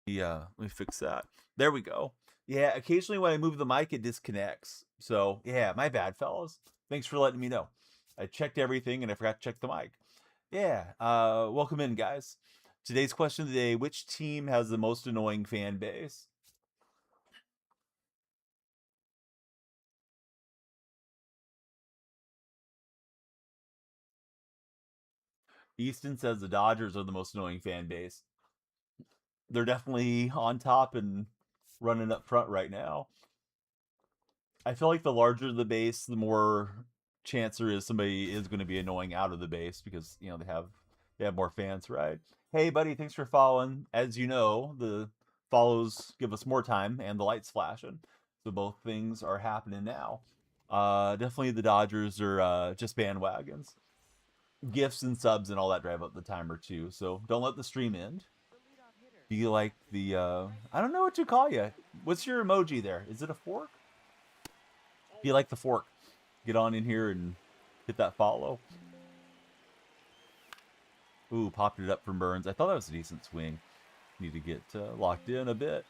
Yeah, let me fix that. There we go. Yeah, occasionally when I move the mic, it disconnects. So, yeah, my bad, fellas. Thanks for letting me know. I checked everything and I forgot to check the mic. Yeah, welcome in, guys. Today's question of the day: which team has the most annoying fan base? Easton says the Dodgers are the most annoying fan base. They're definitely on top and running up front right now. I feel like the larger the base, the more chance there is somebody is going to be annoying out of the base because they have more fans, right? Hey, buddy, thanks for following. As you know, the follows give us more time and the lights flashing, so both things are happening now. Definitely the Dodgers are just bandwagons. Gifts and subs and all that drive up the timer too. So don't let the stream end. Do you like the? I don't know what to call you. What's your emoji there? Is it a fork? Do you like the fork? Get on in here and hit that follow. Ooh, popped it up from Burns. I thought that was a decent swing. Need to get locked in a bit.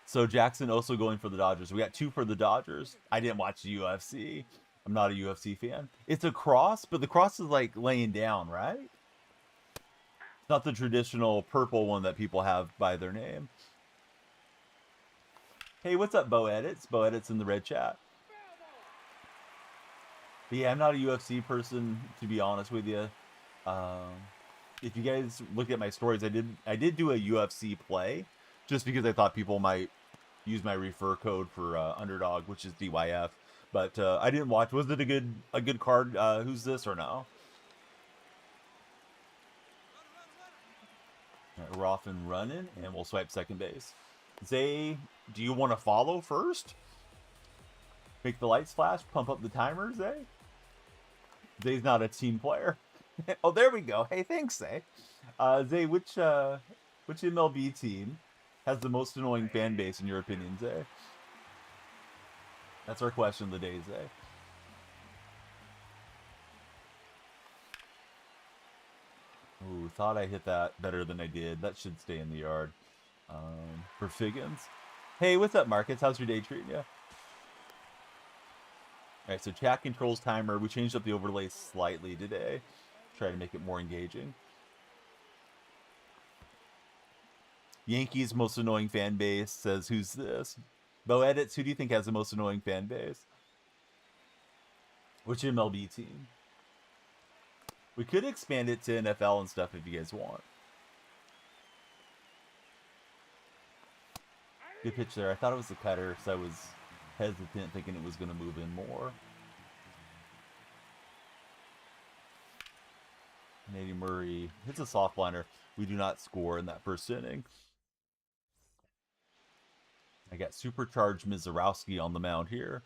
So Jackson also going for the Dodgers. We got 2 for the Dodgers. I didn't watch the UFC. I'm not a UFC fan. It's a cross, but the cross is like laying down, right? It's not the traditional purple one that people have by their name. Hey, what's up, Bo Edits? Bo Edits in the red chat. But yeah, I'm not a UFC person, to be honest with you. If you guys look at my stories, I did do a UFC play, just because I thought people might use my refer code for Underdog, which is DYF. But I didn't watch. Was it a good card? Who's this or no? Right, we're off and running, and we'll swipe second base. Zay, do you want to follow first? Make the lights flash, pump up the timer, Zay? Zay's not a team player. Oh, there we go. Hey, thanks, Zay. Zay, which MLB team has the most annoying fan base in your opinion, Zay? That's our question of the day, Zay. Ooh, thought I hit that better than I did. That should stay in the yard. For Figgins. Hey, what's up, Marcus? How's your day treating you? Alright, so chat controls timer. We changed up the overlay slightly today. Try to make it more engaging. Yankees most annoying fan base says, who's this? Bo Edits, who do you think has the most annoying fan base? Which MLB team? We could expand it to NFL and stuff if you guys want. Good pitch there. I thought it was the cutter, so I was hesitant, thinking it was going to move in more. Nady Murray hits a soft liner. We do not score in that first inning. I got supercharged Mizorowski on the mound here.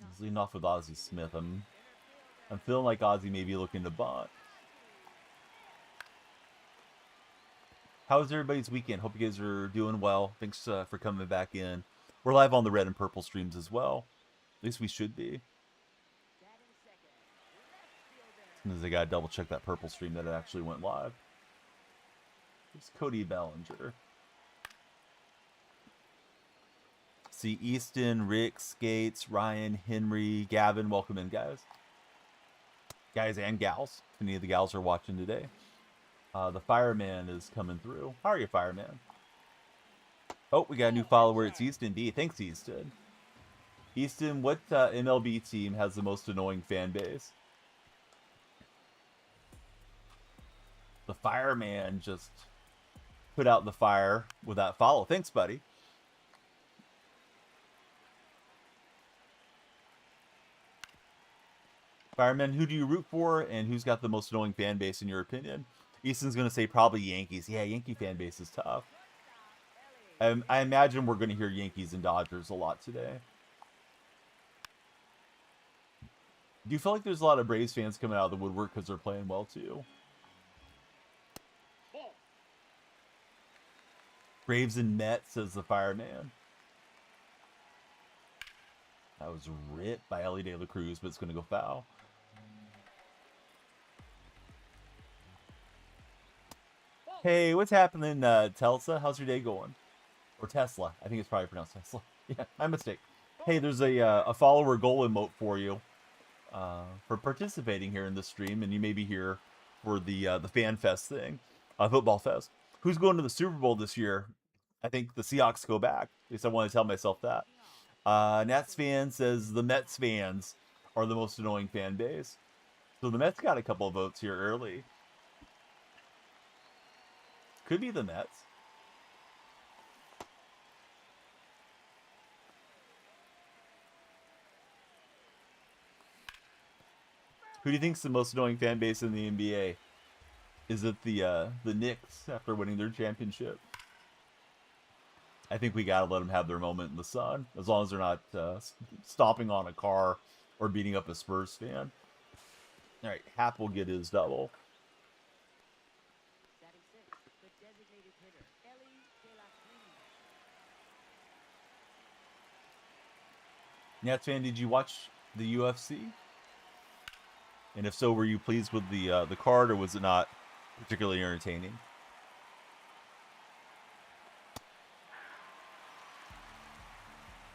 He's leading off with Ozzie Smith. I'm feeling like Ozzie may be looking to bunt. How's everybody's weekend? Hope you guys are doing well. Thanks for coming back in. We're live on the red and purple streams as well. At least we should be. As I gotta double check that purple stream that it actually went live. There's Cody Bellinger. See Easton, Rick, Skates, Ryan, Henry, Gavin. Welcome in, guys. Guys and gals. If any of the gals are watching today. The fireman is coming through. How are you, fireman? Oh, we got a new follower. It's Easton B. Thanks, Easton. Easton, what MLB team has the most annoying fan base? The fireman just put out the fire with that follow. Thanks, buddy. Fireman, who do you root for, and who's got the most annoying fan base in your opinion? Easton's going to say probably Yankees. Yeah, Yankee fan base is tough. I imagine we're going to hear Yankees and Dodgers a lot today. Do you feel like there's a lot of Braves fans coming out of the woodwork because they're playing well too? Braves and Mets, says the fireman. That was ripped by Ellie De La Cruz, but it's going to go foul. Hey, what's happening, Telsa? How's your day going? Or Tesla. I think it's probably pronounced Tesla. Yeah, my mistake. Hey, there's a follower goal emote for you for participating here in this stream, and you may be here for the Fan Fest thing, Football Fest. Who's going to the Super Bowl this year? I think the Seahawks go back. At least I want to tell myself that. Nats fan says the Mets fans are the most annoying fan base. So the Mets got a couple of votes here early. Could be the Mets. Who do you think's the most annoying fan base in the NBA? Is it the Knicks after winning their championship? I think we gotta let them have their moment in the sun, as long as they're not stomping on a car or beating up a Spurs fan. All right, Hap will get his double. Nats fan, did you watch the UFC? And if so, were you pleased with the card, or was it not particularly entertaining?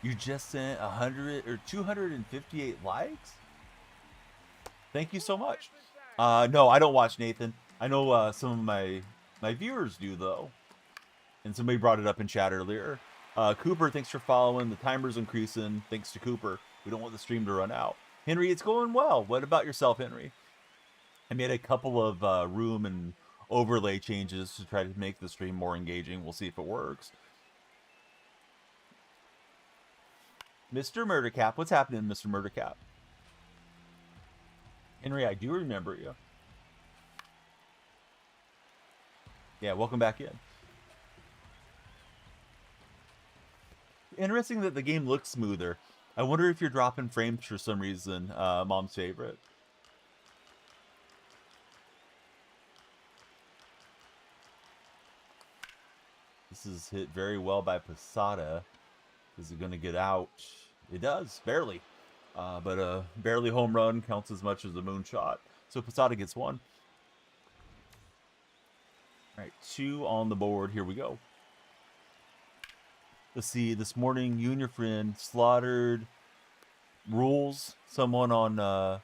You just sent 100 or 258 likes? Thank you so much. No, I don't watch, Nathan. I know some of my viewers do, though. And somebody brought it up in chat earlier. Cooper, thanks for following. The timer's increasing. Thanks to Cooper. We don't want the stream to run out. Henry, it's going well. What about yourself, Henry? I made a couple of room and overlay changes to try to make the stream more engaging. We'll see if it works. Mr. Murdercap, what's happening, Mr. Murdercap? Henry, I do remember you. Yeah, welcome back in. Interesting that the game looks smoother. I wonder if you're dropping frames for some reason, Mom's favorite. This is hit very well by Posada. Is it going to get out? It does, barely. But a barely home run counts as much as a moonshot. So Posada gets one. All right, 2 on the board. Here we go. Let's see. This morning, you and your friend slaughtered Rules, someone on the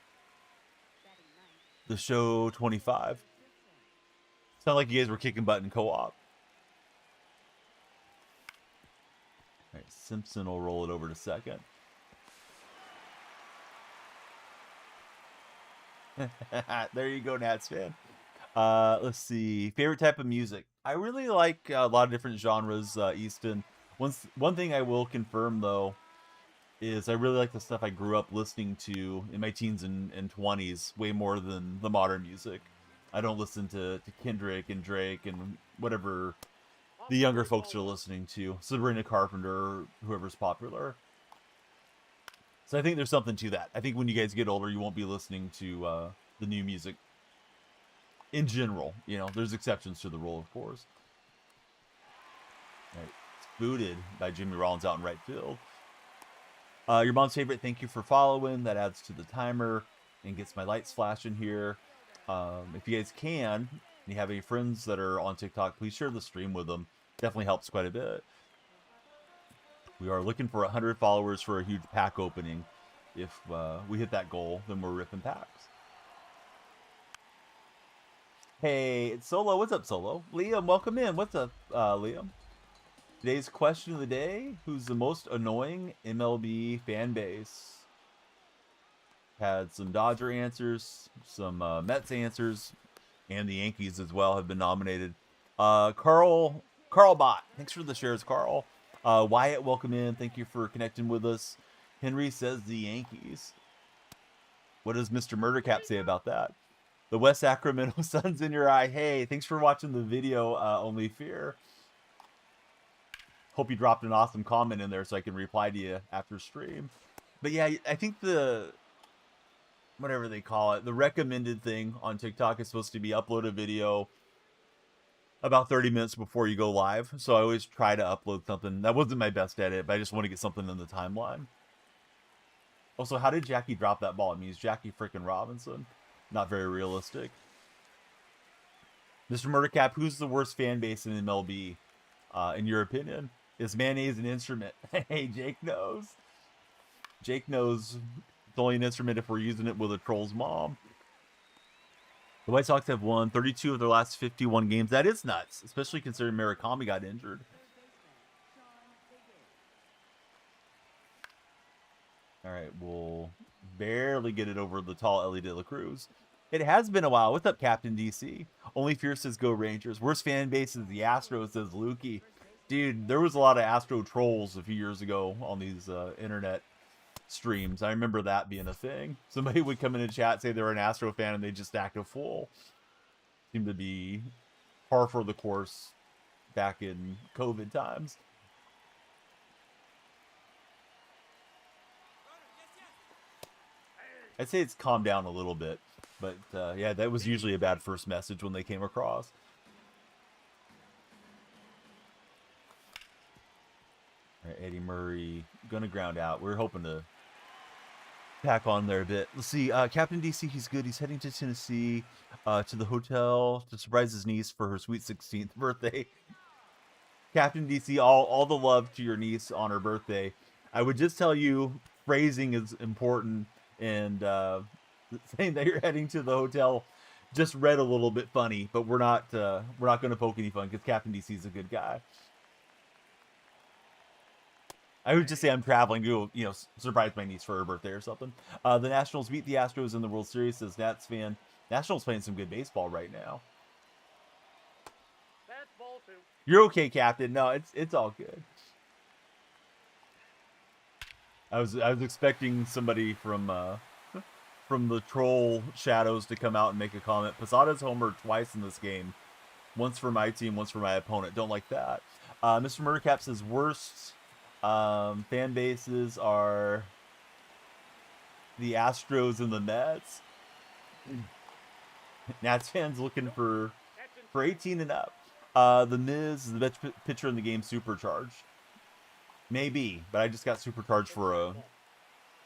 show 25. Sound like you guys were kicking butt in co-op. All right, Simpson will roll it over to second. There you go, Nats fan. Let's see. Favorite type of music. I really like a lot of different genres, Easton. One thing I will confirm, though, is I really like the stuff I grew up listening to in my teens and 20s way more than the modern music. I don't listen to Kendrick and Drake and whatever the younger folks are listening to. Sabrina Carpenter or whoever's popular. So I think there's something to that. I think when you guys get older, you won't be listening to the new music in general. You know, there's exceptions to the rule, of course. All right. It's booted by Jimmy Rollins out in right field. Your mom's favorite, thank you for following. That adds to the timer and gets my lights flashing here. If you guys can, and you have any friends that are on TikTok, please share the stream with them. Definitely helps quite a bit. We are looking for 100 followers for a huge pack opening. If we hit that goal, then we're ripping packs. Hey, it's Solo. What's up, Solo? Liam, welcome in. What's up, Liam? Today's question of the day, who's the most annoying MLB fan base? Had some Dodger answers, some Mets answers, and the Yankees as well have been nominated. Carl Carl Bot, thanks for the shares, Carl. Wyatt, welcome in. Thank you for connecting with us. Henry says the Yankees. What does Mr. Murdercap say about that? The West Sacramento sun's in your eye. Hey, thanks for watching the video, Only Fear. Hope you dropped an awesome comment in there so I can reply to you after stream. But yeah, I think whatever they call it, the recommended thing on TikTok is supposed to be upload a video about 30 minutes before you go live. So I always try to upload something. That wasn't my best edit, but I just want to get something in the timeline. Also, how did Jackie drop that ball? I mean, he's Jackie freaking Robinson. Not very realistic. Mr. Murdercap, who's the worst fan base in MLB, in your opinion? Is mayonnaise an instrument? Hey, Jake knows. Jake knows it's only an instrument if we're using it with a troll's mom. The White Sox have won 32 of their last 51 games. That is nuts, especially considering Murakami got injured. All right, we'll barely get it over the tall Ellie De La Cruz. It has been a while. What's up, Captain DC? Only Fear says go Rangers. Worst fan base is the Astros, says Lukey. Dude, there was a lot of Astro trolls a few years ago on these internet streams. I remember that being a thing. Somebody would come in and chat, say they were an Astro fan, and they just act a fool. Seemed to be par for the course back in COVID times. I'd say it's calmed down a little bit, but yeah, that was usually a bad first message when they came across. All right, Eddie Murray gonna ground out. We're hoping to pack on there a bit. Let's see. Captain DC, he's good. He's heading to Tennessee, to the hotel to surprise his niece for her sweet 16th birthday. Captain DC, all the love to your niece on her birthday. I would just tell you, phrasing is important. And saying that you're heading to the hotel just read a little bit funny, but we're not going to poke any fun because Captain DC is a good guy. I would just say I'm traveling to, surprise my niece for her birthday or something. The Nationals beat the Astros in the World Series, says Nats fan. Nationals playing some good baseball right now. That's ball too. You're okay, Captain. No, it's all good. I was expecting somebody from the troll shadows to come out and make a comment. Posada's homered twice in this game. Once for my team, once for my opponent. Don't like that. Mr. Murdercap says worst fan bases are the Astros and the Mets. Nats fans looking for 18 and up. The Miz is the best pitcher in the game, supercharged. Maybe, but I just got supercharged for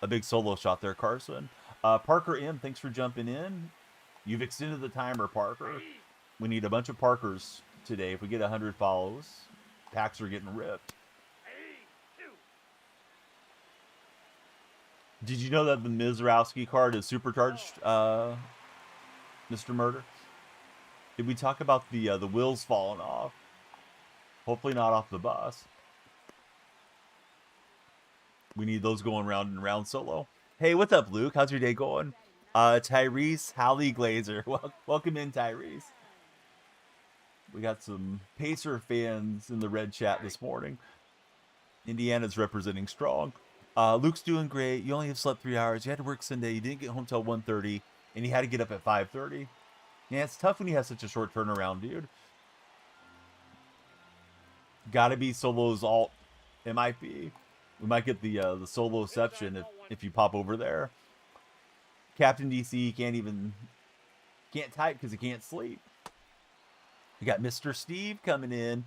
a big solo shot there, Carson. Parker M, thanks for jumping in. You've extended the timer, Parker. We need a bunch of Parkers today. If we get 100 follows, packs are getting ripped. Did you know that the Mizrowski card is supercharged, Mr. Murder? Did we talk about the wheels falling off? Hopefully not off the bus. We need those going round and round solo. Hey, what's up, Luke? How's your day going? Tyrese Halley Glazer. Welcome in, Tyrese. We got some Pacer fans in the red chat this morning. Indiana's representing strong. Luke's doing great. You only have slept 3 hours. You had to work Sunday. You didn't get home till 1:30, and you had to get up at 5:30. Yeah, it's tough when you have such a short turnaround, dude. Gotta be solos alt MIP. We might get the soloception if you pop over there. Captain DC can't type because he can't sleep. We got Mr. Steve coming in.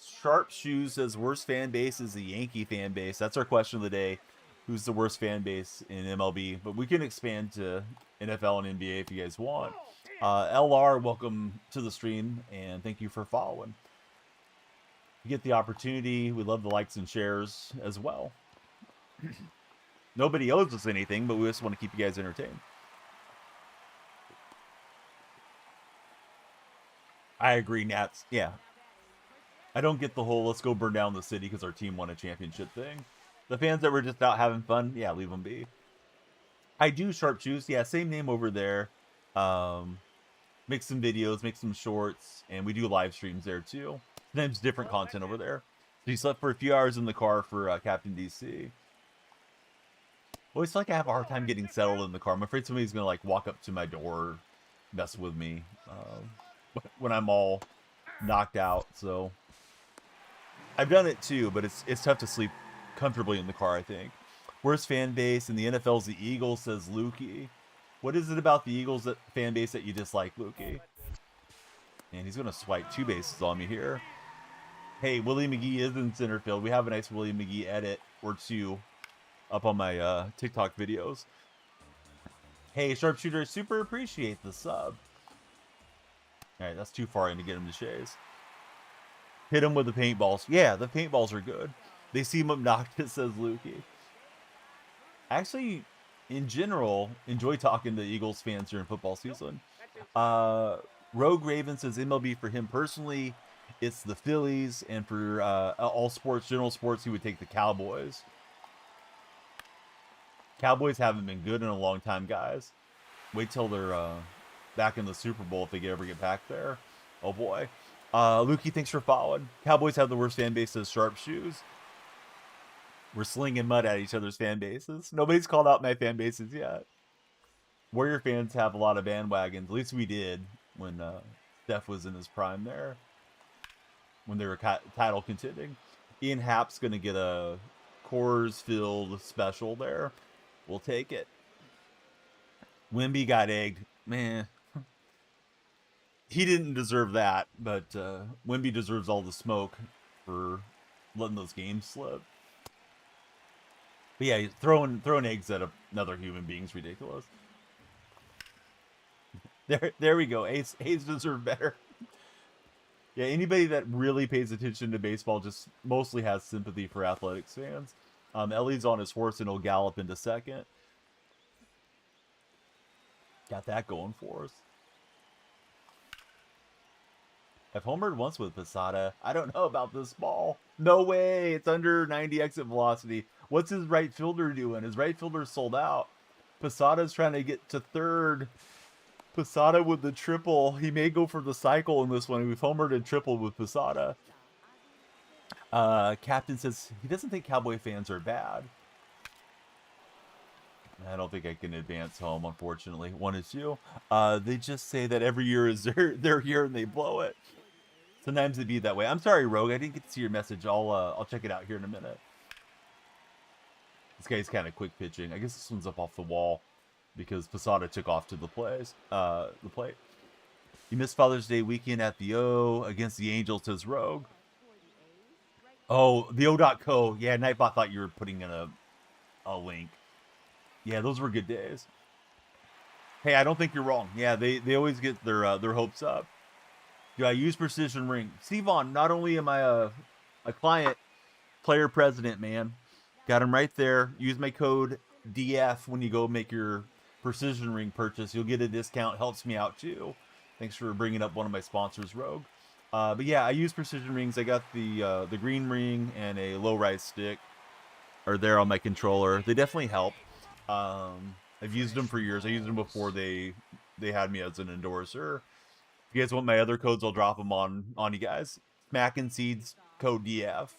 Sharp Shoes says worst fan base is the Yankee fan base. That's our question of the day. Who's the worst fan base in MLB? But we can expand to NFL and NBA if you guys want. LR, welcome to the stream and thank you for following. You get the opportunity. We love the likes and shares as well. Nobody owes us anything, but we just want to keep you guys entertained. I agree, Nats. Yeah. I don't get the whole let's go burn down the city because our team won a championship thing. The fans that were just out having fun, yeah, leave them be. I do Sharp Shoes. Yeah, same name over there. Make some videos, make some shorts, and we do live streams there too. Sometimes different content over there. So he slept for a few hours in the car for Captain DC. Always feel like I have a hard time getting settled in the car. I'm afraid somebody's gonna like walk up to my door, mess with me when I'm all knocked out. So I've done it too, but it's tough to sleep comfortably in the car, I think. Worst fan base in the NFL's the Eagles, says Lukey. What is it about the Eagles fan base that you dislike, Lukey? And he's gonna swipe 2 bases on me here. Hey, Willie McGee is in center field. We have a nice Willie McGee edit or 2 up on my TikTok videos. Hey, Sharpshooter, super appreciate the sub. Alright, that's too far in to get him to chase. Hit him with the paintballs. Yeah, the paintballs are good. They seem obnoxious, says Lukey. Actually, in general, enjoy talking to Eagles fans during football season. Rogue Raven says MLB for him personally, it's the Phillies, and for all sports, general sports, he would take the Cowboys. Cowboys haven't been good in a long time, guys. Wait till they're back in the Super Bowl if they ever get back there. Oh boy. Lukey, thanks for following. Cowboys have the worst fan base as Sharp Shoes. We're slinging mud at each other's fan bases. Nobody's called out my fan bases yet. Warrior fans have a lot of bandwagons. At least we did when Steph was in his prime there. When they were title contending. Ian Happ's going to get a Coors-filled special there. We'll take it. Wemby got egged. Man. He didn't deserve that, but Wemby deserves all the smoke for letting those games slip. But yeah, throwing eggs at another human being's ridiculous. There we go. Ace deserved better. Yeah, anybody that really pays attention to baseball just mostly has sympathy for athletics fans. Ellie's on his horse and he'll gallop into second. Got that going for us. I've homered once with Posada. I don't know about this ball. No way. It's under 90 exit velocity. What's his right fielder doing? His right fielder sold out. Posada's trying to get to third. Posada with the triple. He may go for the cycle in this one. We've homered and tripled with Posada. Captain says he doesn't think Cowboy fans are bad. I don't think I can advance home, unfortunately. 1-2. They just say that every year is their year and they blow it. Sometimes it be that way. I'm sorry, Rogue. I didn't get to see your message. I'll check it out here in a minute. This guy's kind of quick pitching. I guess this one's up off the wall because Posada took off to the plate. You missed Father's Day weekend at the O against the Angels, says Rogue. Oh, the O.co. Yeah, Nightbot thought you were putting in a link. Yeah, those were good days. Hey, I don't think you're wrong. Yeah, they always get their hopes up. Do I use precision ring? Stevon, not only am I a client, player president, man. Got him right there. Use my code DF when you go make your precision ring purchase. You'll get a discount. Helps me out too. Thanks for bringing up one of my sponsors, Rogue. But yeah, I use precision rings. I got the green ring and a low rise stick are there on my controller. They definitely help. I've used them for years. I used them before they had me as an endorser. If you guys want my other codes, I'll drop them on you guys. Smack and Seeds, code DF.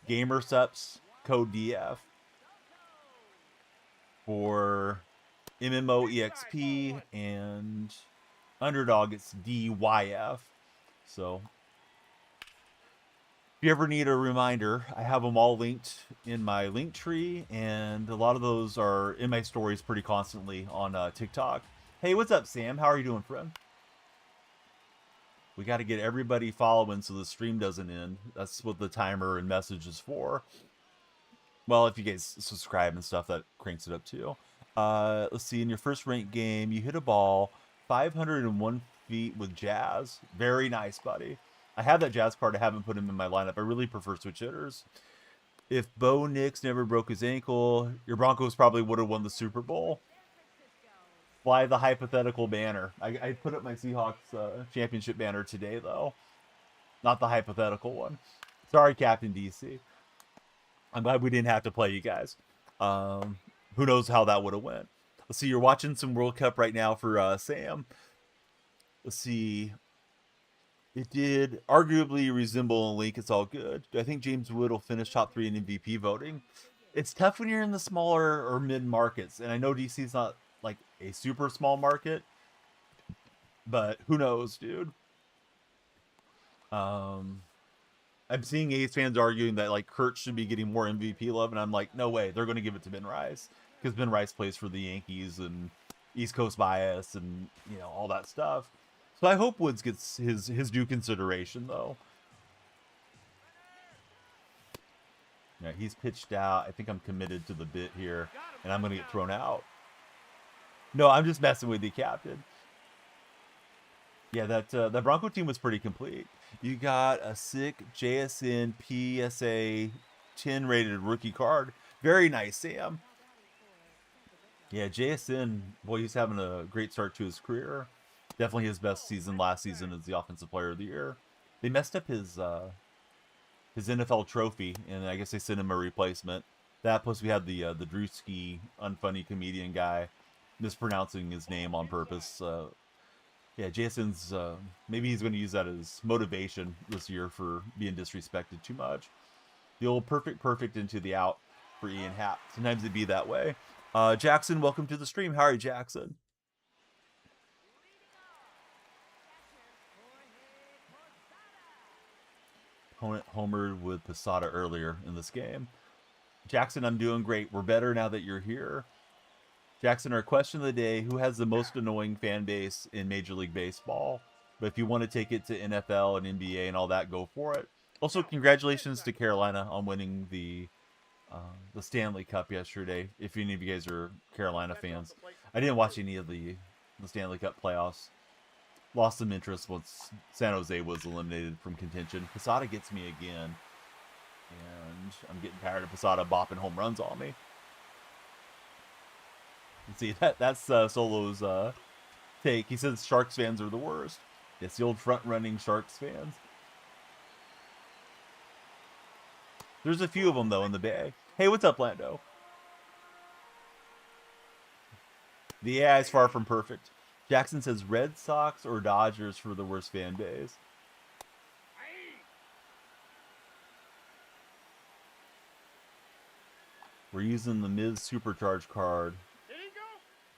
Gamer Sups, code DF. For MMO EXP and Underdog, it's DYF. So if you ever need a reminder, I have them all linked in my link tree, and a lot of those are in my stories pretty constantly on TikTok. Hey, what's up, Sam? How are you doing, friend? We got to get everybody following so the stream doesn't end. That's what the timer and message is for. Well, if you guys subscribe and stuff, that cranks it up too. Let's see. In your first ranked game, you hit a ball 501 feet with Jazz. Very nice, buddy. I have that Jazz card. I haven't put him in my lineup. I really prefer switch hitters. If Bo Nix never broke his ankle, your Broncos probably would have won the Super Bowl. Fly the hypothetical banner. I put up my Seahawks championship banner today, though. Not the hypothetical one. Sorry, Captain DC. I'm glad we didn't have to play you guys. Who knows how that would have went. Let's see. You're watching some World Cup right now for Sam. Let's see. It did arguably resemble a Link. It's all good. Do I think James Wood will finish top 3 in MVP voting? It's tough when you're in the smaller or mid markets, and I know DC's not like a super small market, but who knows, dude? I'm seeing A's fans arguing that like Kurt should be getting more MVP love, and I'm like, no way, they're going to give it to Ben Rice because Ben Rice plays for the Yankees and East Coast bias and all that stuff. So I hope Woods gets his due consideration though. Yeah, he's pitched out. I think I'm committed to the bit here, and I'm going to get thrown out. No, I'm just messing with you, Captain. Yeah, that Bronco team was pretty complete. You got a sick JSN PSA 10 rated rookie card. Very nice, Sam. Yeah, JSN, boy, he's having a great start to his career. Definitely his best season last season as the Offensive Player of the Year. They messed up his NFL trophy, and I guess they sent him a replacement. That plus we had the Drewski unfunny comedian guy mispronouncing his name on purpose. Yeah, Jason's maybe he's going to use that as motivation this year for being disrespected too much. The old perfect into the out for Ian Happ. Sometimes it'd be that way. Jackson, welcome to the stream. How are you, Jackson? Opponent homered with Posada earlier in this game. Jackson, I'm doing great. We're better now that you're here. Jackson, our question of the day, who has the most annoying fan base in Major League Baseball? But if you want to take it to NFL and NBA and all that, go for it. Also, congratulations to Carolina on winning the Stanley Cup yesterday, if any of you guys are Carolina fans. I didn't watch any of the Stanley Cup playoffs. Lost some interest once San Jose was eliminated from contention. Posada gets me again. And I'm getting tired of Posada bopping home runs on me. See, that's Solo's take. He says Sharks fans are the worst. It's the old front-running Sharks fans. There's a few of them, though, in the Bay. Hey, what's up, Lando? The AI is far from perfect. Jackson says Red Sox or Dodgers for the worst fan base. We're using the Miz Supercharge card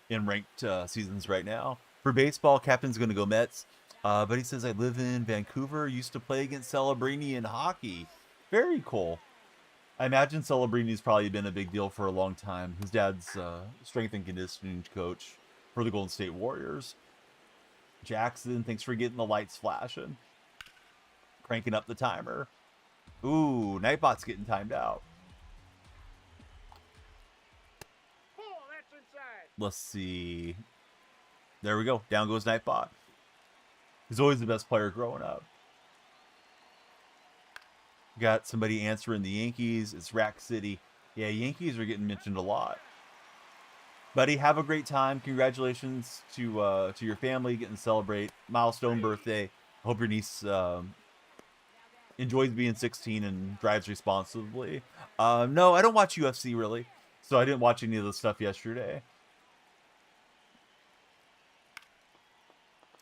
in ranked seasons right now. For baseball, Captain's going to go Mets. But he says, I live in Vancouver. Used to play against Celebrini in hockey. Very cool. I imagine Celebrini's probably been a big deal for a long time. His dad's strength and conditioning coach for the Golden State Warriors. Jackson, thanks for getting the lights flashing. Cranking up the timer. Ooh, Nightbot's getting timed out. Let's see. There we go. Down goes Nightbot. He's always the best player growing up. Got somebody answering the Yankees. It's Rack City. Yeah, Yankees are getting mentioned a lot. Buddy, have a great time. Congratulations to your family getting to celebrate milestone birthday. Hope your niece enjoys being 16 and drives responsibly. No, I don't watch UFC really, so I didn't watch any of the stuff yesterday.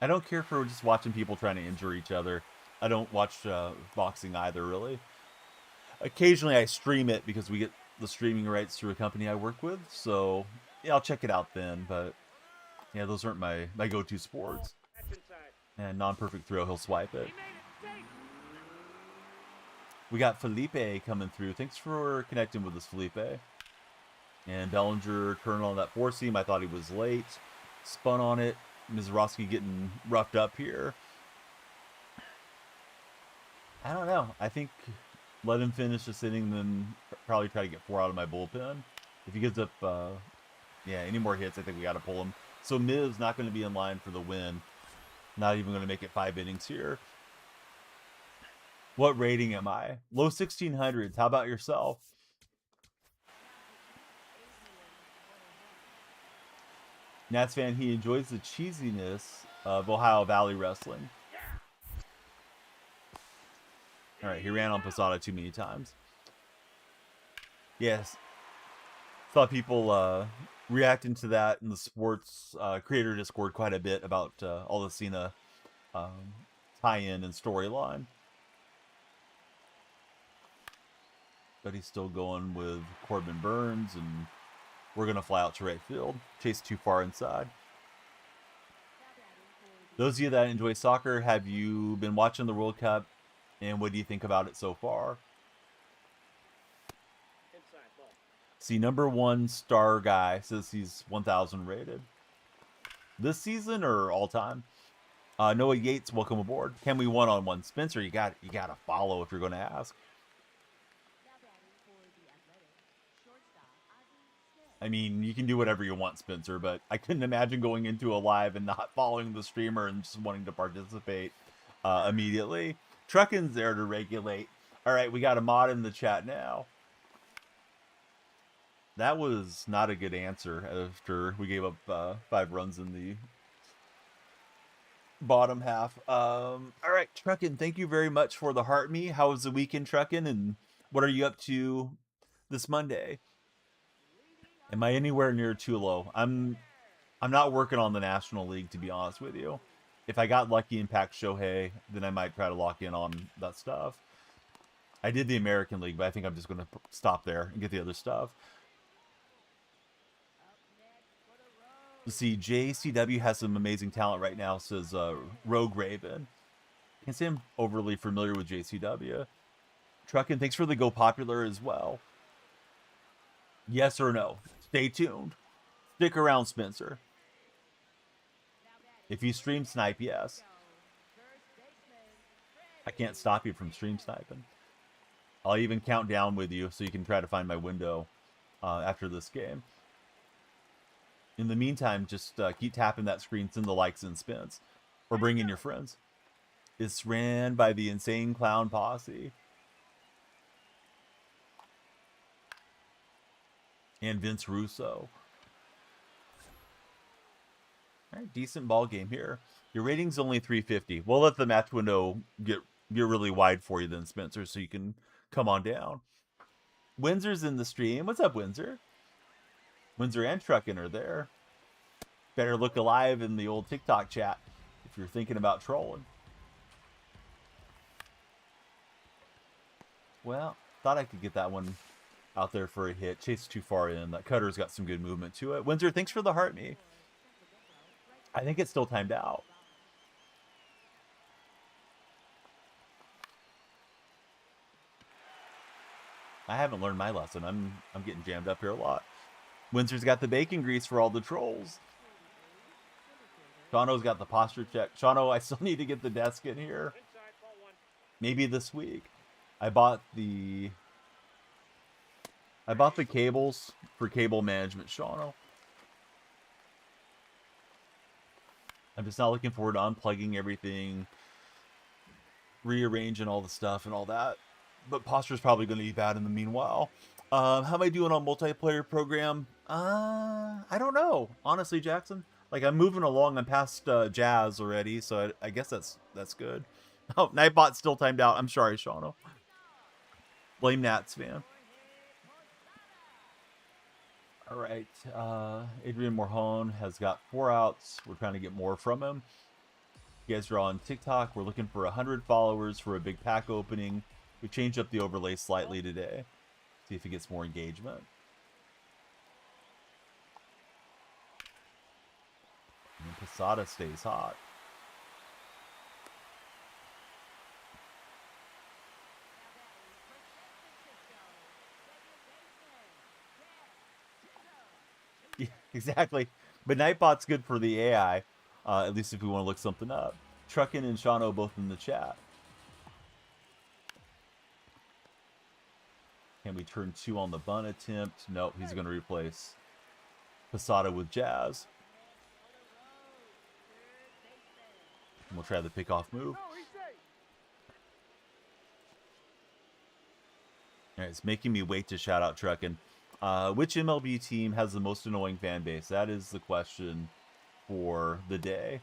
I don't care for just watching people trying to injure each other. I don't watch boxing either, really. Occasionally I stream it because we get the streaming rights through a company I work with. So, yeah, I'll check it out then. But, yeah, those aren't my go-to sports. And non-perfect throw, he'll swipe it. We got Felipe coming through. Thanks for connecting with us, Felipe. And Bellinger turning on that four-seam. I thought he was late. Spun on it. Mizorowski getting roughed up here. I don't know. I think let him finish this inning, then probably try to get 4 out of my bullpen. If he gives up, any more hits, I think we got to pull him. So Miz not going to be in line for the win. Not even going to make it 5 innings here. What rating am I? Low 1600s. How about yourself? Nats fan, he enjoys the cheesiness of Ohio Valley wrestling. All right, he ran on Posada too many times. Yes. Thought people reacting to that in the sports creator Discord quite a bit about all the Cena tie-in and storyline. But he's still going with Corbin Burns, and we're going to fly out to right field. Chase too far inside. Those of you that enjoy soccer, have you been watching the World Cup, and what do you think about it so far? See, number 1 star guy says he's 1,000 rated. This season or all time? Noah Yates, welcome aboard. Can we one-on-one? Spencer, you got to follow if you're going to ask. I mean, you can do whatever you want, Spencer, but I couldn't imagine going into a live and not following the streamer and just wanting to participate immediately. Truckin's there to regulate. All right, we got a mod in the chat now. That was not a good answer after we gave up 5 runs in the bottom half. All right, Truckin, thank you very much for the heart me. How was the weekend, Truckin, and what are you up to this Monday? Am I anywhere near too low? I'm not working on the National League, to be honest with you. If I got lucky and packed Shohei, then I might try to lock in on that stuff. I did the American League, but I think I'm just going to stop there and get the other stuff. Let's see, JCW has some amazing talent right now, says Rogue Raven. Can't say I'm overly familiar with JCW. Truckin, thanks for the Go Popular as well. Yes or no? Stay tuned. Stick around, Spencer. If you stream snipe, yes. I can't stop you from stream sniping. I'll even count down with you so you can try to find my window after this game. In the meantime, just keep tapping that screen, send the likes and spins. Or bring in your friends. It's ran by the Insane Clown Posse. And Vince Russo. All right, decent ball game here. Your rating's only 350. We'll let the match window get really wide for you then, Spencer, so you can come on down. Windsor's in the stream. What's up, Windsor? Windsor and Truckin are there. Better look alive in the old TikTok chat if you're thinking about trolling. Well, thought I could get that one out there for a hit. Chase too far in. That cutter's got some good movement to it. Windsor, thanks for the heart me. I think it's still timed out. I haven't learned my lesson. I'm getting jammed up here a lot. Windsor's got the bacon grease for all the trolls. Shauno's got the posture check. Shauno, I still need to get the desk in here. Maybe this week. I bought the cables for cable management, Shauno. I'm just not looking forward to unplugging everything, rearranging all the stuff and all that. But posture's probably going to be bad in the meanwhile. How am I doing on multiplayer program? I don't know, honestly, Jackson. Like, I'm moving along. I'm past Jazz already, so I guess that's good. Oh, Nightbot's still timed out. I'm sorry, Shauno. Blame Nats, man. All right, Adrian Morhone has got 4 outs. We're trying to get more from him. You guys are on TikTok. We're looking for 100 followers for a big pack opening. We changed up the overlay slightly today. See if it gets more engagement. And Posada stays hot. Yeah, exactly. But Nightbot's good for the AI, at least if we want to look something up. Truckin and Shauno both in the chat. Can we turn 2 on the bunt attempt? Nope, he's going to replace Posada with Jazz. And we'll try the pickoff move. All right, it's making me wait to shout out Truckin. Which MLB team has the most annoying fan base? That is the question for the day.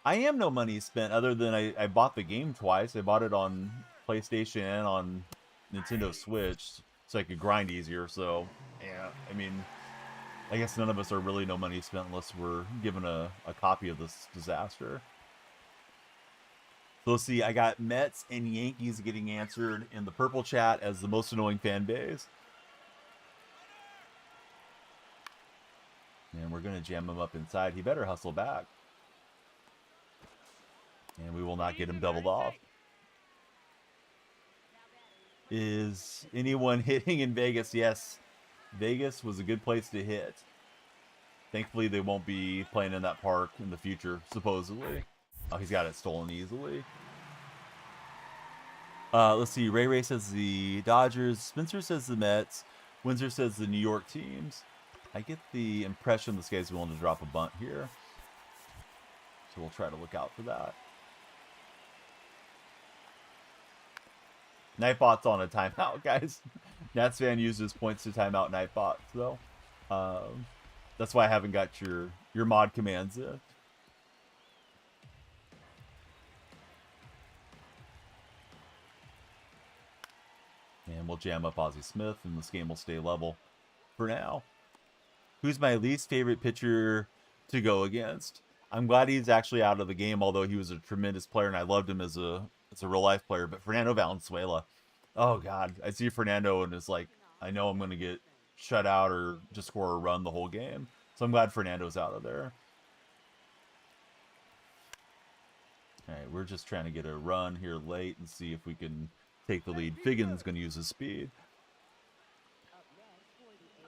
I am no money spent other than I bought the game twice. I bought it on PlayStation and on Nintendo Switch so I could grind easier. So, yeah, I mean, I guess none of us are really no money spent unless we're given a copy of this disaster. So let's see. I got Mets and Yankees getting answered in the purple chat as the most annoying fan base. And we're going to jam him up inside. He better hustle back. And we will not get him doubled off. Is anyone hitting in Vegas? Yes. Vegas was a good place to hit. Thankfully, they won't be playing in that park in the future, supposedly. Oh, he's got it stolen easily. Let's see. Ray says the Dodgers. Spencer says the Mets. Windsor says the New York teams. I get the impression this guy's willing to drop a bunt here. So we'll try to look out for that. Nightbot's on a timeout, guys. Nats fan uses points to timeout Nightbot, though. That's why I haven't got your mod commands in. And we'll jam up Ozzie Smith, and this game will stay level for now. Who's my least favorite pitcher to go against? I'm glad he's actually out of the game, although he was a tremendous player, and I loved him as a real-life player. But Fernando Valenzuela, oh, God. I see Fernando, and it's like, I know I'm going to get shut out or just score a run the whole game. So I'm glad Fernando's out of there. All right, we're just trying to get a run here late and see if we can take the lead. Figgins going to use his speed.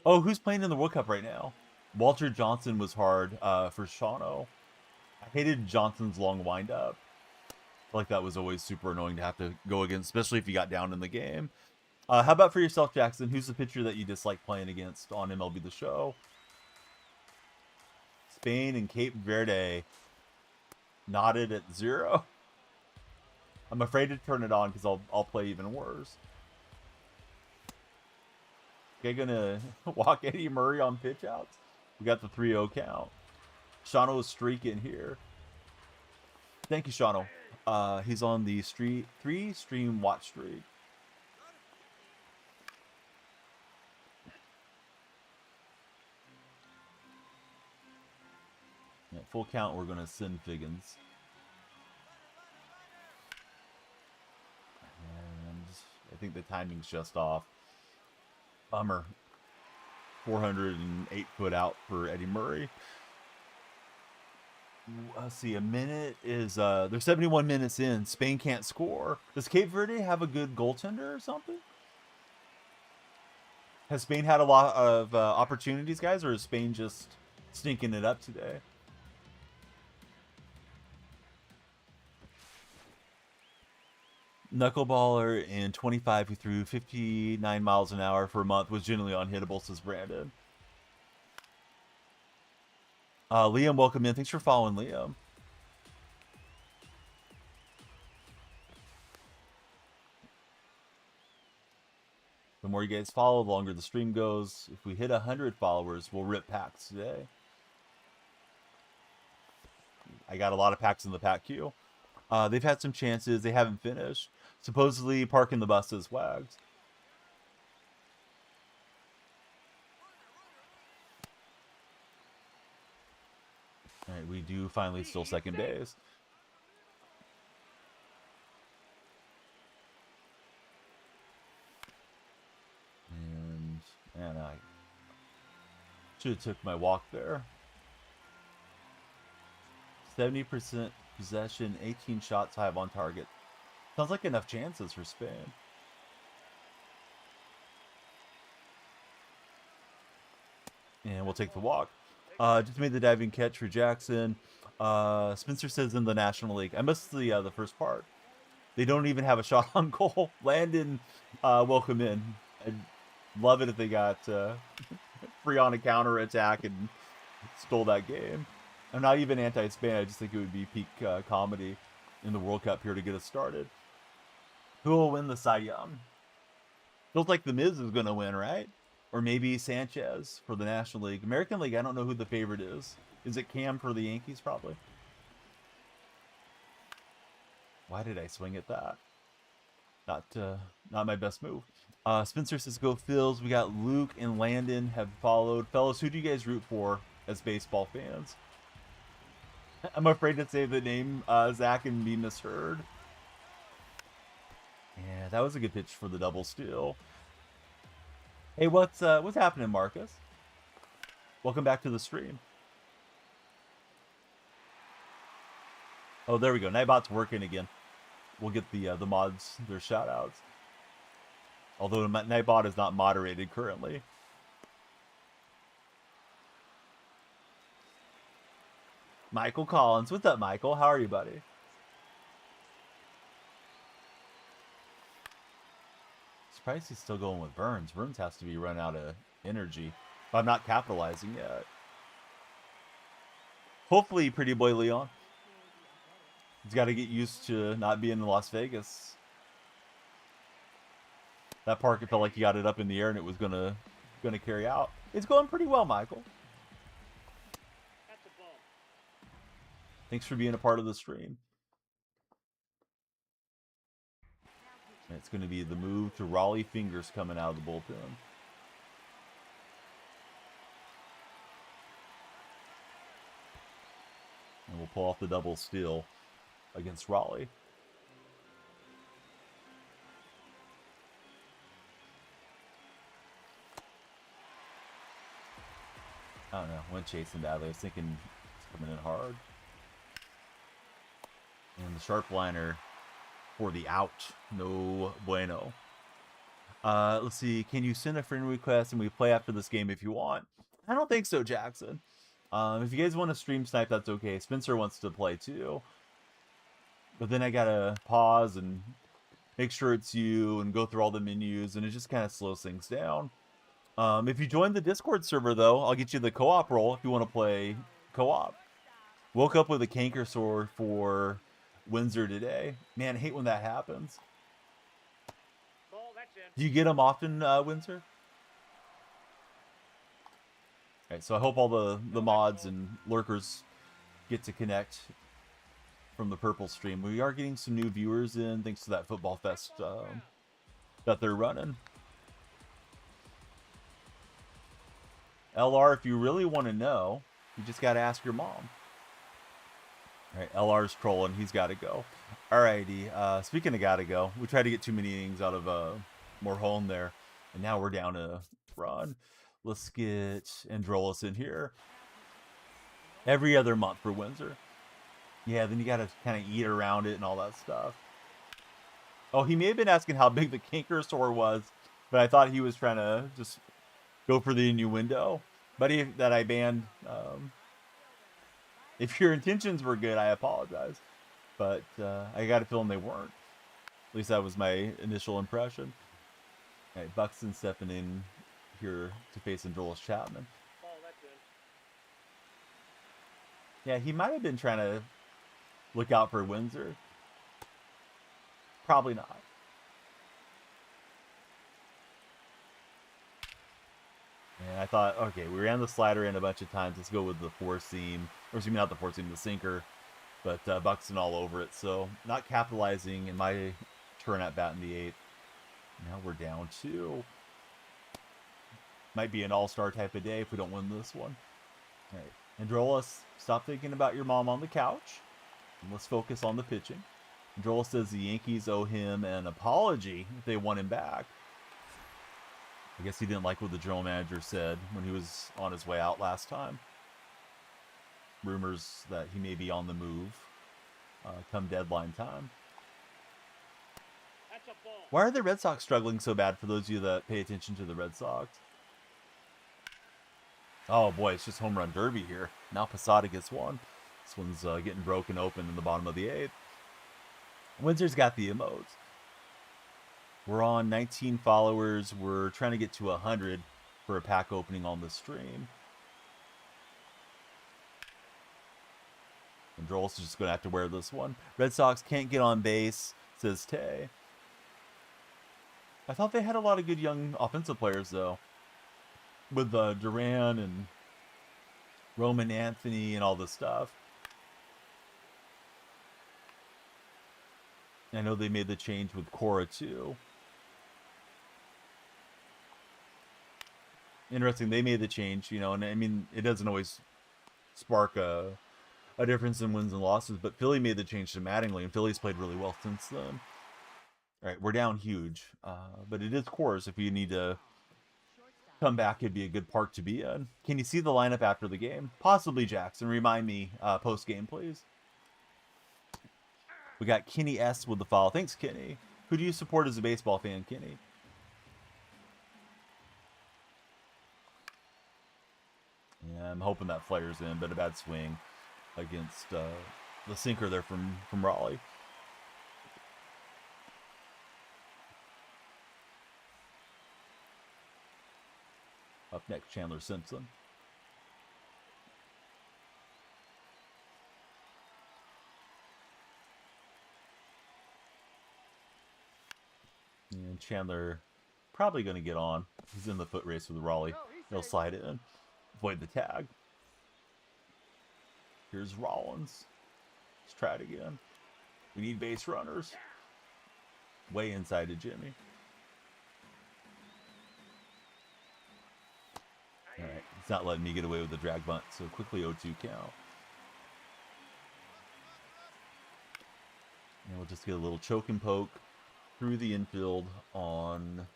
Oh, who's playing in the World Cup right now? Walter Johnson was hard for Shawno. I hated Johnson's long windup. I feel like that was always super annoying to have to go against, especially if you got down in the game. How about for yourself, Jackson? Who's the pitcher that you dislike playing against on MLB The Show? Spain and Cape Verde knotted at 0. I'm afraid to turn it on because I'll play even worse. Okay, gonna walk Eddie Murray on pitch outs. We got the 3-0 count. Shawno is streaking here. Thank you, Shawno. He's on the 3-stream watch streak. At full count, we're going to send Figgins. And I think the timing's just off. Bummer. 408 foot out for Eddie Murray. Let's see, a minute is, they're 71 minutes in. Spain can't score. Does Cape Verde have a good goaltender or something? Has Spain had a lot of opportunities, guys, or is Spain just stinking it up today? Knuckleballer in 25 who threw 59 miles an hour for a month was generally unhittable, says Brandon. Liam, welcome in. Thanks for following, Liam. The more you guys follow, the longer the stream goes. If we hit 100 followers, we'll rip packs today. I got a lot of packs in the pack queue. They've had some chances. They haven't finished. Supposedly parking the bus as Wags. All right, we do finally steal second base. And I should have took my walk there. 70% possession, 18 shots, 5 on target. Sounds like enough chances for Spain. And we'll take the walk. Just made the diving catch for Jackson. Spencer says in the National League. I missed the first part. They don't even have a shot on goal. Landon, welcome in. I'd love it if they got free on a counter attack and stole that game. I'm not even anti-Spain. I just think it would be peak comedy in the World Cup here to get us started. Who will win the Cy Young? Feels like The Miz is going to win, right? Or maybe Sanchez for the National League. American League, I don't know who the favorite is. Is it Cam for the Yankees, probably? Why did I swing at that? Not my best move. Spencer says go Phils. We got Luke and Landon have followed. Fellas, who do you guys root for as baseball fans? I'm afraid to say the name, Zach, and be misheard. Yeah, that was a good pitch for the double steal. Hey, what's happening, Marcus? Welcome back to the stream. Oh, there we go. Nightbot's working again. We'll get the mods their shout outs. Although Nightbot is not moderated currently. Michael Collins. What's up, Michael? How are you, buddy? Surprised he's still going with Burns. Burns has to be run out of energy. But I'm not capitalizing yet. Hopefully, pretty boy Leon. He's got to get used to not being in Las Vegas. That park, it felt like he got it up in the air and it was gonna carry out. It's going pretty well, Michael. Thanks for being a part of the stream. It's going to be the move to Raleigh Fingers coming out of the bullpen. And we'll pull off the double steal against Raleigh. I don't know. Went chasing badly. I was thinking it's coming in hard. And the sharp liner for the out. No bueno. Let's see. Can you send a friend request and we play after this game if you want? I don't think so, Jackson. If you guys want to stream snipe, that's okay. Spencer wants to play too. But then I gotta pause and make sure it's you and go through all the menus, and it just kind of slows things down. If you join the Discord server, though, I'll get you the co-op role if you want to play co-op. Woke up with a canker sore for Windsor today. Man, I hate when that happens. Do you get them often, Windsor? Alright, so I hope all the mods and lurkers get to connect from the purple stream. We are getting some new viewers in thanks to that Football Fest that they're running. LR, if you really want to know, you just got to ask your mom. Alright, LR's trolling. He's got to go. Alrighty, speaking of got to go, we tried to get too many innings out of Morhone there, and now we're down to run. Let's get Androlis in here. Every other month for Windsor. Yeah, then you got to kind of eat around it and all that stuff. Oh, he may have been asking how big the canker sore was, but I thought he was trying to just go for the innuendo. Buddy, that I banned. If your intentions were good, I apologize. But I got a feeling they weren't. At least that was my initial impression. All right, Buxton stepping in here to face Androlis Chapman. Yeah, he might have been trying to look out for Windsor. Probably not. And I thought, okay, we ran the slider in a bunch of times. Let's go with the four seam. Or excuse me, not the four seam, the sinker. But Buxton all over it. So not capitalizing in my turn at bat in the 8th. Now we're down 2. Might be an all-star type of day if we don't win this one. All right. Androlis, stop thinking about your mom on the couch. And let's focus on the pitching. Androlis says the Yankees owe him an apology if they want him back. I guess he didn't like what the general manager said when he was on his way out last time. Rumors that he may be on the move come deadline time. Why are the Red Sox struggling so bad for those of you that pay attention to the Red Sox? Oh boy, it's just home run derby here. Now Posada gets one. This one's getting broken open in the bottom of the 8th. Windsor's got the emotes. We're on 19 followers. We're trying to get to 100 for a pack opening on the stream. And Drolis is just going to have to wear this one. Red Sox can't get on base, says Tay. I thought they had a lot of good young offensive players, though. With Duran and Roman Anthony and all this stuff. I know they made the change with Cora, too. Interesting, they made the change, you know, and I mean, it doesn't always spark a difference in wins and losses, but Philly made the change to Mattingly, and Philly's played really well since then. All right, we're down huge, but it is Coors. If you need to come back, it'd be a good park to be in. Can you see the lineup after the game? Possibly, Jackson. Remind me post game, please. We got Kenny S with the follow. Thanks, Kenny. Who do you support as a baseball fan, Kenny? Yeah, I'm hoping that flares in, but a bad swing against the sinker there from Raleigh. Up next, Chandler Simpson. And Chandler probably going to get on. He's in the foot race with Raleigh. He'll slide it in. Avoid the tag. Here's Rollins. Let's try it again. We need base runners. Way inside to Jimmy. All right, he's not letting me get away with the drag bunt, so quickly 0-2 count. And we'll just get a little choke and poke through the infield on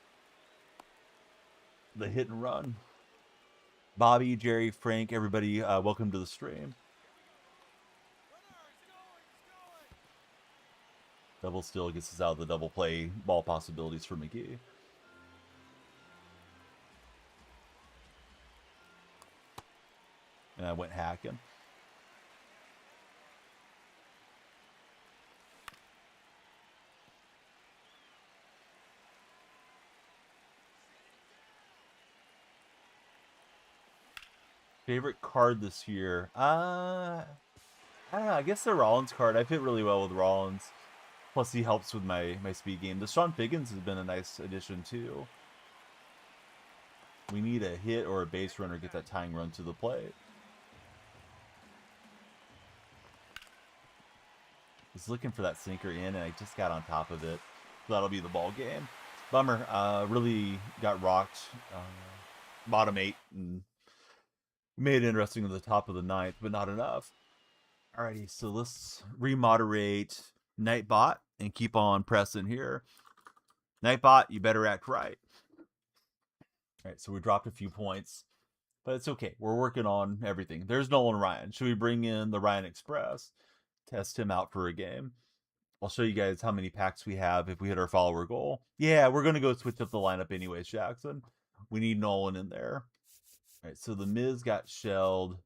the hit and run. Bobby, Jerry, Frank, everybody, welcome to the stream. Double still gets us out of the double play ball possibilities for McGee. And I went hacking. Favorite card this year? I don't know. I guess the Rollins card. I fit really well with Rollins. Plus, he helps with my speed game. The Sean Figgins has been a nice addition, too. We need a hit or a base runner to get that tying run to the plate. Was looking for that sinker in, and I just got on top of it. So that'll be the ball game. Bummer. Really got rocked. Bottom 8 and made it interesting at the top of the 9th, but not enough. Alrighty, so let's remoderate Nightbot and keep on pressing here. Nightbot, you better act right. Alright, so we dropped a few points, but it's okay. We're working on everything. There's Nolan Ryan. Should we bring in the Ryan Express? Test him out for a game. I'll show you guys how many packs we have if we hit our follower goal. Yeah, we're going to go switch up the lineup anyways, Jackson. We need Nolan in there. All right, so the Miz got shelled.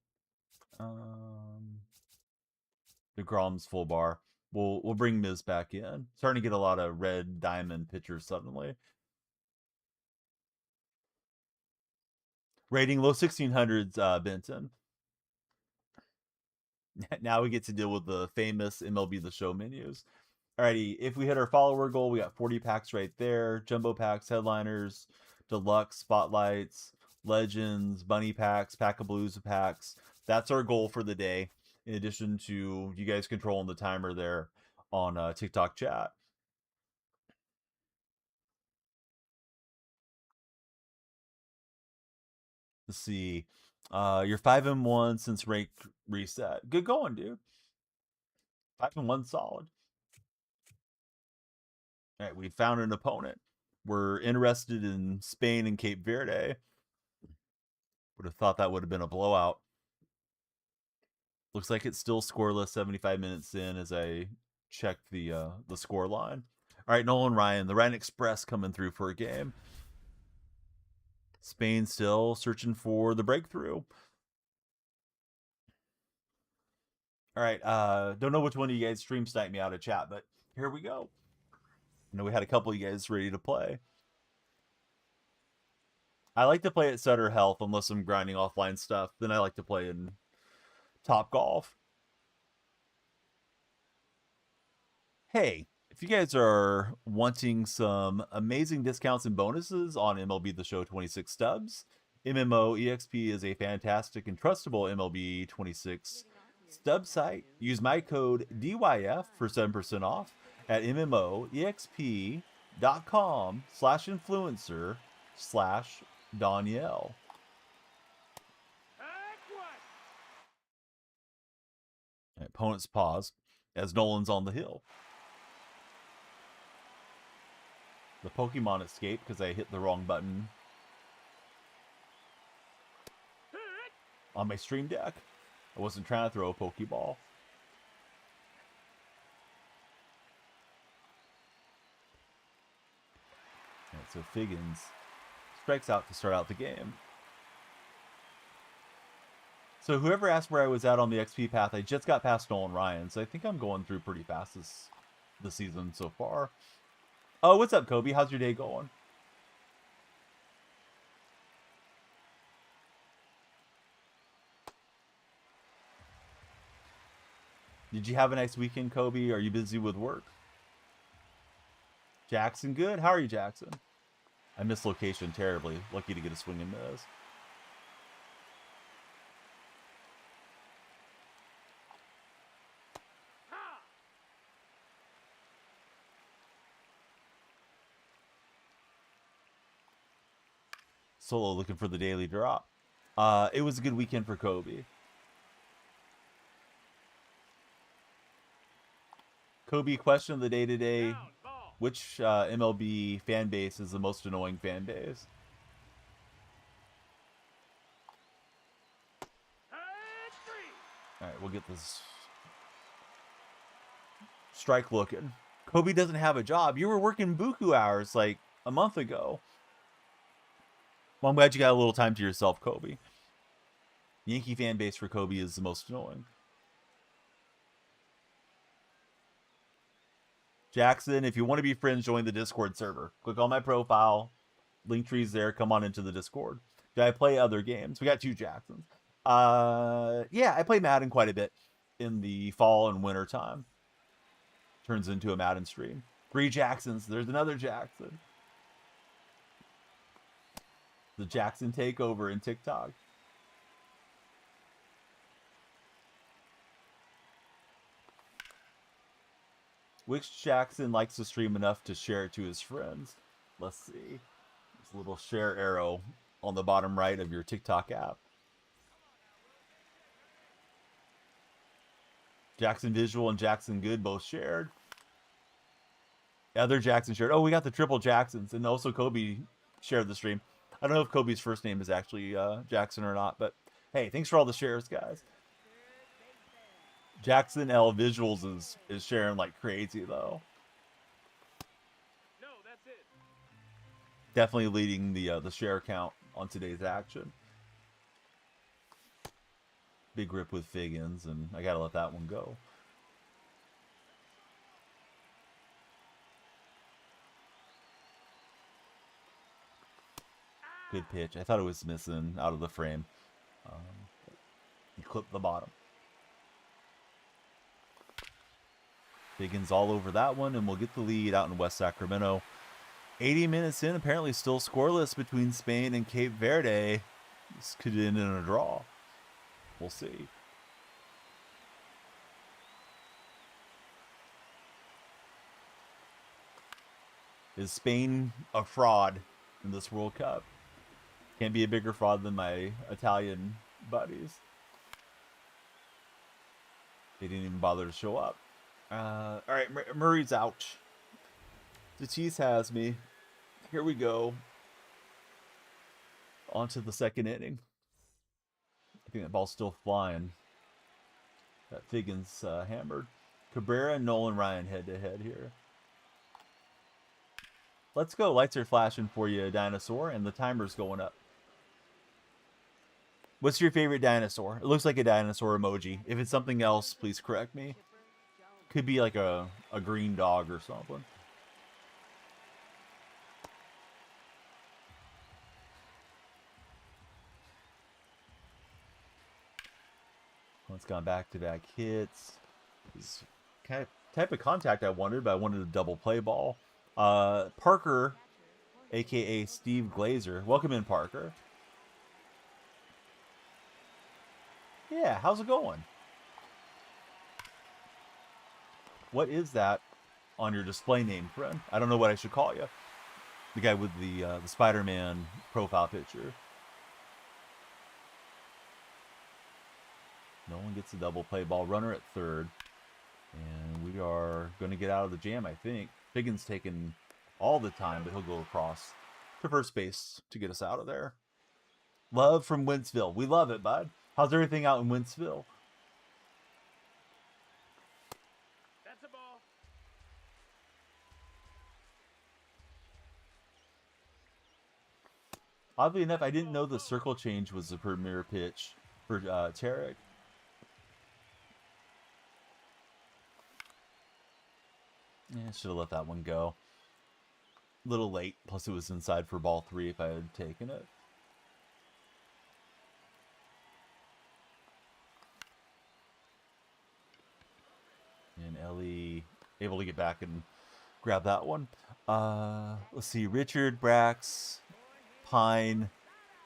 DeGrom's full bar. We'll bring Miz back in. Starting to get a lot of red diamond pitchers suddenly. Rating low 1600s, Benton. Now we get to deal with the famous MLB The Show menus. Alrighty, if we hit our follower goal, we got 40 packs right there. Jumbo packs, headliners, deluxe, spotlights, legends, bunny packs, pack of blues packs. That's our goal for the day. In addition to you guys controlling the timer there on TikTok chat. Let's see. You're 5-1 since rank reset. Good going, dude. 5-1 solid. All right, we found an opponent. We're interested in Spain and Cape Verde. Would have thought that would have been a blowout. Looks like it's still scoreless 75 minutes in as I check the score line. All right, Nolan Ryan, the Ryan Express coming through for a game. Spain still searching for the breakthrough. All right, don't know which one of you guys stream sniped me out of chat, but here we go. I know we had a couple of you guys ready to play. I like to play at Sutter Health unless I'm grinding offline stuff. Then I like to play in Top Golf. Hey, if you guys are wanting some amazing discounts and bonuses on MLB The Show 26 stubs, MMO EXP is a fantastic and trustable MLB 26 stub site. Use my code DYF for 7% off at MMOEXP.com/influencer/Donyell. Opponents pause as Nolan's on the hill. The Pokemon escaped because I hit the wrong button on my stream deck. I wasn't trying to throw a Pokeball. Alright, so Figgins strikes out to start out the game. So whoever asked where I was at on the XP path, I just got past Nolan Ryan, so I think I'm going through pretty fast this season so far. Oh, what's up, Kobe? How's your day going? Did you have a nice weekend, Kobe? Are you busy with work? Jackson, good. How are you, Jackson? I missed location terribly. Lucky to get a swing and miss. Solo looking for the daily drop. It was a good weekend for Kobe. Kobe, question of the day today. Which MLB fan base is the most annoying fan base? Alright, we'll get this strike looking. Kobe doesn't have a job. You were working buku hours like a month ago. Well, I'm glad you got a little time to yourself, Kobe. Yankee fan base for Kobe is the most annoying. Jackson, if you want to be friends, join the Discord server. Click on my profile. Linktree's there. Come on into the Discord. Do I play other games? We got 2 Jacksons. Yeah, I play Madden quite a bit in the fall and winter time. Turns into a Madden stream. 3 Jacksons. There's another Jackson. The Jackson takeover in TikTok. Which Jackson likes to stream enough to share it to his friends? Let's see. There's a little share arrow on the bottom right of your TikTok app. Jackson Visual and Jackson Good both shared. Other Jackson shared. Oh, we got the triple Jacksons. And also Kobe shared the stream. I don't know if Kobe's first name is actually Jackson or not. But hey, thanks for all the shares, guys. Jackson L Visuals is sharing like crazy, though. No, that's it. Definitely leading the share count on today's action. Big rip with Figgins, and I gotta let that one go. Good pitch. I thought it was missing out of the frame. He clipped the bottom. Figgins all over that one, and we'll get the lead out in West Sacramento. 80 minutes in, apparently still scoreless between Spain and Cape Verde. This could end in a draw. We'll see. Is Spain a fraud in this World Cup? Can't be a bigger fraud than my Italian buddies. They didn't even bother to show up. All right, Murray's out. Tatis has me. Here we go. On to the second inning. I think that ball's still flying. That Figgins hammered. Cabrera and Nolan Ryan head-to-head here. Let's go. Lights are flashing for you, dinosaur, and the timer's going up. What's your favorite dinosaur? It looks like a dinosaur emoji. If it's something else, please correct me. Could be like a green dog or something. It's gone back-to-back hits. This kind of type of contact I wanted, but I wanted a double play ball. Parker, a.k.a. Steve Glazer. Welcome in, Parker. Yeah, how's it going? What is that on your display name, friend? I don't know what I should call you. The guy with the Spider-Man profile picture. No one gets a double play ball. Runner at third. And we are going to get out of the jam, I think. Figgins taking all the time, but he'll go across to first base to get us out of there. Love from Wentzville. We love it, bud. How's everything out in Wentzville? That's a ball. Oddly enough, I didn't know the circle change was the premier pitch for Tarek. Yeah, should have let that one go. A little late, plus it was inside for ball 3 if I had taken it. And Ellie able to get back and grab that one. Let's see, Richard, Brax, Pine,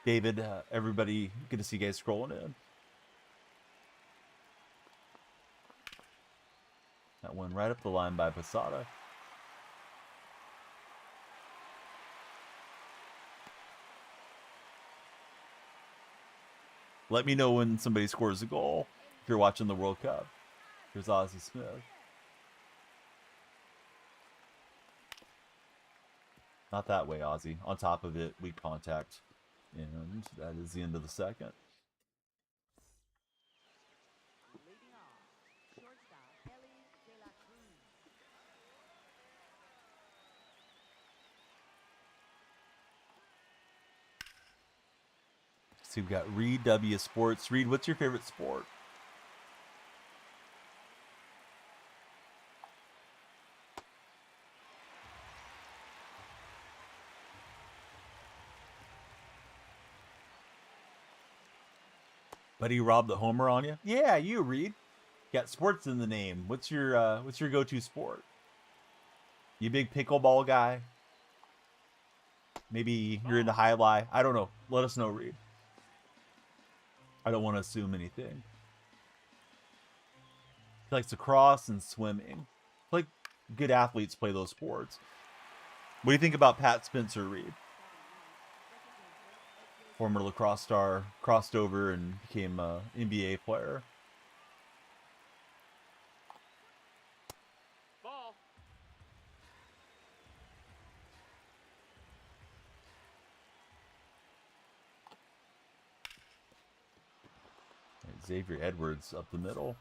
David, everybody, good to see you guys scrolling in. That one right up the line by Posada. Let me know when somebody scores a goal if you're watching the World Cup. Here's Ozzie Smith. Not that way, Ozzie. On top of it, weak contact. And that is the end of the second. So we've got Reed W Sports. Reed, what's your favorite sport? Buddy robbed the homer on you? Yeah, you, Reed. Got sports in the name. What's your go-to sport? You big pickleball guy? Maybe you're into high-lie. I don't know. Let us know, Reed. I don't want to assume anything. He likes lacrosse and swimming. Like good athletes play those sports. What do you think about Pat Spencer, Reed? Former lacrosse star, crossed over and became an NBA player. Ball. Xavier Edwards up the middle.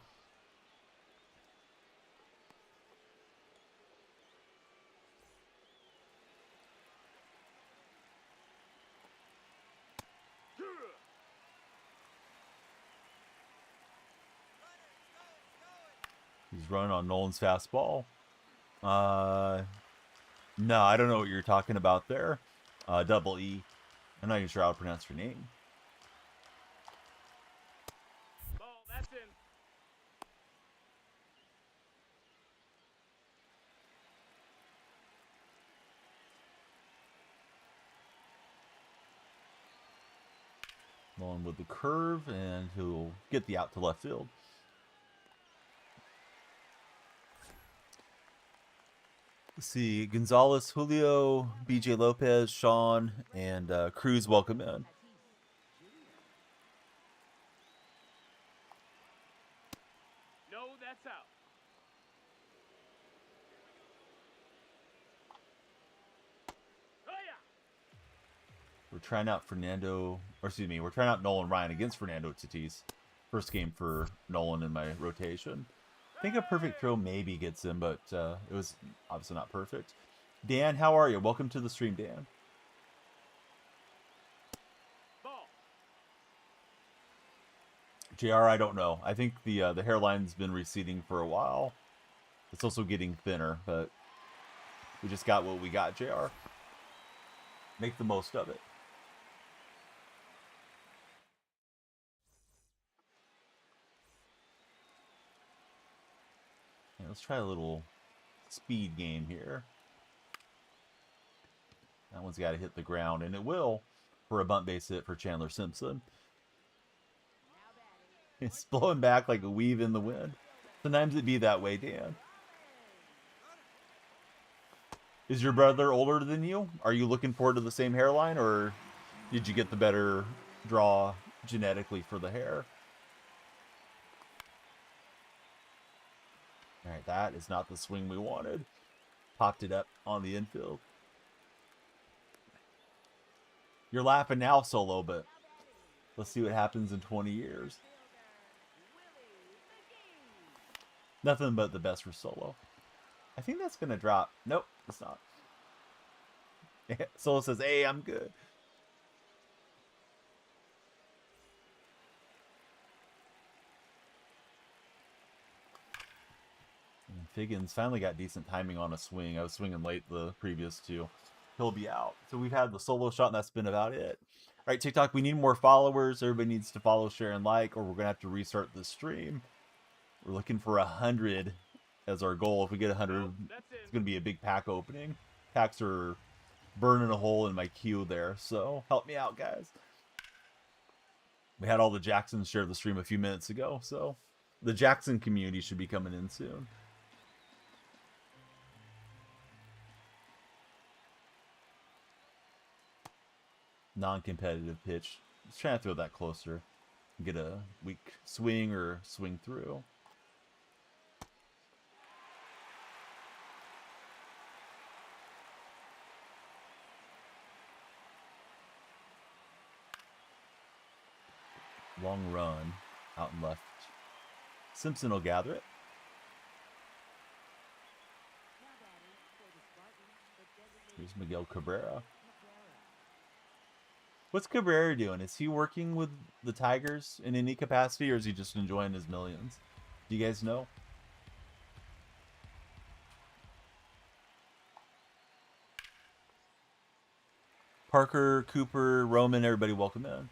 He's running on Nolan's fastball. No, I don't know what you're talking about there. Double E. I'm not even sure how to pronounce your name. Ball, that's in. Nolan with the curve, and he'll get the out to left field. Let's see, Gonzalez, Julio, BJ Lopez, Sean, and Cruz welcome in. No, that's out. Oh, yeah. We're trying out we're trying out Nolan Ryan against Fernando Tatis. First game for Nolan in my rotation. I think a perfect throw maybe gets him, but it was obviously not perfect. Dan, how are you? Welcome to the stream, Dan. Ball. JR, I don't know. I think the hairline's been receding for a while. It's also getting thinner, but we just got what we got, JR. Make the most of it. Yeah, let's try a little speed game here. That one's got to hit the ground, and it will for a bunt base hit for Chandler Simpson. It's blowing back like a weave in the wind. Sometimes it be that way, Dan. Is your brother older than you? Are you looking forward to the same hairline, or did you get the better draw genetically for the hair? All right, that is not the swing we wanted. Popped it up on the infield. You're laughing now, Solo, but let's see what happens in 20 years. Nothing but the best for Solo. I think that's going to drop. Nope, it's not. Solo says, hey, I'm good. And Figgins finally got decent timing on a swing. I was swinging late the previous two. He'll be out. So we've had the Solo shot, and that's been about it. All right, TikTok, we need more followers. Everybody needs to follow, share, and like, or we're going to have to restart the stream. We're looking for 100 as our goal. If we get 100, it's going to be a big pack opening. Packs are burning a hole in my queue there, so help me out, guys. We had all the Jacksons share the stream a few minutes ago, so the Jackson community should be coming in soon. Non-competitive pitch. Just trying to throw that closer. Get a weak swing or swing through. Long run out and left. Simpson will gather it. Here's Miguel Cabrera. What's Cabrera doing? Is he working with the Tigers in any capacity, or is he just enjoying his millions? Do you guys know? Parker, Cooper, Roman, everybody welcome in.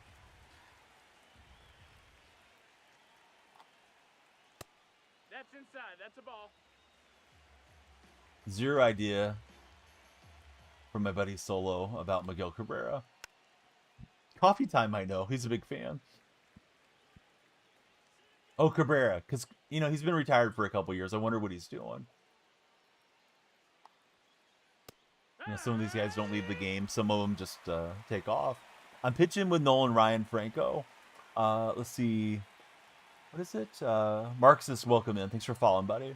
That's inside. That's a ball. Zero idea from my buddy Solo about Miguel Cabrera. Coffee Time, I know. He's a big fan. Oh, Cabrera. Because, you know, he's been retired for a couple years. I wonder what he's doing. You know, some of these guys don't leave the game. Some of them just take off. I'm pitching with Nolan Ryan Franco. Let's see. What is it? Marxist, welcome in. Thanks for following, buddy.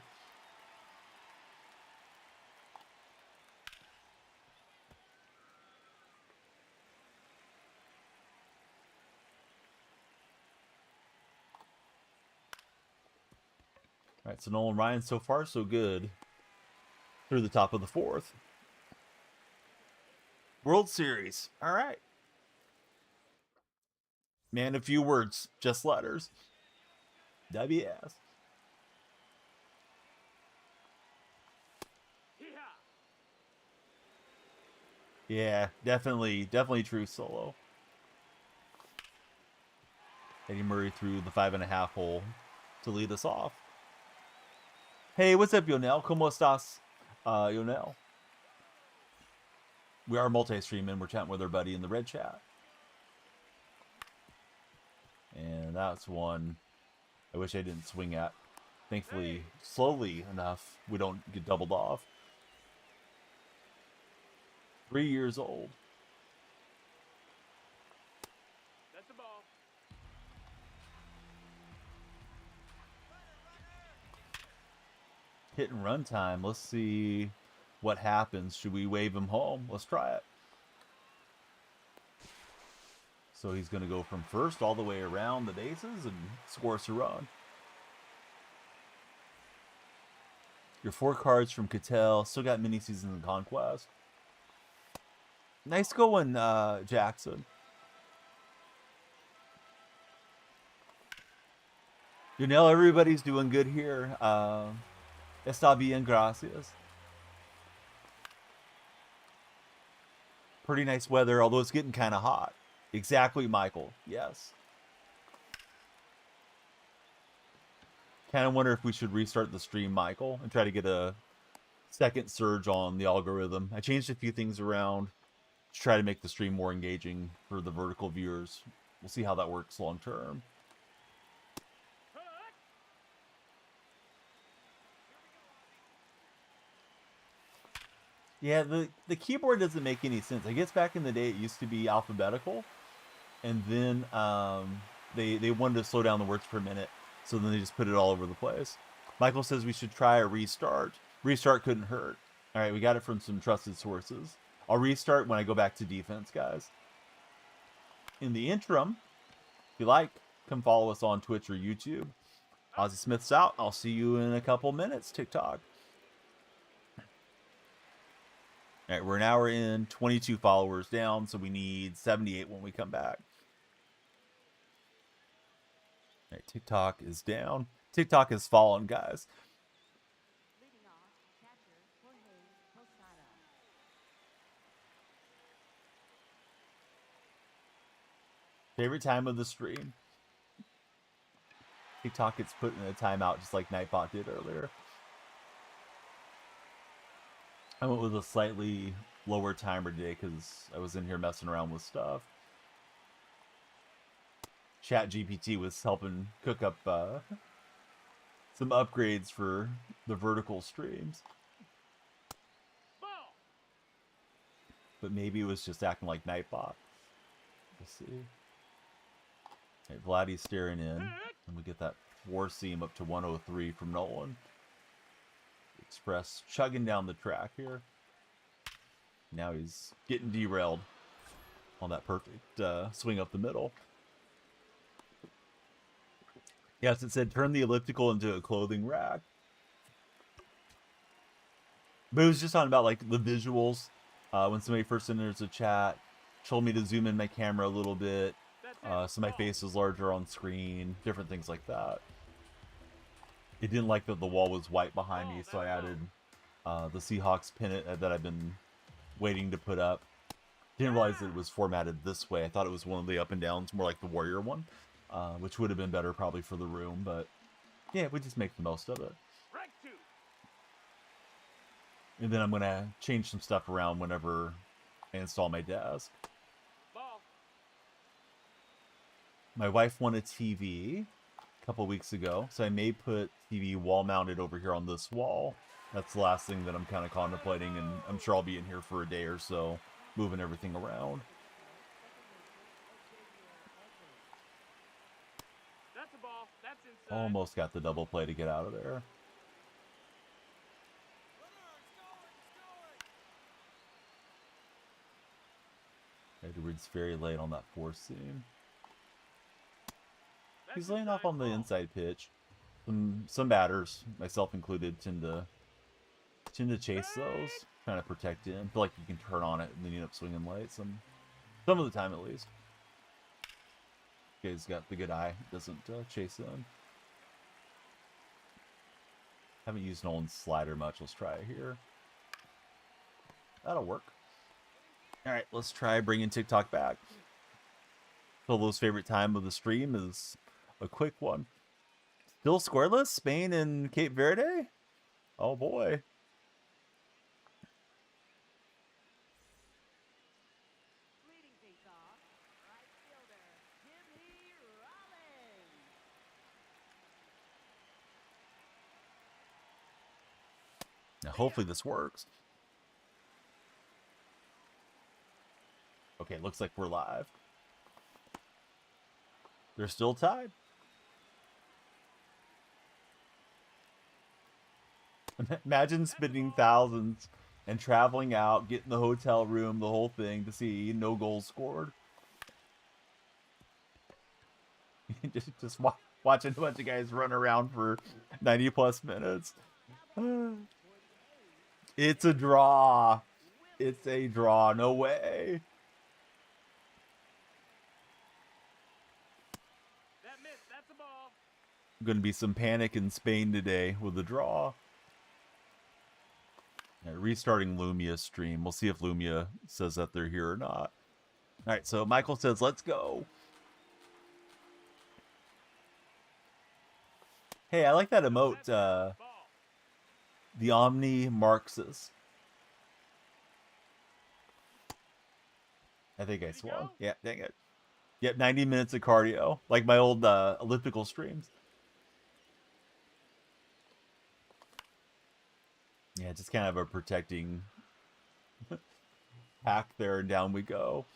All right, so Nolan Ryan, so far so good through the top of the fourth. World Series. All right. Man, a few words, just letters. WS. Yeah, definitely true, Solo. Eddie Murray threw the 5.5 hole to lead us off. Hey, what's up, Yonel? ¿Cómo estás, Yonel? We are multi-streaming. We're chatting with our buddy in the red chat. And that's one I wish I didn't swing at. Thankfully, slowly enough, we don't get doubled off. 3 years old. That's a ball. Hit and run time. Let's see what happens. Should we wave him home? Let's try it. So he's going to go from first all the way around the bases and score us a run. Your 4 cards from Cattell. Still got mini seasons in Conquest. Nice going, Jackson. Yonel, everybody's doing good here. Está bien, gracias. Pretty nice weather, although it's getting kind of hot. Exactly, Michael. Yes. Kind of wonder if we should restart the stream, Michael, and try to get a second surge on the algorithm. I changed a few things around to try to make the stream more engaging for the vertical viewers. We'll see how that works long term. Yeah, the keyboard doesn't make any sense. I guess back in the day it used to be alphabetical, and then they wanted to slow down the words per minute, so then they just put it all over the place. Michael says we should try a restart. Restart couldn't hurt. All right, we got it from some trusted sources. I'll restart when I go back to defense, guys. In the interim, if you like, come follow us on Twitch or YouTube. Ozzy Smith's out. I'll see you in a couple minutes. TikTok. All right, we're an hour in, 22 followers down, so we need 78 when we come back. All right, TikTok is down. TikTok has fallen, guys. Leading off, catcher Jorge Posada. Favorite time of the stream. TikTok gets put in a timeout just like Nightbot did earlier. I went with a slightly lower timer today because I was in here messing around with stuff. ChatGPT was helping cook up some upgrades for the vertical streams. Ball. But maybe it was just acting like Nightbot. Let's see. All right, Vladdy's staring in. And we get that 4-seam up to 103 from Nolan. Express chugging down the track here. Now he's getting derailed on that perfect swing up the middle. Yes, it said turn the elliptical into a clothing rack. But it was just talking about like the visuals. When somebody first enters the chat, told me to zoom in my camera a little bit. So my face is larger on screen. Different things like that. It didn't like that the wall was white behind me, so I added the Seahawks pennant that I've been waiting to put up. Didn't realize that it was formatted this way. I thought it was one of the up and downs, more like the Warrior one, which would have been better probably for the room, but yeah, we just make the most of it. Rake 2. And then I'm going to change some stuff around whenever I install my desk. Ball. My wife won a TV a couple weeks ago, so I may put TV wall mounted over here on this wall. That's the last thing that I'm kind of contemplating, and I'm sure I'll be in here for a day or so, moving everything around. That's a ball. That's inside. Almost got the double play to get out of there. Edwards very late on that 4-seam. He's laying off on the inside pitch. Some batters, myself included, tend to chase those, trying to protect him. Feel like you can turn on it and then you end up swinging late. Some of the time, at least. Guy's got the good eye. Doesn't chase in. Haven't used Nolan's slider much. Let's try it here. That'll work. All right, let's try bringing TikTok back. Solo's favorite time of the stream is a quick one. Still scoreless? Spain and Cape Verde? Oh boy. Leading things off, right fielder Jimmy Rollins. Now hopefully this works. Okay, looks like we're live. They're still tied. Imagine spending thousands and traveling out, getting the hotel room, the whole thing, to see no goals scored. just watching a bunch of guys run around for 90 plus minutes. It's a draw. It's a draw. No way. That missed. That's a ball. Going to be some panic in Spain today with the draw. Right, restarting Lumia's stream. We'll see if Lumia says that they're here or not. All right, so Michael says, let's go. Hey, I like that emote, Ball. the Omni Marxist. I think I swung. Yeah, dang it. Yep, 90 minutes of cardio, like my old elliptical streams. Yeah, just kind of a protecting hack there, and down we go.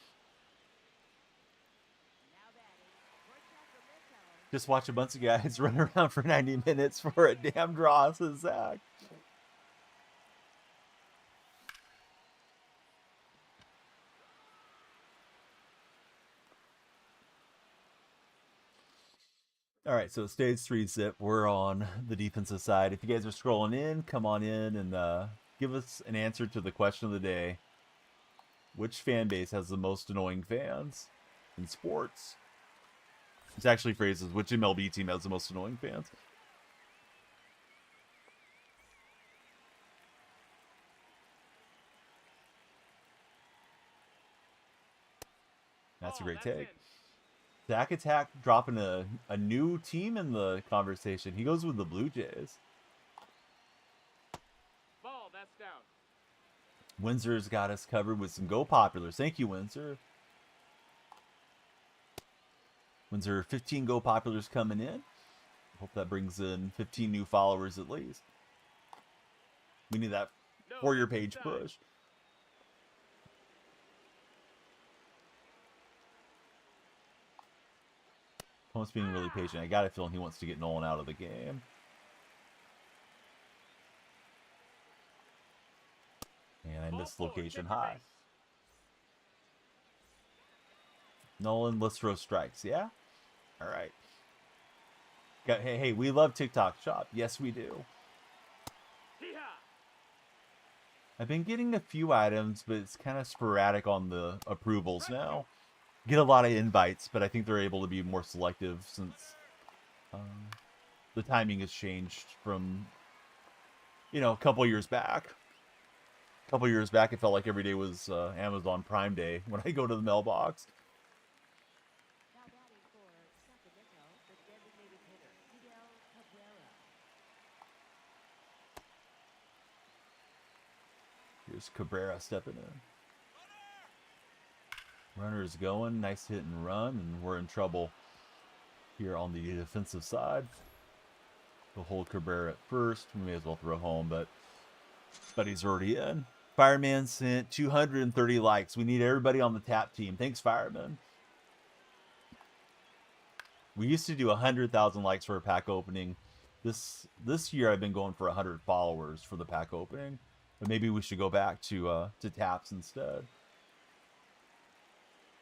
Just watch a bunch of guys run around for 90 minutes for a damn draw, says Zach. All right, so it stays 3-zip. We're on the defensive side. If you guys are scrolling in, come on in and give us an answer to the question of the day. Which fan base has the most annoying fans in sports? It's actually phrases, which MLB team has the most annoying fans? That's a great take. Zach Attack dropping a new team in the conversation. He goes with the Blue Jays. Ball, that's down. Windsor's got us covered with some Go Populars. Thank you, Windsor. Windsor, 15 Go Populars coming in. Hope that brings in 15 new followers at least. We need that for your page push. Opponent's being really patient. I got a feeling he wants to get Nolan out of the game. And I missed location high. Nolan, let's throw strikes. Yeah? All right. Hey, we love TikTok Shop. Yes, we do. I've been getting a few items, but it's kind of sporadic on the approvals now. Get a lot of invites, but I think they're able to be more selective since the timing has changed from, a couple years back. A couple years back, it felt like every day was Amazon Prime Day when I go to the mailbox. Now batting for Sacramento, the designated hitter, Fidel Cabrera. Here's Cabrera stepping in. Runner's going. Nice hit and run, and we're in trouble here on the defensive side. We'll hold Cabrera at first. We may as well throw home, but he's already in. Fireman sent 230 likes. We need everybody on the tap team. Thanks, Fireman. We used to do 100,000 likes for a pack opening. This year I've been going for 100 followers for the pack opening, but maybe we should go back to taps instead.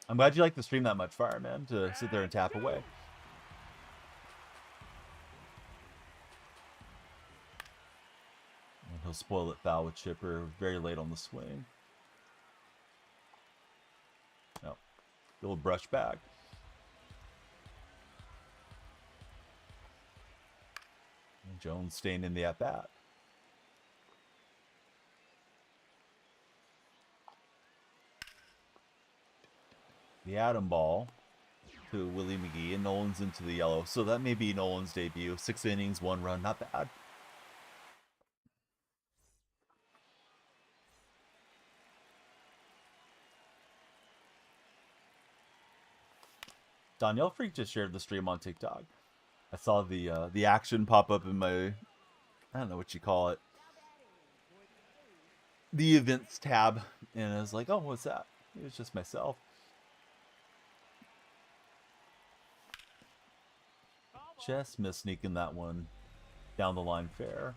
I'm glad you like the stream that much, Fireman, to sit there and tap away. And he'll spoil it foul with Chipper very late on the swing. No. The old brush back. And Jones staying in the at-bat. The Atom Ball to Willie McGee, and Nolan's into the yellow. So that may be Nolan's debut. 6 innings, 1 run, not bad. DonyellFreak just shared the stream on TikTok. I saw the action pop up in my, I don't know what you call it, the events tab, and I was like, oh, what's that? It was just myself. Just missed sneaking that one down the line fair.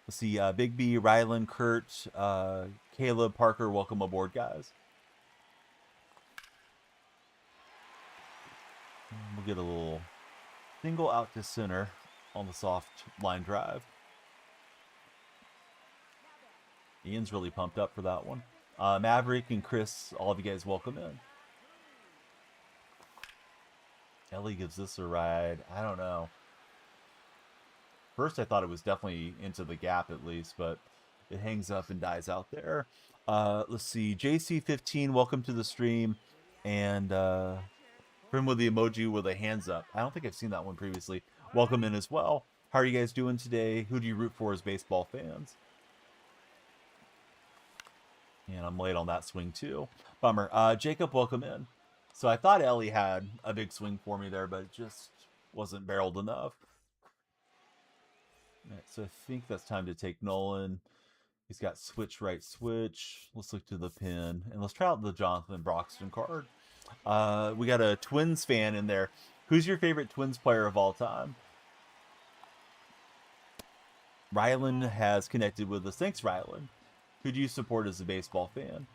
Let's see, Big B, Rylan, Kurt, Caleb, Parker, welcome aboard, guys. And we'll get a little single out to center on the soft line drive. Ian's really pumped up for that one. Maverick and Chris, all of you guys, welcome in. Ellie gives this a ride. I don't know. First, I thought it was definitely into the gap at least, but it hangs up and dies out there. Let's see. JC15, welcome to the stream. And him with the emoji with a hands up. I don't think I've seen that one previously. Welcome in as well. How are you guys doing today? Who do you root for as baseball fans? And I'm late on that swing too. Bummer. Jacob, welcome in. So I thought Ellie had a big swing for me there, but it just wasn't barreled enough. All right, so I think that's time to take Nolan. He's got switch, right switch. Let's look to the pin. And let's try out the Jonathan Broxton card. We got a Twins fan in there. Who's your favorite Twins player of all time? Rylan has connected with us. Thanks, Rylan. Who do you support as a baseball fan?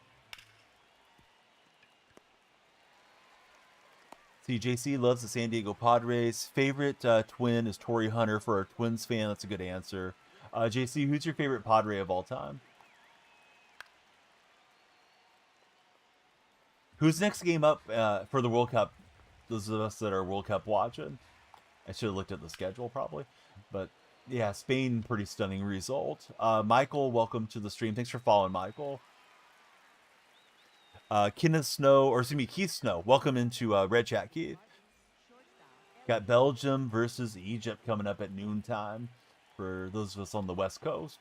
See, JC loves the San Diego Padres. Favorite twin is Torrey Hunter. For a Twins fan, that's a good answer. JC, who's your favorite Padre of all time? Who's next game up for the World Cup? Those of us that are World Cup watching. I should have looked at the schedule probably. But yeah, Spain, pretty stunning result. Michael, welcome to the stream. Thanks for following, Michael. Kenneth Snow, or excuse me, Keith Snow. Welcome into Red Chat, Keith. Got Belgium versus Egypt coming up at noontime for those of us on the West Coast.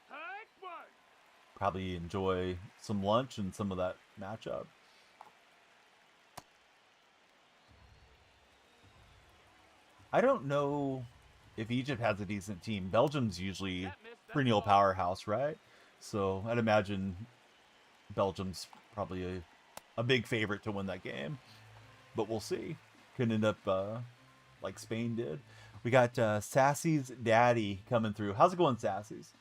Hike one. Probably enjoy some lunch and some of that matchup. I don't know if Egypt has a decent team. Belgium's usually That missed. That's perennial ball. powerhouse, right? So I'd imagine Belgium's probably a big favorite to win that game. But we'll see. Could end up like Spain did. We got Sassy's daddy coming through. How's it going, Sassy's?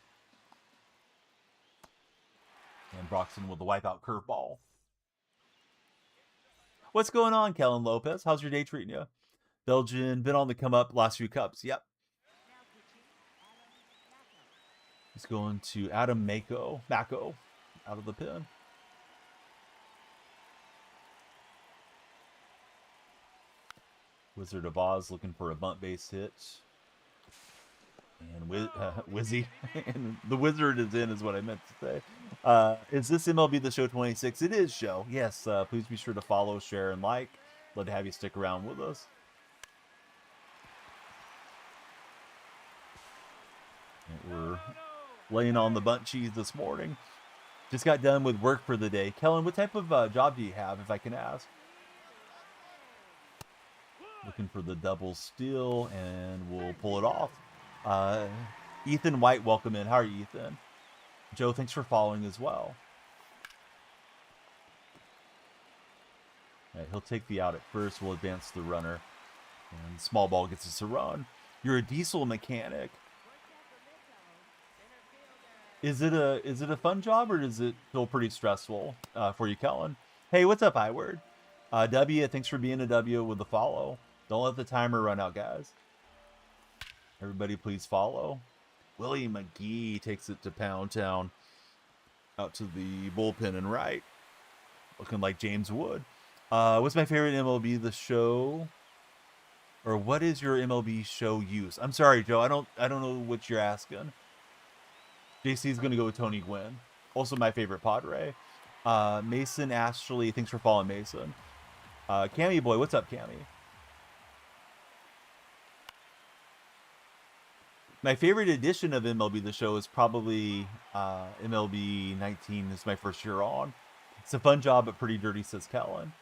And Broxton with the wipeout curveball. What's going on, Kellen Lopez? How's your day treating you? Belgian, been on the come up last few cups. Yep. He's going to Adam Mako out of the pin. Wizard of Oz looking for a bunt base hit. And Wizzy. And the wizard is in, is what I meant to say. Is this MLB The Show 26? It is, show. Yes, please be sure to follow, share, and like. Love to have you stick around with us. And we're laying on the bunt cheese this morning. Just got done with work for the day. Kellen, what type of job do you have, if I can ask? Looking for the double steal, and we'll pull it off. Ethan White, welcome in. How are you, Ethan? Joe, thanks for following as well. All right, he'll take the out at first. We'll advance the runner. And small ball gets us a run. You're a diesel mechanic. Is it a fun job, or does it feel pretty stressful for you, Kellen? Hey, what's up, Iword? W, thanks for being a W with the follow. Don't let the timer run out, guys. Everybody please follow. Willie McGee takes it to Pound Town. Out to the bullpen and right. Looking like James Wood. What's my favorite MLB The Show? Or what is your MLB Show use? I'm sorry, Joe. I don't know what you're asking. JC's going to go with Tony Gwynn. Also my favorite Padre. Mason Ashley, thanks for following, Mason. Cammy Boy, what's up, Cammy? My favorite edition of MLB The Show is probably MLB 19. This is my first year on. It's a fun job, but pretty dirty, says Kellen.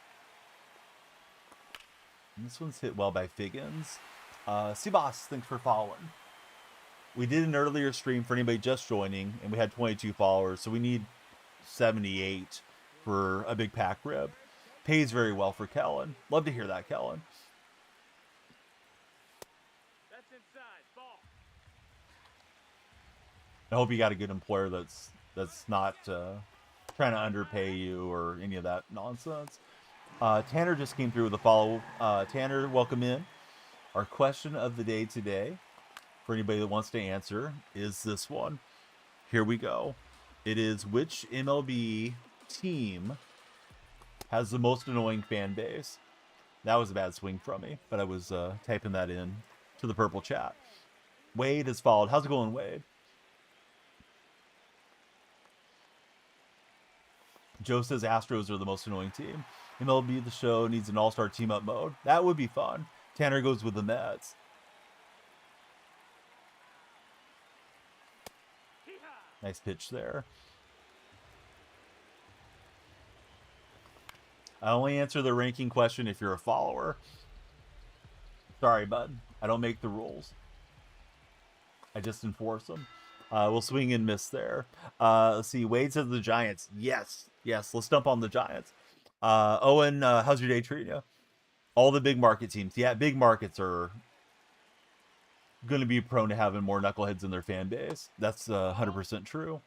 And this one's hit well by Figgins. Seaboss, thanks for following. We did an earlier stream for anybody just joining, and we had 22 followers, so we need 78 for a big pack rib. Pays very well for Kellen. Love to hear that, Kellen. That's inside. Ball. I hope you got a good employer that's not trying to underpay you or any of that nonsense. Tanner just came through with a follow. Tanner, welcome in. Our question of the day today, for anybody that wants to answer, is this one. Here we go. It is, which MLB team has the most annoying fan base? That was a bad swing from me, but I was typing that in to the purple chat. Wade has followed. How's it going, Wade? Joe says Astros are the most annoying team. MLB The Show needs an all-star team-up mode. That would be fun. Tanner goes with the Mets. Nice pitch there. I only answer the ranking question if you're a follower. Sorry, bud. I don't make the rules. I just enforce them. We'll swing and miss there. Let's see. Wade says the Giants. Yes. Yes. Let's dump on the Giants. Owen, how's your day treating you? All the big market teams. Yeah, big markets are going to be prone to having more knuckleheads in their fan base. That's 100% true.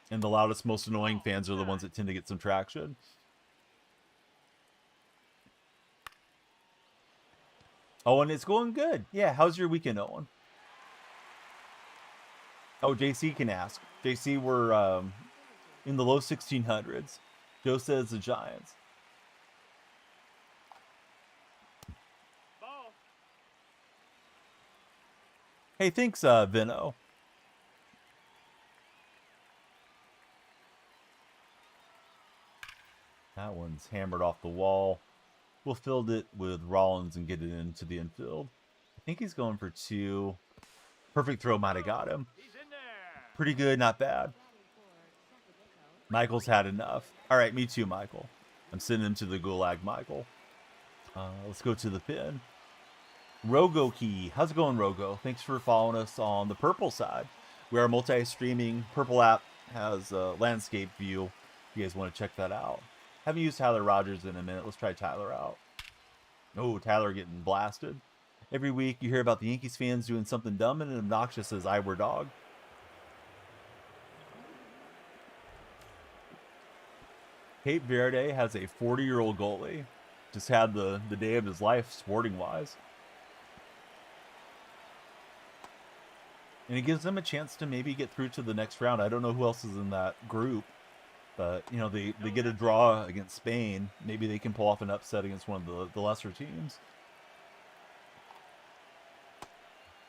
And the loudest, most annoying fans are the ones that tend to get some traction. Owen, it's going good. Yeah, how's your weekend, Owen? Oh, JC can ask. JC, we're in the low 1600s. Joe says the Giants. Ball. Hey, thanks, Vino. That one's hammered off the wall. We'll field it with Rollins and get it into the infield. I think he's going for 2. Perfect throw might have got him. He's in there. Pretty good, not bad. Michael's had enough. All right, me too, Michael. I'm sending him to the gulag, Michael. Let's go to the pin. Rogo Key. How's it going, Rogo? Thanks for following us on the Purple side. We are multi-streaming. Purple app has a landscape view. If you guys want to check that out. Haven't used Tyler Rogers in a minute. Let's try Tyler out. Oh, Tyler getting blasted. Every week you hear about the Yankees fans doing something dumb and obnoxious as I were dog. Cape Verde has a 40-year-old goalie. Just had the day of his life sporting-wise. And it gives them a chance to maybe get through to the next round. I don't know who else is in that group. But, you know, they get a draw against Spain. Maybe they can pull off an upset against one of the lesser teams.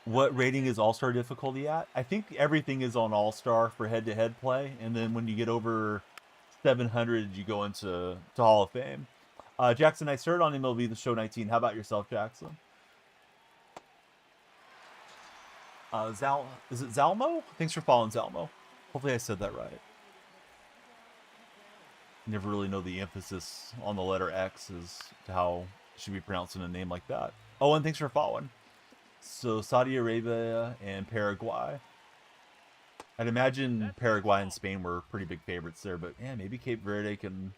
What rating is All-Star difficulty at? I think everything is on All-Star for head-to-head play. And then when you get over 700, you go into Hall of Fame. Jackson, I started on MLB The Show 19. How about yourself, Jackson? Is it Zalmo? Thanks for following, Zalmo. Hopefully I said that right. Never really know the emphasis on the letter X as to how it should be pronounced in a name like that. Oh, and thanks for following. So Saudi Arabia and Paraguay. I'd imagine Paraguay and Spain were pretty big favorites there, but yeah, maybe Cape Verde can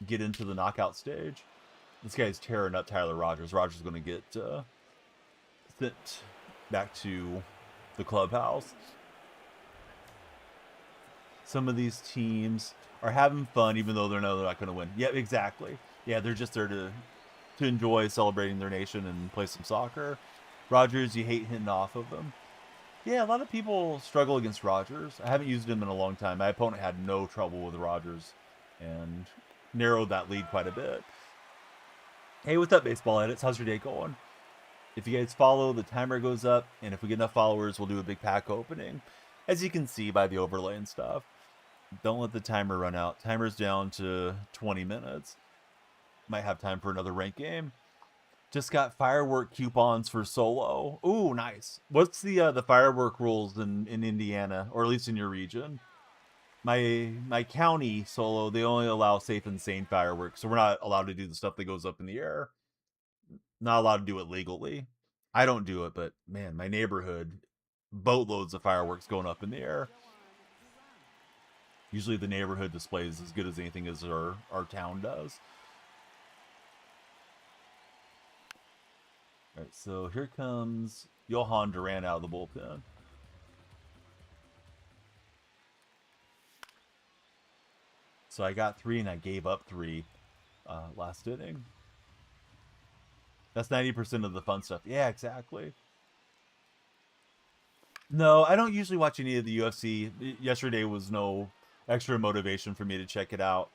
get into the knockout stage. This guy's tearing up Tyler Rogers. Rogers is going to get sent back to the clubhouse. Some of these teams are having fun, even though they're not going to win. Yeah, exactly. Yeah, they're just there to enjoy celebrating their nation and play some soccer. Rogers, you hate hitting off of them. Yeah, a lot of people struggle against Rogers. I haven't used him in a long time. My opponent had no trouble with Rogers and narrowed that lead quite a bit. Hey, what's up, Baseball Edits? How's your day going? If you guys follow, the timer goes up, and if we get enough followers, we'll do a big pack opening. As you can see by the overlay and stuff. Don't let the timer run out. Timer's down to 20 minutes. Might have time for another rank game. Just got firework coupons for solo. Ooh, nice. What's the firework rules in Indiana, or at least in your region? My county solo, they only allow safe and sane fireworks, so we're not allowed to do the stuff that goes up in the air. Not allowed to do it legally. I don't do it, but man, my neighborhood, boatloads of fireworks going up in the air. Usually the neighborhood displays as good as anything as our town does. All right, so here comes Johan Duran out of the bullpen. So I got 3 and I gave up 3 last inning. That's 90% of the fun stuff. Yeah, exactly. No, I don't usually watch any of the UFC. Yesterday was no extra motivation for me to check it out.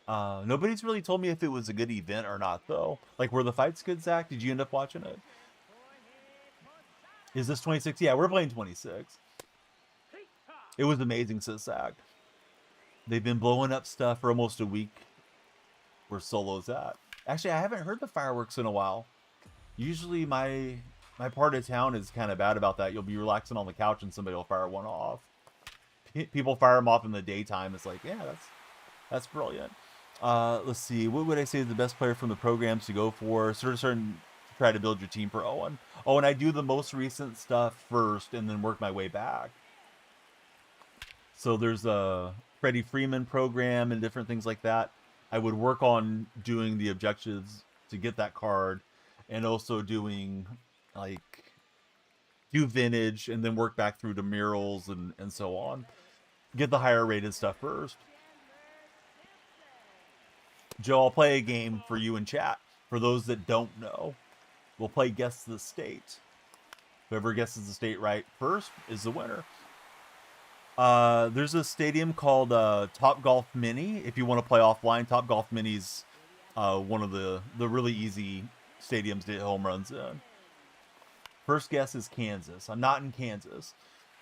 Nobody's really told me if it was a good event or not, though. Like, were the fights good, Zach? Did you end up watching it? Is this 26? Yeah, we're playing 26. It was amazing, says Zach. They've been blowing up stuff for almost a week. Where Solo's at. Actually, I haven't heard the fireworks in a while. Usually my part of town is kind of bad about that. You'll be relaxing on the couch and somebody will fire one off. People fire them off in the daytime. It's like, yeah, that's brilliant. Let's see. What would I say is the best player from the programs to go for? Sort of starting to try to build your team for Owen. Oh, and I do the most recent stuff first and then work my way back. So there's a Freddie Freeman program and different things like that. I would work on doing the objectives to get that card and also doing like do vintage and then work back through to murals and so on. Get the higher rated stuff first. Joe, I'll play a game for you in chat for those that don't know. We'll play Guess the State. Whoever guesses the state right first is the winner. There's a stadium called Top Golf Mini. If you want to play offline, Top Golf Mini's one of the really easy stadiums to hit home runs in. First guess is Kansas. I'm not in Kansas,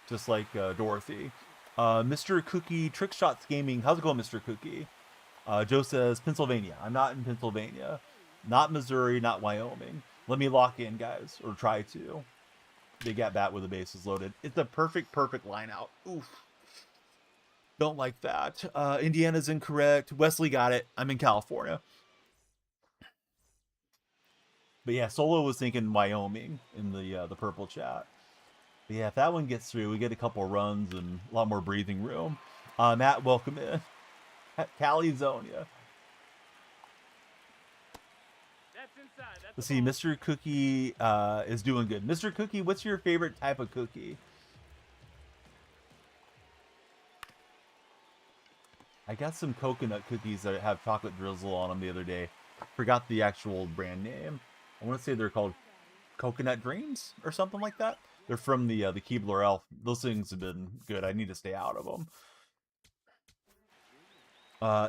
just like Dorothy. Mr. Cookie Trick Shots Gaming. How's it going, Mr. Cookie? Joe says Pennsylvania. I'm not in Pennsylvania. Not Missouri, not Wyoming. Let me lock in, guys, or try to. Big at bat with the bases loaded. It's a perfect line out. Oof. Don't like that. Indiana's incorrect. Wesley got it. I'm in California. But yeah, Solo was thinking Wyoming in the purple chat. But yeah, if that one gets through, we get a couple runs and a lot more breathing room. Matt, welcome in. Calizonia. Let's see, Mr. Cookie is doing good. Mr. Cookie, what's your favorite type of cookie? I got some coconut cookies that have chocolate drizzle on them the other day. Forgot the actual brand name. I want to say they're called Coconut Dreams or something like that. They're from the Keebler Elf. Those things have been good. I need to stay out of them.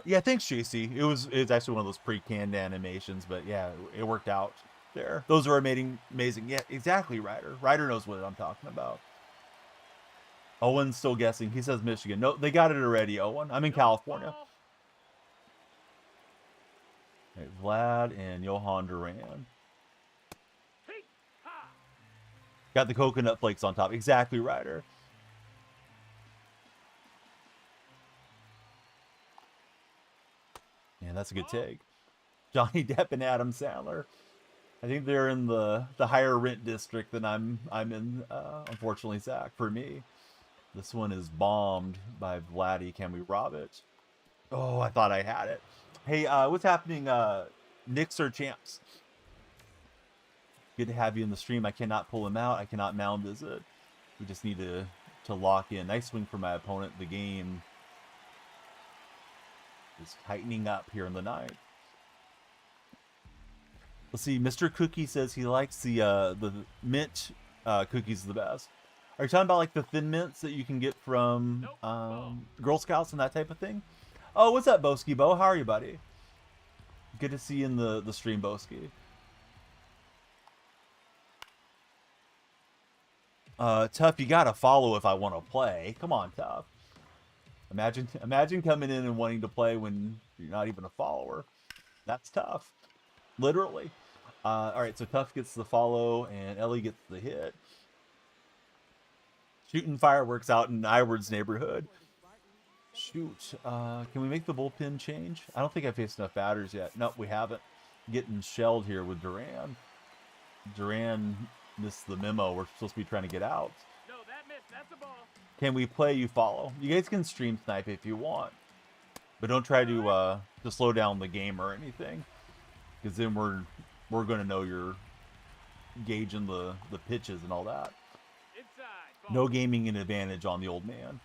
Yeah, thanks, JC. It was actually one of those pre-canned animations, but yeah, it worked out there. Those are amazing. Yeah, exactly, Ryder. Ryder knows what I'm talking about. Owen's still guessing. He says Michigan. No, they got it already, Owen. I'm in California. Right, Vlad and Johan Duran. Got the coconut flakes on top. Exactly, Ryder. Yeah, that's a good take. Johnny Depp and Adam Sandler. I think they're in the higher rent district than I'm in, unfortunately, Zach, for me. This one is bombed by Vladdy. Can we rob it? Oh, I thought I had it. Hey, what's happening? Knicks or champs? Good to have you in the stream. I cannot pull him out. I cannot mound visit. We just need to lock in. Nice swing for my opponent. The game is tightening up here in the ninth. Let's see. Mr. Cookie says he likes the mint cookies the best. Are you talking about like the thin mints that you can get from Girl Scouts and that type of thing? Oh, what's up, Boski Bo? How are you, buddy? Good to see you in the stream, Boski. Tough, you gotta follow if I want to play. Come on, Tough. Imagine coming in and wanting to play when you're not even a follower. That's tough. Literally. All right, so Tough gets the follow and Ellie gets the hit. Shooting fireworks out in Iward's neighborhood. Shoot. Can we make the bullpen change? I don't think I faced enough batters yet. Nope, we haven't. Getting shelled here with Duran. Duran missed the memo. We're supposed to be trying to get out. No, that missed. That's a ball. Can we play? You follow. You guys can stream snipe if you want, but don't try to slow down the game or anything, because then we're gonna know you're gauging the pitches and all that. Inside. No gaming an advantage on the old man.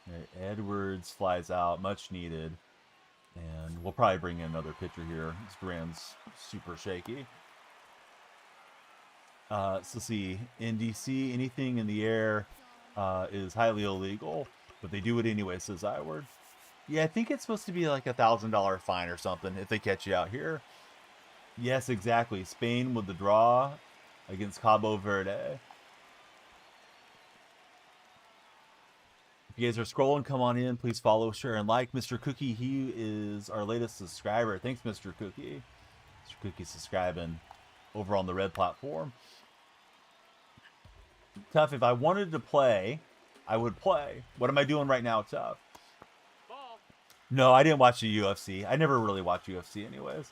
Right, Edwards flies out, much needed. And we'll probably bring in another pitcher here. Duran's super shaky. So see, in DC, anything in the air is highly illegal, but they do it anyway, says Iward. Yeah, I think it's supposed to be like $1,000 fine or something if they catch you out here. Yes, exactly. Spain with the draw against Cabo Verde. If you guys are scrolling, come on in. Please follow, share, and like. Mr. Cookie, he is our latest subscriber. Thanks, Mr. Cookie. Mr. Cookie subscribing over on the red platform. Tough, if I wanted to play, I would play. What am I doing right now, Tough? Ball. No, I didn't watch the UFC. I never really watch UFC anyways.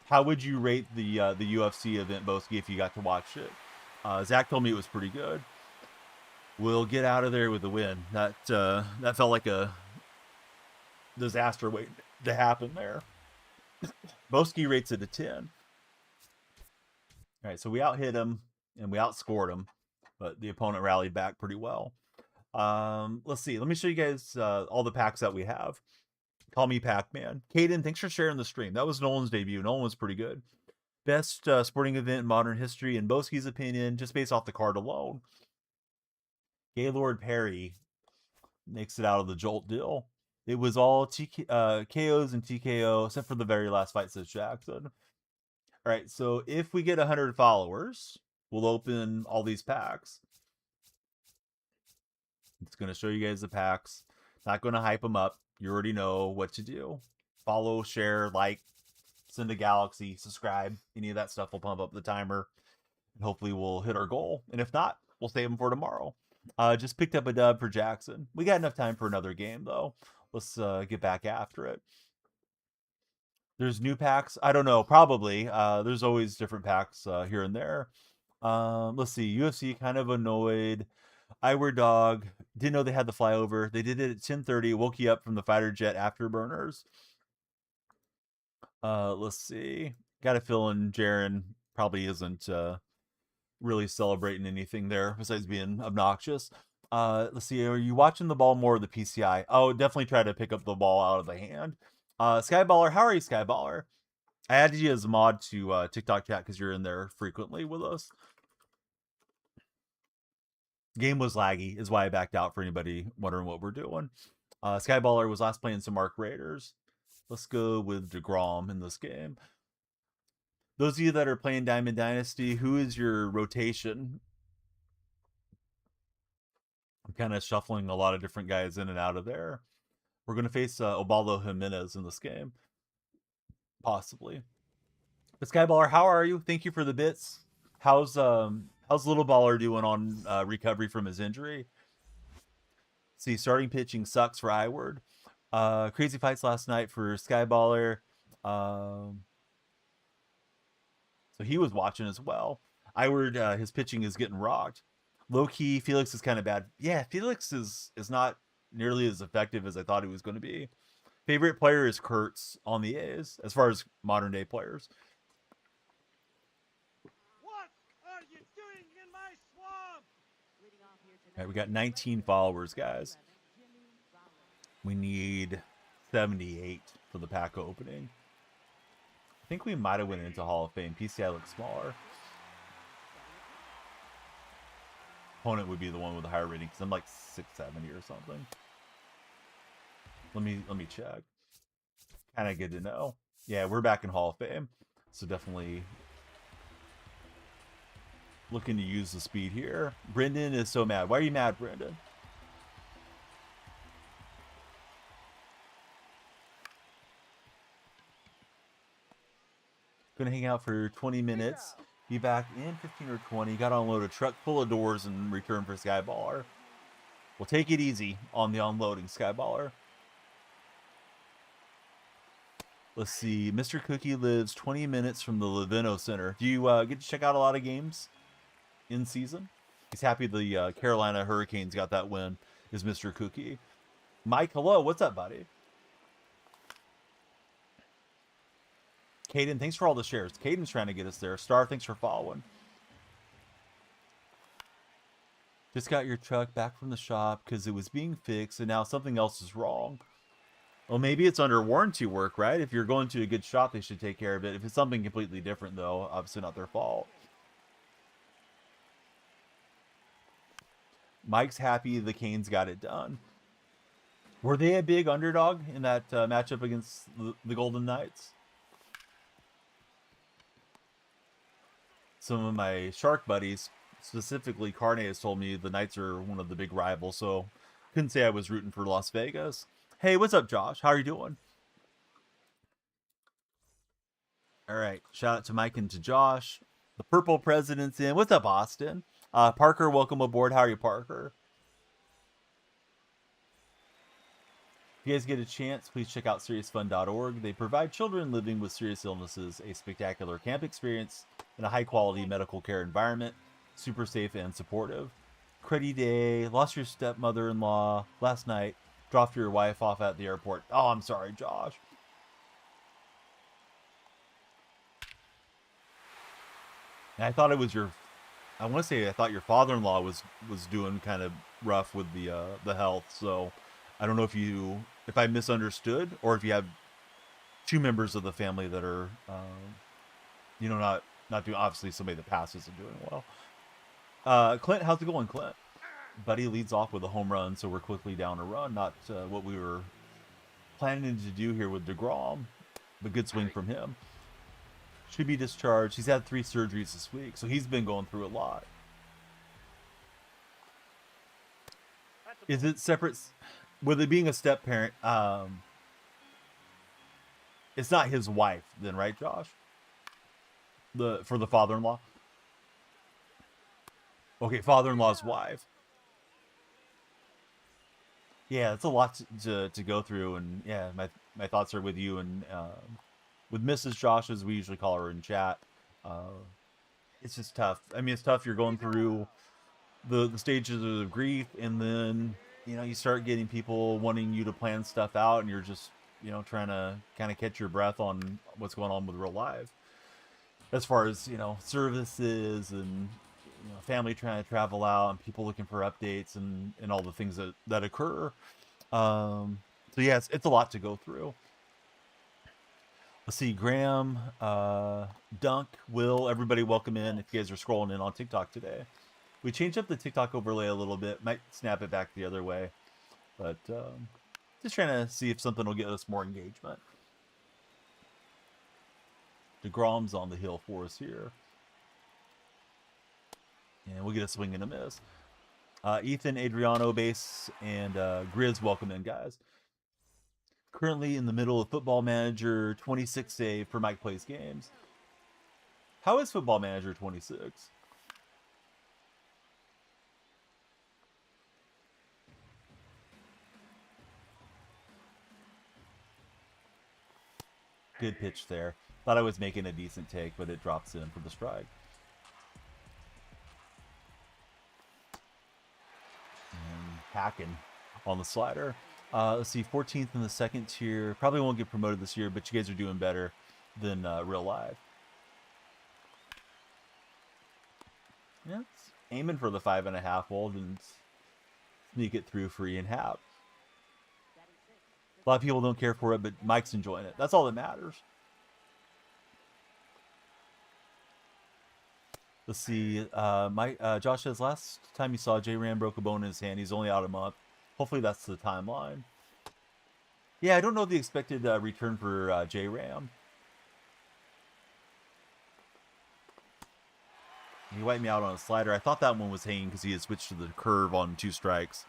How would you rate the UFC event, Boski, if you got to watch it? Zach told me it was pretty good. We'll get out of there with the win. That felt like a disaster waiting to happen there. Boski rates it a 10. All right, so we out-hit him and we outscored him, but the opponent rallied back pretty well. Let's see. Let me show you guys all the packs that we have. Call me Pac-Man. Caden, thanks for sharing the stream. That was Nolan's debut. Nolan was pretty good. Best sporting event in modern history, in Boski's opinion, just based off the card alone. Gaylord Perry makes it out of the Jolt deal. It was all KOs and TKO, except for the very last fight, says Jackson. All right, so if we get 100 followers, we'll open all these packs. It's going to show you guys the packs. Not going to hype them up. You already know what to do. Follow, share, like, send a galaxy, subscribe. Any of that stuff will pump up the timer. And hopefully we'll hit our goal. And if not, we'll save them for tomorrow. Just picked up a dub for Jackson. We got enough time for another game, though. Let's get back after it. There's new packs. I don't know. Probably. There's always different packs here and there. Let's see. UFC kind of annoyed. I Were Dog. Didn't know they had the flyover. They did it at 10:30. Woke you up from the fighter jet afterburners. Let's see. Got a feeling Jaren probably isn't really celebrating anything there besides being obnoxious. Let's see. Are you watching the ball more of the PCI? Oh, definitely try to pick up the ball out of the hand. Skyballer, how are you, Skyballer? I added you as a mod to TikTok chat because you're in there frequently with us. Game was laggy, is why I backed out for anybody wondering what we're doing. Skyballer was last playing some Mark Raiders. Let's go with DeGrom in this game. Those of you that are playing Diamond Dynasty, who is your rotation? I'm kind of shuffling a lot of different guys in and out of there. We're going to face Obaldo Jimenez in this game. Possibly. But Skyballer, how are you? Thank you for the bits. How's Little Baller doing on recovery from his injury? See, starting pitching sucks for Iward. Crazy fights last night for Skyballer. So he was watching as well. Iward, his pitching is getting rocked. Low key, Felix is kind of bad. Yeah, Felix is not nearly as effective as I thought he was going to be. Favorite player is Kurtz on the A's, as far as modern day players. What are you doing in my swamp? Leading off here All tonight. right, we got 19 followers, guys. We need 78 for the pack opening. I think we might have went into Hall of Fame. PCI looks smaller. Opponent would be the one with the higher rating because I'm like 670 or something. Let me check. Kind of good to know. Yeah, we're back in Hall of Fame, so definitely looking to use the speed here. Brendan is so mad. Why are you mad, Brendan? Gonna hang out for 20 minutes. Be back in 15 or 20. Got to unload a truck full of doors in return for Skyballer. We'll take it easy on the unloading, Skyballer. Let's see. Mr. Cookie lives 20 minutes from the Levino Center. Do you get to check out a lot of games in season? He's happy the Carolina Hurricanes got that win, is Mr. Cookie. Mike, hello. What's up, buddy? Caden, thanks for all the shares. Caden's trying to get us there. Star, thanks for following. Just got your truck back from the shop because it was being fixed and now something else is wrong. Well, maybe it's under warranty work, right? If you're going to a good shop, they should take care of it. If it's something completely different, though, obviously not their fault. Mike's happy the Canes got it done. Were they a big underdog in that matchup against the Golden Knights? Some of my Shark buddies, specifically Carne, has told me the Knights are one of the big rivals, so couldn't say I was rooting for Las Vegas. Hey, what's up, Josh? How are you doing? All right, shout out to Mike and to Josh. The Purple President's in. What's up, Austin? Parker, welcome aboard. How are you, Parker? If you guys get a chance, please check out SeriousFun.org. They provide children living with serious illnesses a spectacular camp experience in a high-quality medical care environment, super safe and supportive. Cruddy day, lost your stepmother-in-law last night, dropped your wife off at the airport. Oh, I'm sorry, Josh. And I thought it was your I want to say I thought your father-in-law was doing kind of rough with the health. So I don't know if I misunderstood, or if you have two members of the family that are not doing. Obviously, somebody that passes and doing well. Clint, how's it going, Clint? Buddy leads off with a home run, so we're quickly down a run. Not what we were planning to do here with DeGrom, but good swing from him. Should be discharged. He's had 3 surgeries this week, so he's been going through a lot. Is it separate? With it being a step parent, it's not his wife then, right, Josh? For the father-in-law? Okay, father-in-law's wife. Yeah, it's a lot to go through, and yeah, my thoughts are with you and with Mrs. Josh, as we usually call her in chat. It's just tough. I mean, it's tough. You're going through the stages of grief, and then you start getting people wanting you to plan stuff out, and you're just trying to kind of catch your breath on what's going on with real life, as far as services and family trying to travel out and people looking for updates and all the things that occur. So yeah, it's a lot to go through. Let's see, Graham, Dunk, Will, everybody welcome in if you guys are scrolling in on TikTok today. We changed up the TikTok overlay a little bit. Might snap it back the other way. But just trying to see if something will get us more engagement. DeGrom's on the hill for us here. And we'll get a swing and a miss. Ethan, Adriano, Base, and Grizz, welcome in, guys. Currently in the middle of Football Manager 26 save for Mike Plays Games. How is Football Manager 26? Good pitch there. Thought I was making a decent take, but it drops in for the strike. And hacking on the slider. Let's see, 14th in the second tier. Probably won't get promoted this year, but you guys are doing better than real live. Yeah, it's aiming for the 5.5 volt and sneak it through for Ian Happ. A lot of people don't care for it, but Mike's enjoying it. That's all that matters. Let's see. Josh says last time he saw J-Ram broke a bone in his hand. He's only out a month. Hopefully that's the timeline. Yeah, I don't know the expected return for J-Ram. He wiped me out on a slider. I thought that one was hanging because he had switched to the curve on 2 strikes.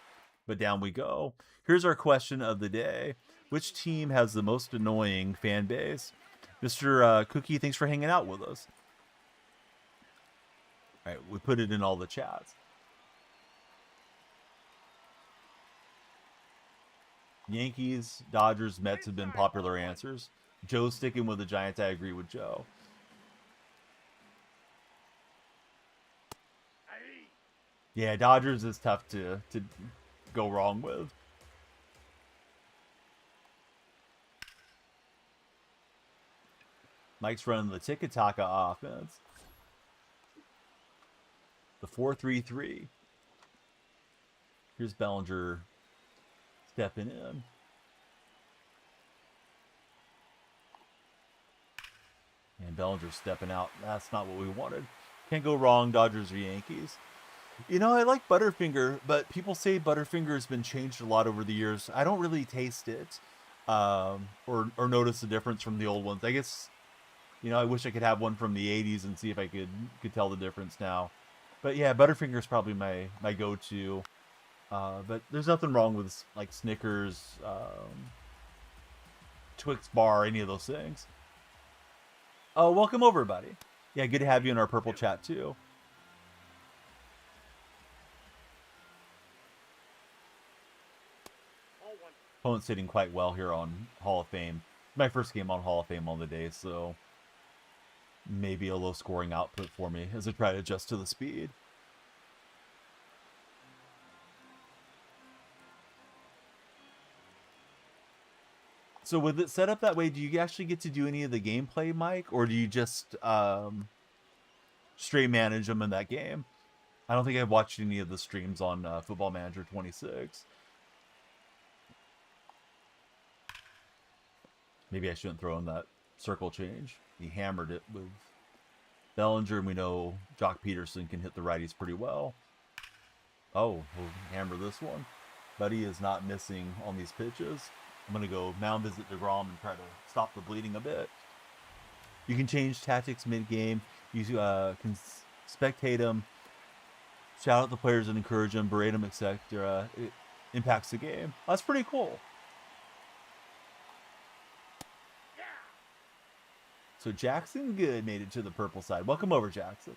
But down we go. Here's our question of the day. Which team has the most annoying fan base? Mr. Cookie, thanks for hanging out with us. All right, we put it in all the chats. Yankees, Dodgers, Mets have been popular answers. Joe's sticking with the Giants. I agree with Joe. Yeah, Dodgers is tough to go wrong with. Mike's running the tiki-taka offense. The 4-3-3. Here's Bellinger stepping in. And Bellinger stepping out. That's not what we wanted. Can't go wrong, Dodgers or Yankees. I like Butterfinger, but people say Butterfinger has been changed a lot over the years. I don't really taste it or notice the difference from the old ones. I guess, I wish I could have one from the 80s and see if I could tell the difference now. But yeah, Butterfinger is probably my go-to. But there's nothing wrong with like Snickers, Twix bar, any of those things. Oh, welcome over, buddy. Yeah, good to have you in our purple chat too. Opponent's sitting quite well here on Hall of Fame. My first game on Hall of Fame on the day, so maybe a low scoring output for me as I try to adjust to the speed. So with it set up that way, do you actually get to do any of the gameplay, Mike? Or do you just straight manage them in that game? I don't think I've watched any of the streams on Football Manager 26. Maybe I shouldn't throw in that circle change. He hammered it with Bellinger, and we know Jock Peterson can hit the righties pretty well. Oh, we'll hammer this one. Buddy is not missing on these pitches. I'm going to go mound visit DeGrom and try to stop the bleeding a bit. You can change tactics mid-game. You can spectate them, shout out the players and encourage them, berate them, etc. It impacts the game. That's pretty cool. So Jackson Good made it to the purple side. Welcome over, Jackson.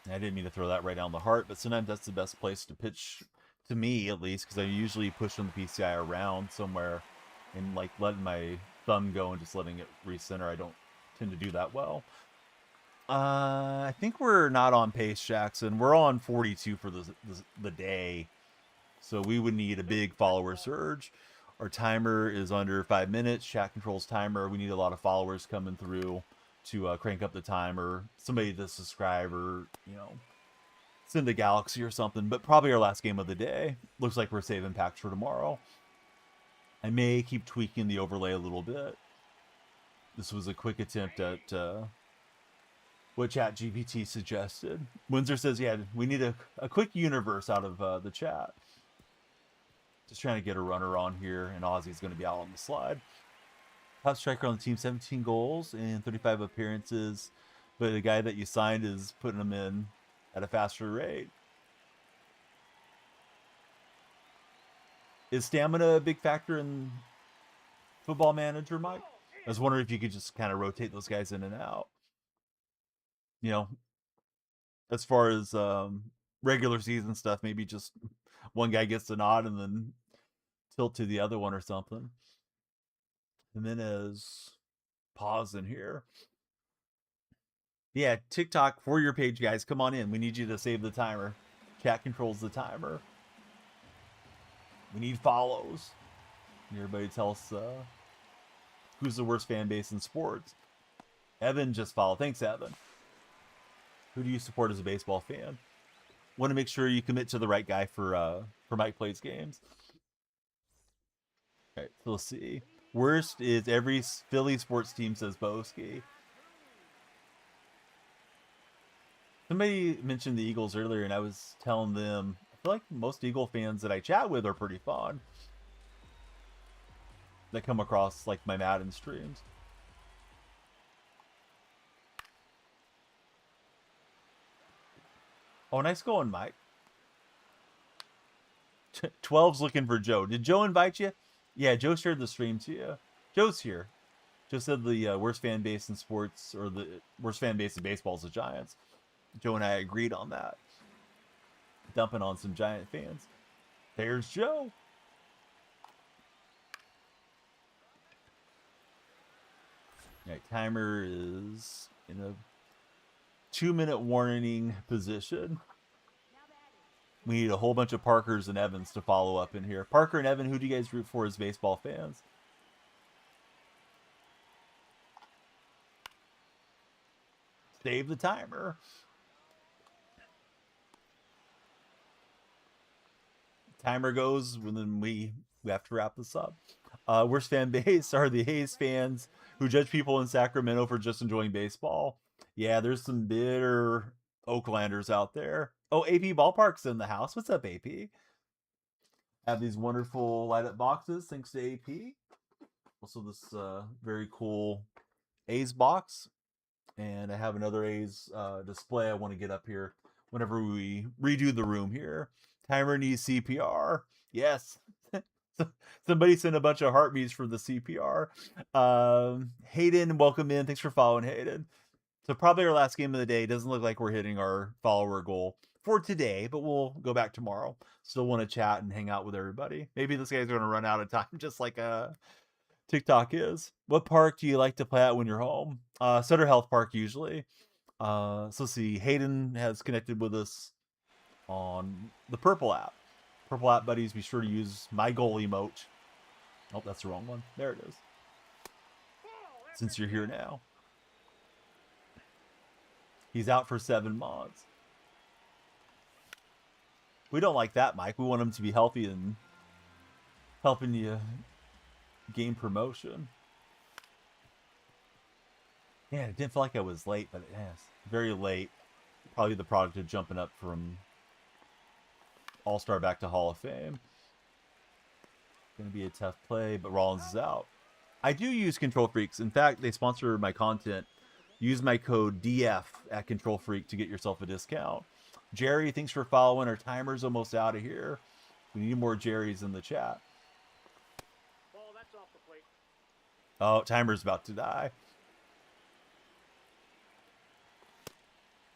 I didn't mean to throw that right down the heart, but sometimes that's the best place to pitch, to me at least, because I usually push on the PCI around somewhere and like letting my thumb go and just letting it recenter. I don't tend to do that well. I think we're not on pace, Jackson. We're on 42 for the day, so we would need a big follower surge. Our timer is under 5 minutes. Chat controls timer. We need a lot of followers coming through to crank up the timer. Somebody to subscribe or, you know, send a galaxy or something. But probably our last game of the day. Looks like we're saving packs for tomorrow. I may keep tweaking the overlay a little bit. This was a quick attempt at what ChatGPT suggested. Windsor says, yeah, we need a quick universe out of the chat. Just trying to get a runner on here, and Ozzy's going to be out on the slide. Top striker on the team, 17 goals and 35 appearances, but the guy that you signed is putting them in at a faster rate. Is stamina a big factor in Football Manager, Mike? I was wondering if you could just kind of rotate those guys in and out. You know, as far as regular season stuff, maybe just one guy gets the nod and then tilt to the other one or something. And then as pause in here. Yeah, TikTok for your page, guys. Come on in. We need you to save the timer. Chat controls the timer. We need follows. Everybody tell us who's the worst fan base in sports. Evan just followed. Thanks, Evan. Who do you support as a baseball fan? Want to make sure you commit to the right guy for Mike Plays Games. All right, so let's see. Worst is every Philly sports team, says Boski. Somebody mentioned the Eagles earlier, and I was telling them, I feel like most Eagle fans that I chat with are pretty fun. That come across like my Madden streams. Oh, nice going, Mike. 12's looking for Joe. Did Joe invite you? Yeah, Joe shared the stream to you. Joe's here. Joe said the worst fan base in sports, or the worst fan base in baseball is the Giants. Joe and I agreed on that. Dumping on some Giant fans. There's Joe. All right, timer is in a 2-minute warning position. We need a whole bunch of Parkers and Evans to follow up in here. Parker and Evan, who do you guys root for as baseball fans? Save the timer. Timer goes, and then we have to wrap this up. Worst fan base are the Hayes fans who judge people in Sacramento for just enjoying baseball. Yeah, there's some bitter Oaklanders out there. Oh, AP Ballpark's in the house. What's up, AP? Have these wonderful light-up boxes, thanks to AP. Also, this very cool A's box. And I have another A's display I want to get up here whenever we redo the room here. Timer needs CPR. Yes. Somebody sent a bunch of heartbeats for the CPR. Hayden, welcome in. Thanks for following, Hayden. So probably our last game of the day. Doesn't look like we're hitting our follower goal for today, but we'll go back tomorrow. Still want to chat and hang out with everybody. Maybe this guy's going to run out of time, just like TikTok is. What park do you like to play at when you're home? Sutter Health Park usually. So let's see. Hayden has connected with us on the Purple app. Purple App buddies, be sure to use my goal emote. Oh, that's the wrong one. There it is. Since you're here now. He's out for 7 months. We don't like that, Mike. We want him to be healthy and helping you gain promotion. Yeah, it didn't feel like I was late, but it is very late. Probably the product of jumping up from All-Star back to Hall of Fame. Going to be a tough play, but Rollins is out. I do use Control Freaks. In fact, they sponsor my content. Use my code DF at Control Freak to get yourself a discount. Jerry, thanks for following. Our timer's almost out of here. We need more Jerrys in the chat. Ball, that's off the plate. Oh, timer's about to die.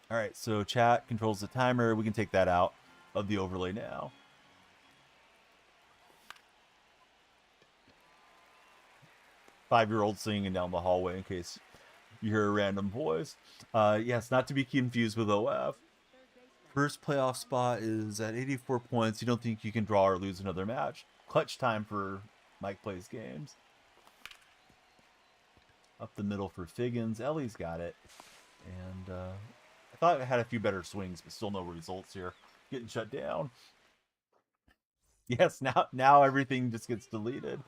All right, so chat controls the timer. We can take that out of the overlay now. Five-year-old singing down the hallway in case you hear a random voice. Yes, not to be confused with OF. First playoff spot is at 84 points. You don't think you can draw or lose another match. Clutch time for Mike Plays Games. Up the middle for Figgins. Ellie's got it. And I thought I had a few better swings, but still no results here. Getting shut down. Yes, now everything just gets deleted.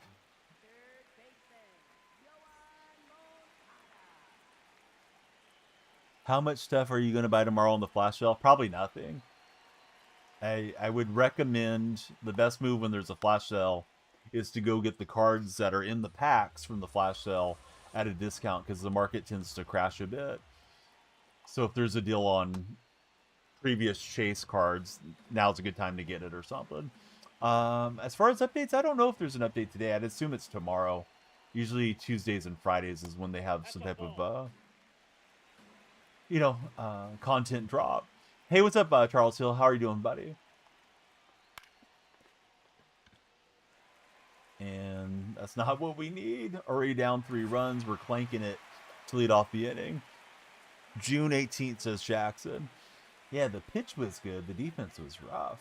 How much stuff are you going to buy tomorrow on the flash sale? Probably nothing. I would recommend the best move when there's a flash sale is to go get the cards that are in the packs from the flash sale at a discount because the market tends to crash a bit. So if there's a deal on previous chase cards, now's a good time to get it or something. As far as updates, I don't know if there's an update today. I'd assume it's tomorrow. Usually Tuesdays and Fridays is when they have some type of content drop. Hey, what's up, Charles Hill? How are you doing, buddy? And that's not what we need. Already down 3 runs. We're clanking it to lead off the inning. June 18th, says Jackson. Yeah, the pitch was good. The defense was rough.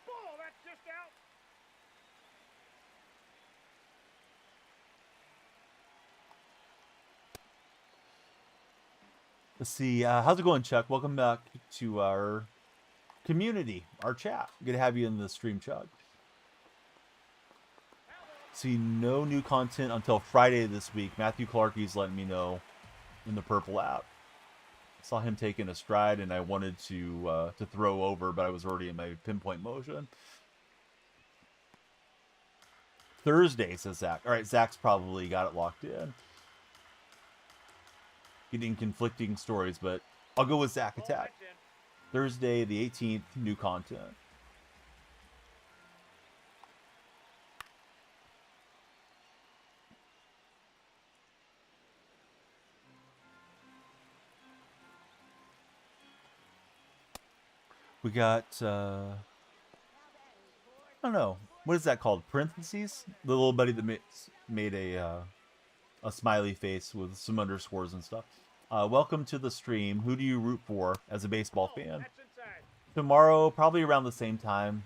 Ball, that's just out. Let's see. How's it going, Chuck? Welcome back to our community, our chat. Good to have you in the stream, Chuck. See, no new content until Friday this week. Matthew Clarkey's letting me know in the Purple app. Saw him taking a stride, and I wanted to throw over, but I was already in my pinpoint motion. Thursday, says Zach. All right, Zach's probably got it locked in. Getting conflicting stories, but I'll go with Zach Attack. Thursday, the 18th, new content. We got, I don't know, what is that called? Parentheses? The little buddy that made a smiley face with some underscores and stuff. Welcome to the stream. Who do you root for as a baseball fan? Tomorrow, probably around the same time,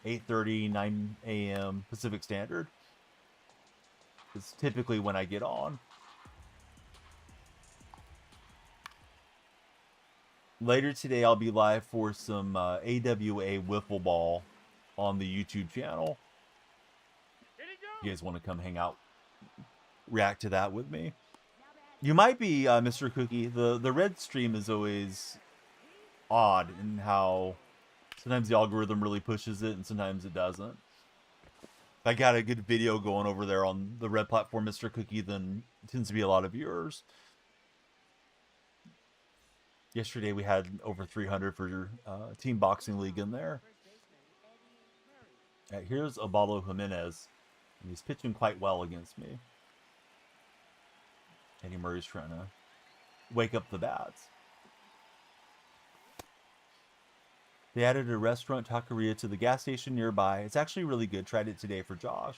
8:30, 9 a.m. Pacific Standard. It's typically when I get on. Later today, I'll be live for some AWA Wiffle Ball on the YouTube channel. You guys want to come hang out, react to that with me? You might be, Mr. Cookie. The red stream is always odd in how sometimes the algorithm really pushes it and sometimes it doesn't. If I got a good video going over there on the red platform, Mr. Cookie, then it tends to be a lot of viewers. Yesterday we had over 300 for Team Boxing League in there. Right, here's Abalo Jimenez. And he's pitching quite well against me. Eddie Murray's trying to wake up the bats. They added a restaurant taqueria to the gas station nearby. It's actually really good. Tried it today for Josh.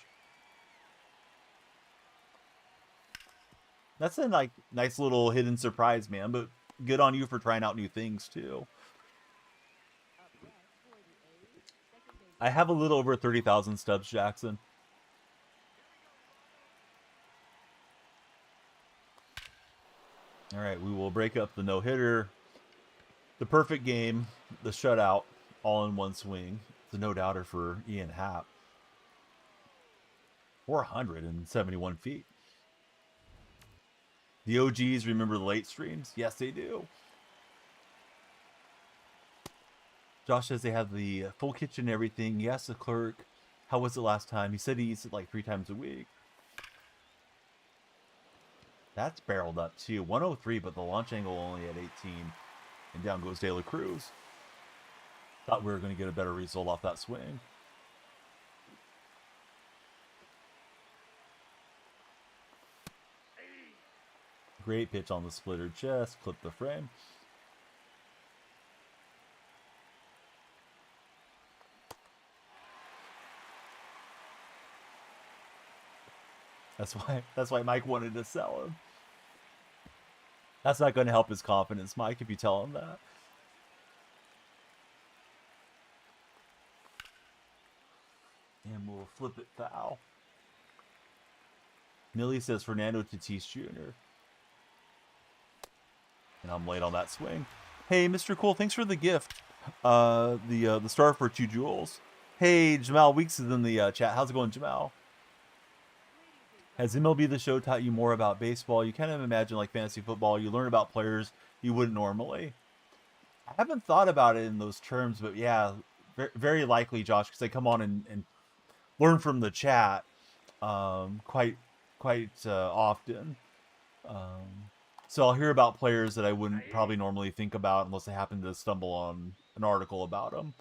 That's a nice little hidden surprise, man. But good on you for trying out new things too. I have a little over 30,000 stubs, Jackson. All right, we will break up the no-hitter, the perfect game, the shutout, all in one swing. It's a no-doubter for Ian Happ. 471 feet. The OGs remember the late streams? Yes, they do. Josh says they have the full kitchen and everything. He asked the clerk, how was it last time? He said he eats it like 3 times a week. That's barreled up too. 103, but the launch angle only at 18. And down goes De La Cruz. Thought we were going to get a better result off that swing. Great pitch on the splitter chest. Clip the frame. That's why Mike wanted to sell him. That's not going to help his confidence, Mike, if you tell him that. And we'll flip it foul. Millie says Fernando Tatis Jr. And I'm late on that swing. Hey, Mr. Cool, thanks for the gift. The star for 2 jewels. Hey, Jamal Weeks is in the chat. How's it going, Jamal? Has MLB The Show taught you more about baseball? You kind of imagine like fantasy football. You learn about players you wouldn't normally. I haven't thought about it in those terms, but yeah, very likely, Josh, because they come on and learn from the chat quite often. So I'll hear about players that I wouldn't probably normally think about unless I happen to stumble on an article about them.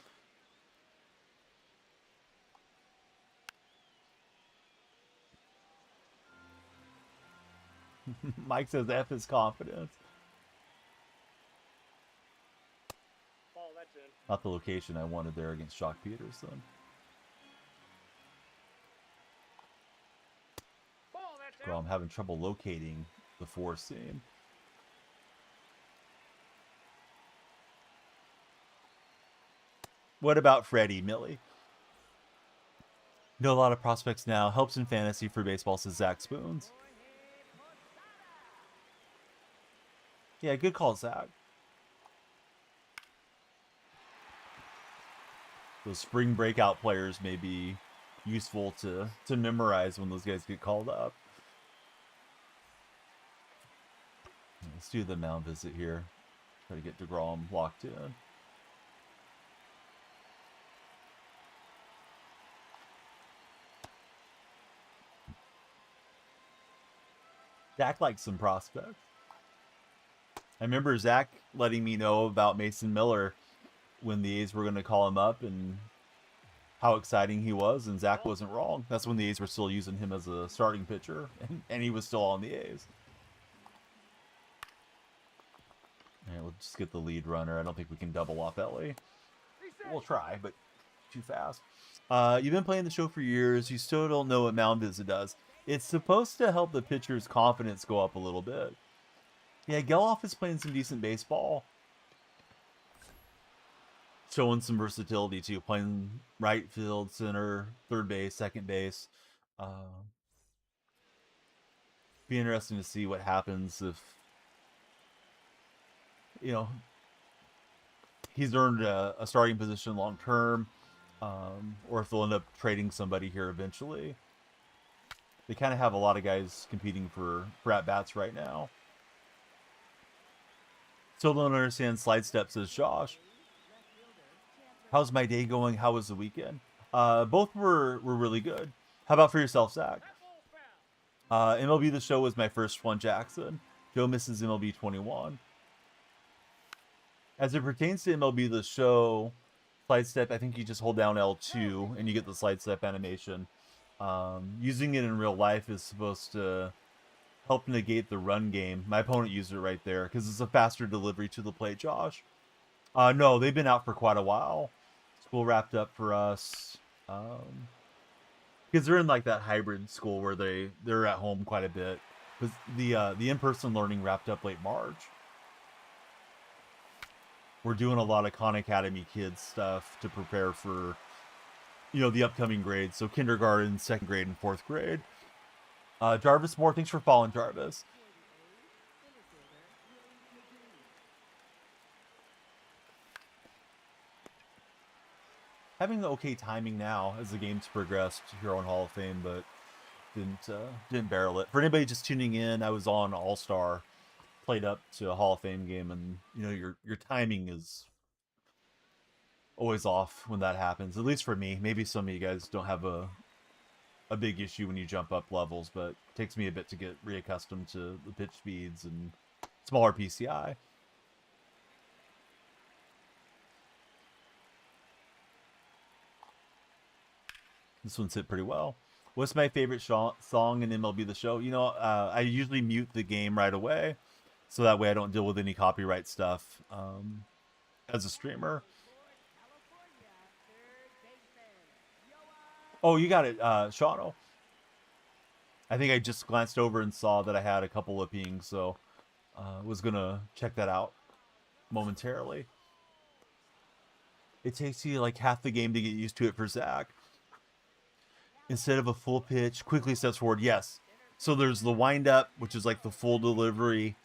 Mike says F is confidence. Ball, that's in. Not the location I wanted there against Jock Peterson. Ball, that's in. Bro, I'm having trouble locating the 4 seam. What about Freddie, Millie? Know a lot of prospects now. Helps in fantasy for baseball, says Zach Spoons. Yeah, good call, Zach. Those spring breakout players may be useful to memorize when those guys get called up. Let's do the mound visit here. Try to get DeGrom locked in. Zach likes some prospects. I remember Zach letting me know about Mason Miller when the A's were going to call him up and how exciting he was, and Zach wasn't wrong. That's when the A's were still using him as a starting pitcher, and he was still on the A's. All right, we'll just get the lead runner. I don't think we can double off Ellie. We'll try, but too fast. You've been playing the show for years. You still don't know what mound visit does. It's supposed to help the pitcher's confidence go up a little bit. Yeah, Geloff is playing some decent baseball. Showing some versatility, too. Playing right field, center, third base, second base. Be interesting to see what happens if, you know, he's earned a starting position long term, or if they'll end up trading somebody here eventually. They kind of have a lot of guys competing for at-bats right now. Still don't understand slide steps, says Josh. How's my day going? How was the weekend? Both were really good. How about for yourself, Zach? MLB The Show was my first one, Jackson. Joe misses MLB 21. As it pertains to MLB The Show, slide step, I think you just hold down L2 and you get the slide step animation. Using it in real life is supposed to help negate the run game. My opponent used it right there because it's a faster delivery to the plate, Josh. No, they've been out for quite a while. School wrapped up for us. Because they're in like that hybrid school where they're at home quite a bit. Because the in-person learning wrapped up late March. We're doing a lot of Khan Academy kids stuff to prepare for the upcoming grades. So kindergarten, second grade, and fourth grade. Jarvis Moore, thanks for following, Jarvis. Having okay timing now as the game's progressed here on Hall of Fame, but didn't barrel it. For anybody just tuning in, I was on All Star, played up to a Hall of Fame game, and your timing is always off when that happens. At least for me. Maybe some of you guys don't have a big issue when you jump up levels, but it takes me a bit to get reaccustomed to the pitch speeds and smaller PCI. This one's hit pretty well. What's my favorite song in MLB The Show? I usually mute the game right away, so that way I don't deal with any copyright stuff as a streamer. Oh, you got it, Shawno. I think I just glanced over and saw that I had a couple of pings, so was gonna check that out momentarily. It takes you like half the game to get used to it for Zach. Instead of a full pitch, quickly steps forward. Yes. So there's the wind up, which is like the full delivery.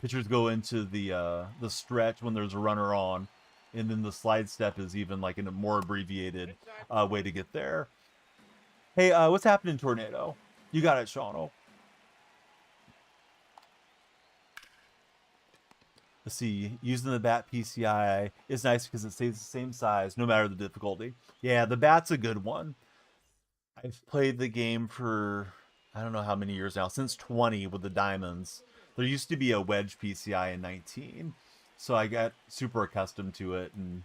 Pitchers go into the stretch when there's a runner on, and then the slide step is even like in a more abbreviated way to get there. Hey, what's happening, Tornado? You got it, Shawno. Let's see. Using the bat PCI is nice because it stays the same size no matter the difficulty. Yeah, the bat's a good one. I've played the game for I don't know how many years now, since 20 with the Diamonds. There used to be a wedge PCI in 19, so I got super accustomed to it and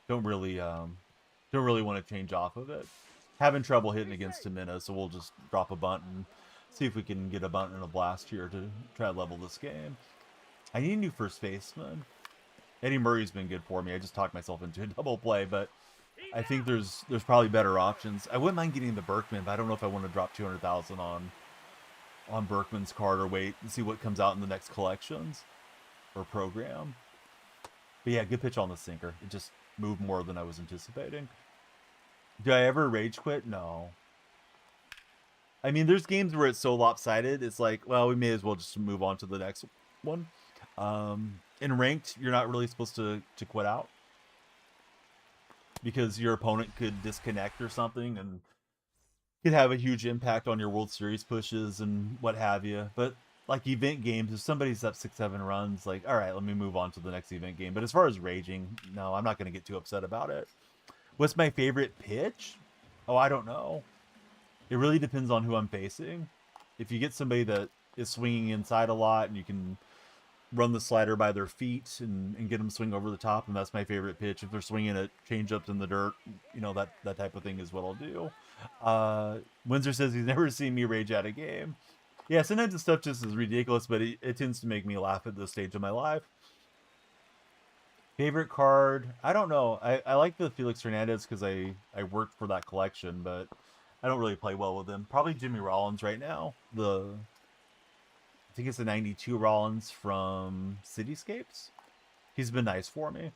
don't really want to change off of it. Having trouble hitting against Tamina, so we'll just drop a bunt and see if we can get a bunt and a blast here to try to level this game. I need a new first baseman. Eddie Murray's been good for me. I just talked myself into a double play, but I think there's probably better options. I wouldn't mind getting the Berkman, but I don't know if I want to drop 200,000 on Berkman's card or wait and see what comes out in the next collections or program. But yeah, good pitch on the sinker. It just moved more than I was anticipating. Do I ever rage quit? No. I mean, there's games where it's so lopsided. It's like, well, we may as well just move on to the next one. In ranked, you're not really supposed to quit out, because your opponent could disconnect or something and could have a huge impact on your World Series pushes and what have you. But like event games, if somebody's up 6-7 runs, like, all right, let me move on to the next event game. But as far as raging, no, I'm not going to get too upset about it. What's my favorite pitch? Oh, I don't know. It really depends on who I'm facing. If you get somebody that is swinging inside a lot and you can run the slider by their feet and get them swing over the top, and that's my favorite pitch. If they're swinging at changeups in the dirt, that type of thing is what I'll do. Windsor says he's never seen me rage at a game. Yeah, sometimes the stuff just is ridiculous, but it tends to make me laugh at this stage of my life. Favorite card? I don't know. I like the Felix Hernandez because I worked for that collection, but I don't really play well with him. Probably Jimmy Rollins right now. I think it's a 92 Rollins from Cityscapes. He's been nice for me.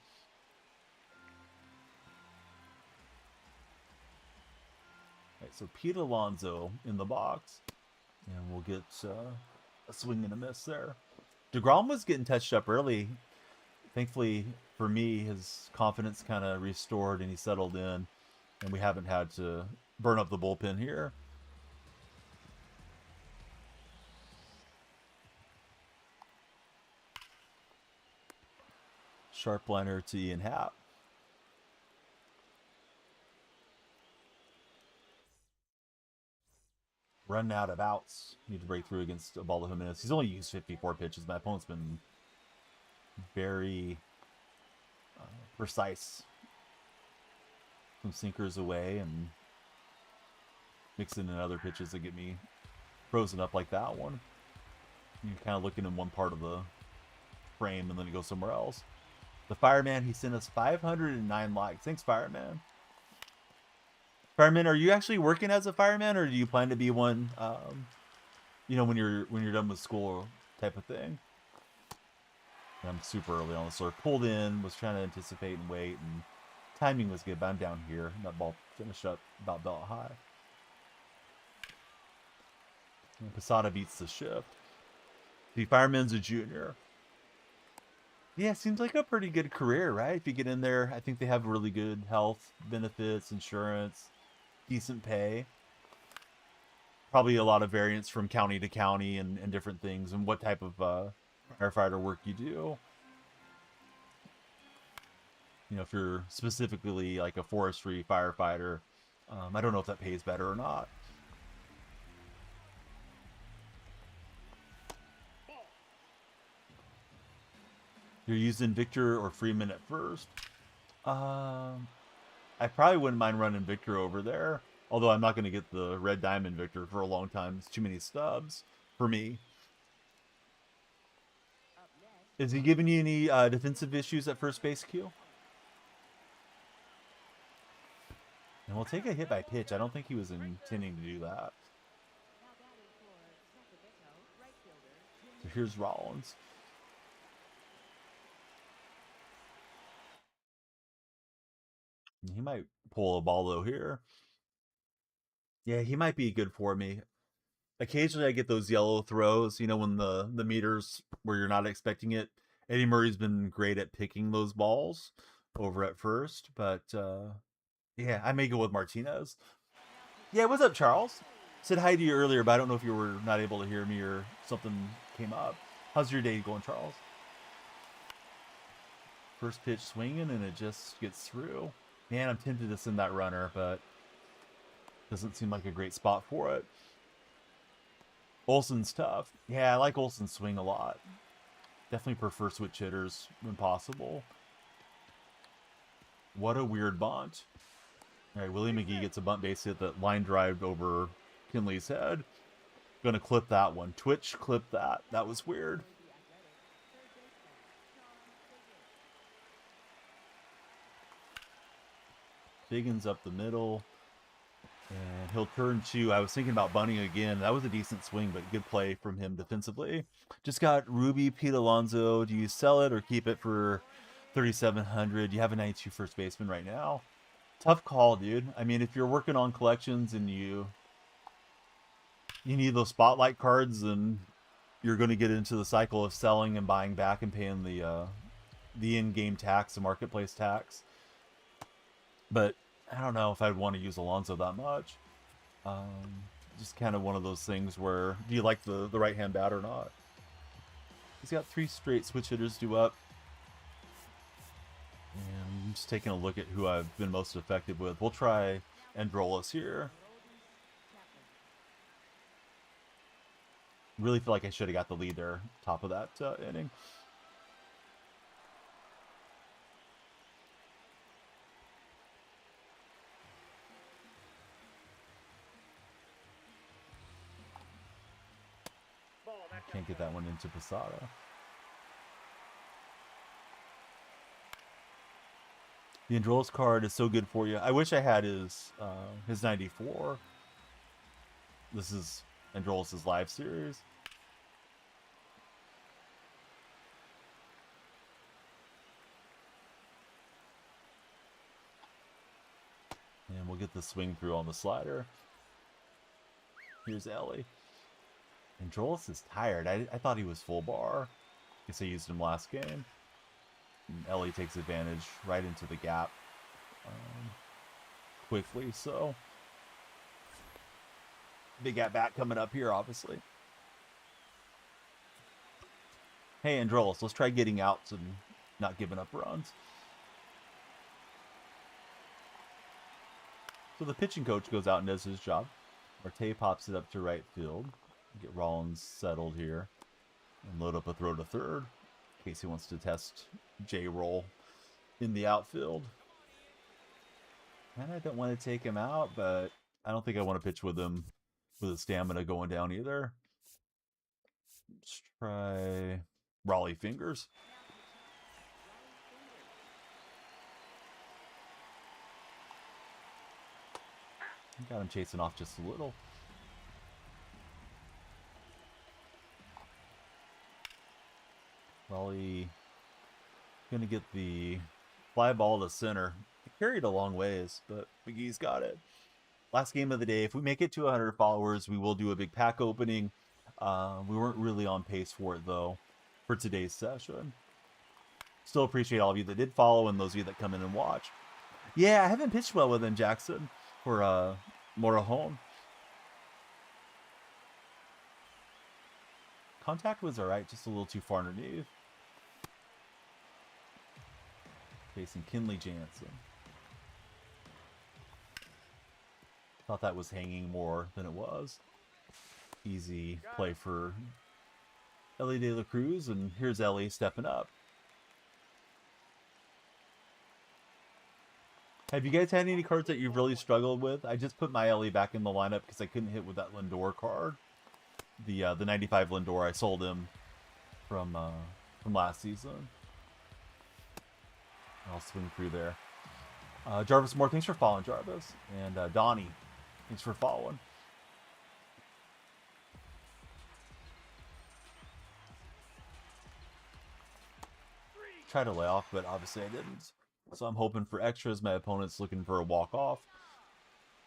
All right, so Pete Alonso in the box. And we'll get a swing and a miss there. DeGrom was getting touched up early. Thankfully for me, his confidence kind of restored and he settled in. And we haven't had to burn up the bullpen here. Sharp liner to Ian Happ. Running out of outs. Need to break through against Ubaldo Jimenez. He's only used 54 pitches. My opponent's been very precise. Some sinkers away and mixing in other pitches that get me frozen up like that one. You're kind of looking in one part of the frame and then you go somewhere else. The Fireman, he sent us 509 likes. Thanks, Fireman. Fireman, are you actually working as a fireman, or do you plan to be one? When you're done with school, type of thing. I'm super early on the slur. Pulled in, was trying to anticipate and wait, and Timing was good, but I'm down here. And that ball finished up about belt high. And Posada beats the shift. The fireman's a junior. Yeah, seems like a pretty good career, right? If you get in there, I think they have really good health benefits, insurance, decent pay. Probably a lot of variance from county to county and different things and what type of firefighter work you do. You know, if you're specifically like a forestry firefighter, I don't know if that pays better or not. You're using Victor or Freeman at first. I probably wouldn't mind running Victor over there. Although I'm not going to get the red diamond Victor for a long time. It's too many stubs for me. Up next, Is he giving you any defensive issues at first base, Q? And we'll take a hit by pitch. I don't think he was intending to do that. now batting for Sacramento, right fielder So here's Rollins. He might pull a ball though here. Yeah, he might be good for me. Occasionally I get those yellow throws, you know, when the meters where you're not expecting it. Eddie Murray's been great at picking those balls over at first, but yeah, I may go with Martinez. Yeah, what's up, Charles? Said hi to you earlier, but I don't know if you were not able to hear me or something came up. How's your day going, Charles? First pitch swinging and it just gets through. Man, I'm tempted to send that runner, but doesn't seem like a great spot for it. Olson's tough. Yeah, I like Olson's swing a lot. Definitely prefer switch hitters when possible. What a weird bunt. All right, Willie McGee gets a bunt base hit that line drive over Kinley's head. Gonna clip that one. Twitch, clip that. That was weird. for the Athletic, third baseman, Sean Figgins. Figgins up the middle. And he'll turn to, I was thinking about bunting again. That was a decent swing, but good play from him defensively. Just got Ruby Pete Alonso. Do you sell it or keep it for 3,700? You have a 92 first baseman right now. Tough call, dude. I mean, if you're working on collections and you need those spotlight cards, and you're going to get into the cycle of selling and buying back and paying the in-game tax, the marketplace tax. But I don't know if I'd want to use Alonso that much. Just kind of one of those things where, do you like the right-hand bat or not? He's got 3 straight switch hitters due up. And I'm just taking a look at who I've been most effective with. We'll try Androlis here. Really feel like I should have got the lead there, top of that inning. Can't get that one into Posada. The Androlis card is so good for you. I wish I had his 94. This is Androlis' live series. And we'll get the swing through on the slider. Here's Ellie. Androlis is tired. I thought he was full bar. Guess I used him last game. And Ellie takes advantage right into the gap quickly. So big at bat coming up here, obviously. Hey, Androlis, let's try getting outs and not giving up runs. So the pitching coach goes out and does his job. Marte pops it up to right field. Get Rollins settled here. And load up a throw to third. In case he wants to test J-roll in the outfield. And I don't want to take him out, but I don't think I want to pitch with him with his stamina going down either. Let's try Raleigh Fingers. Got him chasing off just a little. Raleigh gonna get the fly ball to center. It carried a long ways, but McGee's got it. Last game of the day. If we make it to 100 followers, we will do a big pack opening. We weren't really on pace for it, though, for today's session. Still appreciate all of you that did follow and those of you that come in and watch. Yeah, I haven't pitched well with him, Jackson, for Motorhome. Contact was alright, just a little too far underneath. Facing Kinley Jansen. Thought that was hanging more than it was. Easy play for Ellie De La Cruz, and here's Ellie stepping up. Have you guys had any cards that you've really struggled with? I just put my Ellie back in the lineup because I couldn't hit with that Lindor card. The 95 Lindor, I sold him from last season. I'll swing through there. Jarvis Moore, thanks for following, Jarvis. And Donnie, thanks for following. Try to lay off, but obviously I didn't. So I'm hoping for extras. My opponent's looking for a walk-off.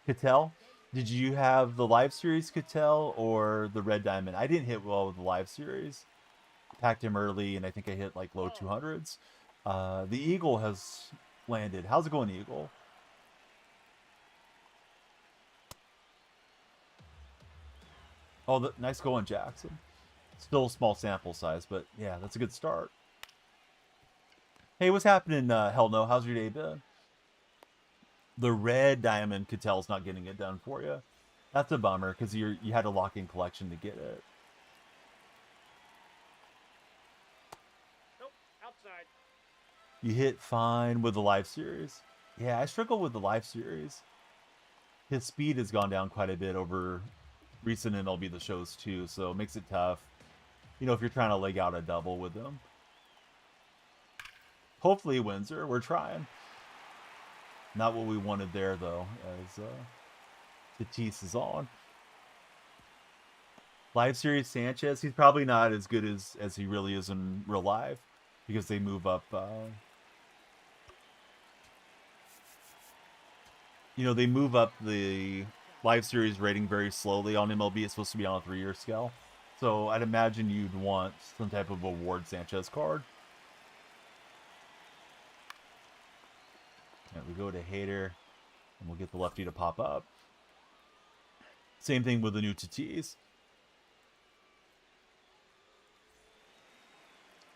Cattell, did you have the live series Cattell or the red diamond? I didn't hit well with the live series. Packed him early, and I think I hit like low 200s. The Eagle has landed. How's it going, Eagle? Oh, nice going, Jackson. Still a small sample size, but yeah, that's a good start. Hey, what's happening, Hell No? How's your day been? The red diamond Cattell's not getting it done for you. That's a bummer, because you had a lock-in collection to get it. Nope, outside. You hit fine with the live series. Yeah, I struggle with the live series. His speed has gone down quite a bit over recent MLB The Shows, too, so it makes it tough. You know, if you're trying to leg out a double with him. Hopefully, Windsor. We're trying. Not what we wanted there, though, as Tatis is on. Live series Sanchez, he's probably not as good as he really is in real life, because they move up. You know, they move up the live series rating very slowly on MLB. It's supposed to be on a 3-year scale. So I'd imagine you'd want some type of award Sanchez card. And we go to Hader, and we'll get the lefty to pop up. Same thing with the new Tatis.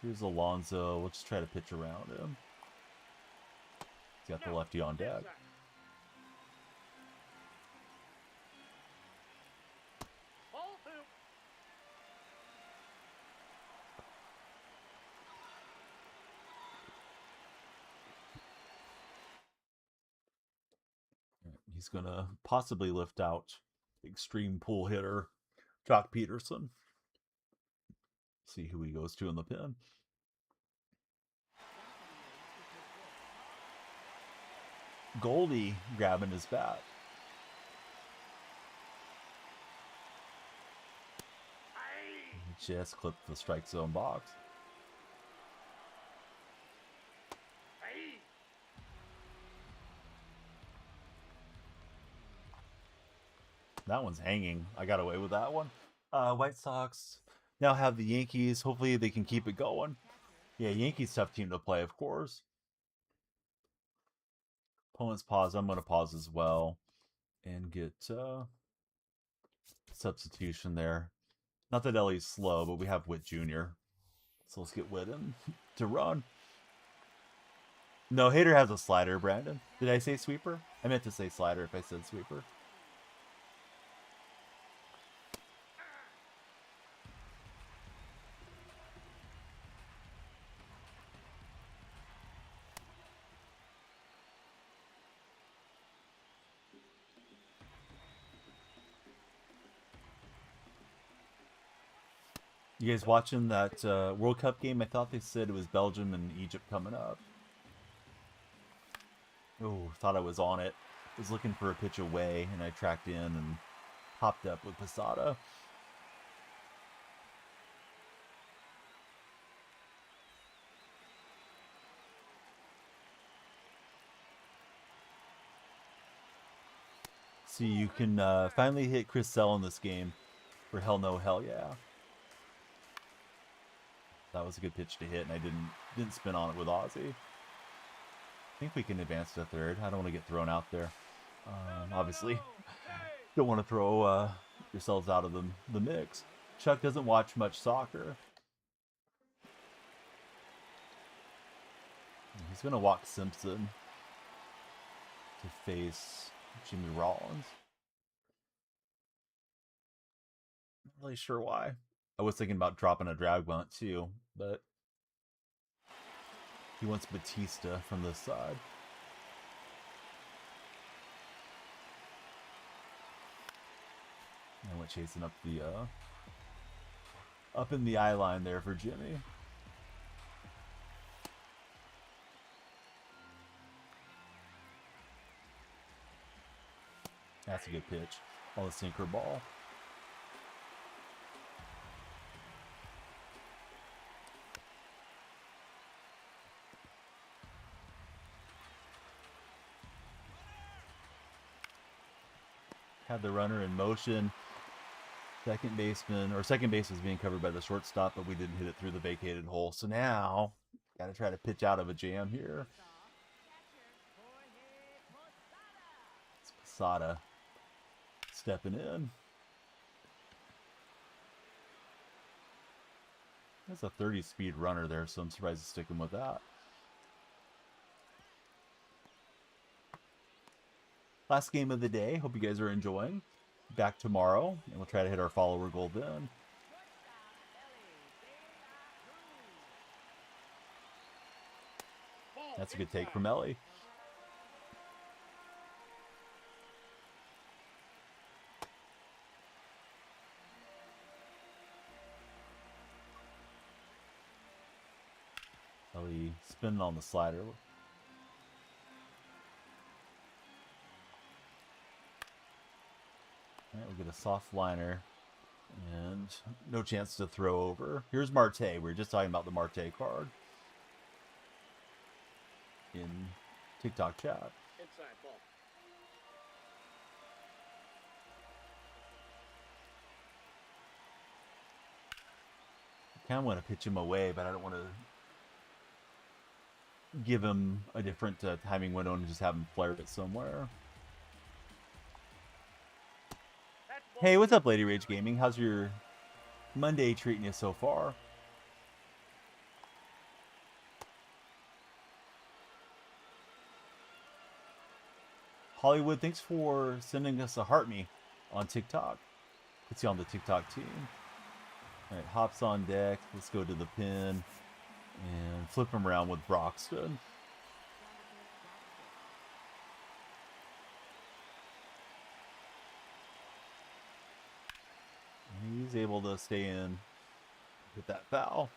Here's Alonso. We'll just try to pitch around him. He's got the lefty on deck. He's going to possibly lift out extreme pull hitter Jock Peterson. See who he goes to in the pin. Goldie grabbing his bat. Just clipped the strike zone box. That one's hanging. I got away with that one. White Sox now have the Yankees. Hopefully they can keep it going. Yeah, Yankees tough team to play, of course. Opponent's pause. I'm going to pause as well and get substitution there. Not that Ellie's slow, but we have Witt Jr. So let's get Witt in to run. No, Hader has a slider, Brandon. Did I say sweeper? I meant to say slider if I said sweeper. You guys watching that World Cup game? I thought they said it was Belgium and Egypt coming up. Oh, thought I was on it. Was looking for a pitch away, and I tracked in and popped up with Posada. See, you can finally hit Chris Sell in this game for Hell No, Hell Yeah. That was a good pitch to hit, and I didn't spin on it with Ozzy. I think we can advance to third. I don't want to get thrown out there. Obviously, don't want to throw yourselves out of the mix. Chuck doesn't watch much soccer. He's going to walk Simpson to face Jimmy Rollins. Not really sure why. I was thinking about dropping a drag bunt too, but he wants Batista from this side. I went chasing up the up in the eye line there for Jimmy. That's a good pitch on the sinker ball. Had the runner in motion. Second base was being covered by the shortstop, but we didn't hit it through the vacated hole. So now, got to try to pitch out of a jam here. It's Posada stepping in. That's a 30-speed runner there, so I'm surprised he's sticking with that. Last game of the day. Hope you guys are enjoying. Back tomorrow, and we'll try to hit our follower goal then. That's a good take from Ellie. Ellie spinning on the slider. Alright, we'll get a soft liner. And no chance to throw over. Here's Marte. We were just talking about the Marte card in TikTok chat. Inside ball. I kind of want to pitch him away, but I don't want to give him a different timing window and just have him flare it somewhere. Hey, what's up, Lady Rage Gaming? How's your Monday treating you so far? Hollywood, thanks for sending us a heart me on TikTok. Puts you on the TikTok team. All right, hops on deck. Let's go to the pin and flip him around with Broxton. He's able to stay in with that foul.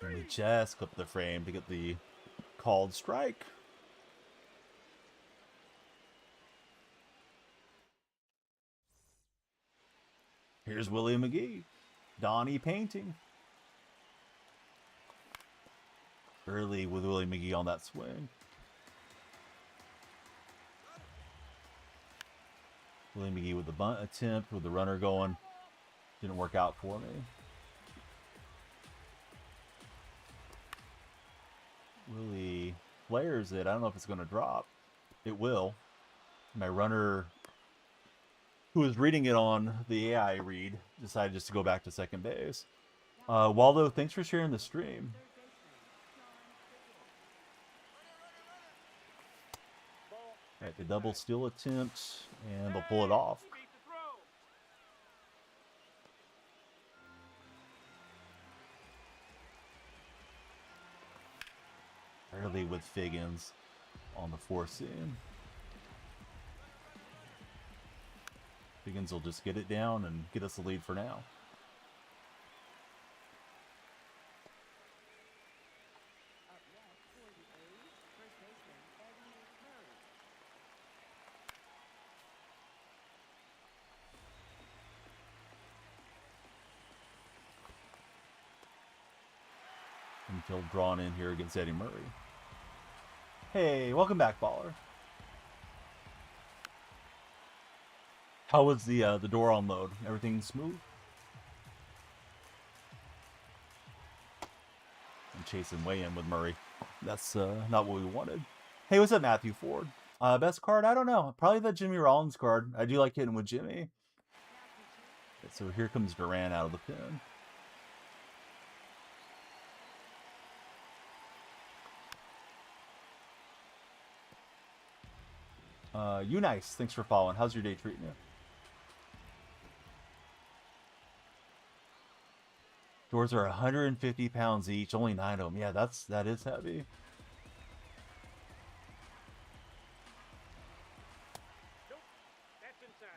And we just clip the frame to get the called strike. Here's Willie McGee. Donnie painting. Early with Willie McGee on that swing. Willie McGee with the bunt attempt, with the runner going. Didn't work out for me. Willie flares it. I don't know if it's going to drop. It will. My runner, who was reading it on the AI read, decided just to go back to second base. Waldo, thanks for sharing the stream. All right, the double steal attempt, and they'll pull it off. Early with Figgins on the four seam. Figgins will just get it down and get us the lead for now. until drawn in here against Eddie Murray. Hey, welcome back, baller. How was the door unload? Everything smooth? I'm chasing way in with Murray. That's not what we wanted. Hey, what's up, Matthew Ford? Best card? I don't know. Probably the Jimmy Rollins card. I do like hitting with Jimmy. So here comes Durant out of the pin. You nice. Thanks for following. How's your day treating you? Doors are 150 pounds each, only 9 of them. Yeah, that is heavy. Nope, that's inside.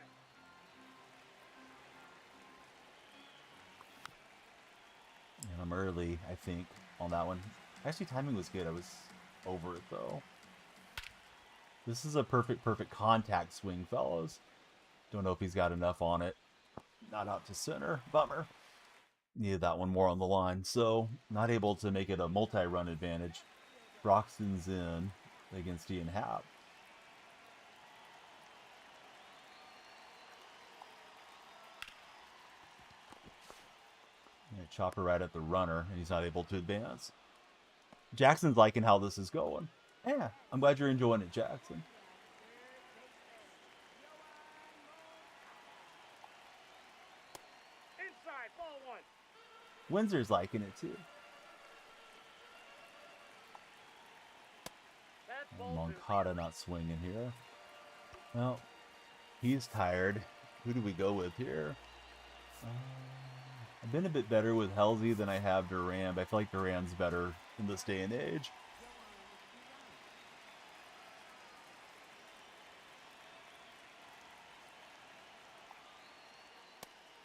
And I'm early, I think, on that one. Actually, timing was good. I was over it, though. This is a perfect contact swing, fellas. Don't know if he's got enough on it. Not out to center. Bummer. Needed that one more on the line. So, not able to make it a multi-run advantage. Broxton's in against Ian Happ. Chopper right at the runner, and he's not able to advance. Jackson's liking how this is going. Yeah, I'm glad you're enjoying it, Jackson. Inside, ball one. Windsor's liking it too. That's And ball two. Moncada not swinging here. Well, he's tired. Who do we go with here? I've been a bit better with Halsey than I have Duran, but I feel like Duran's better in this day and age.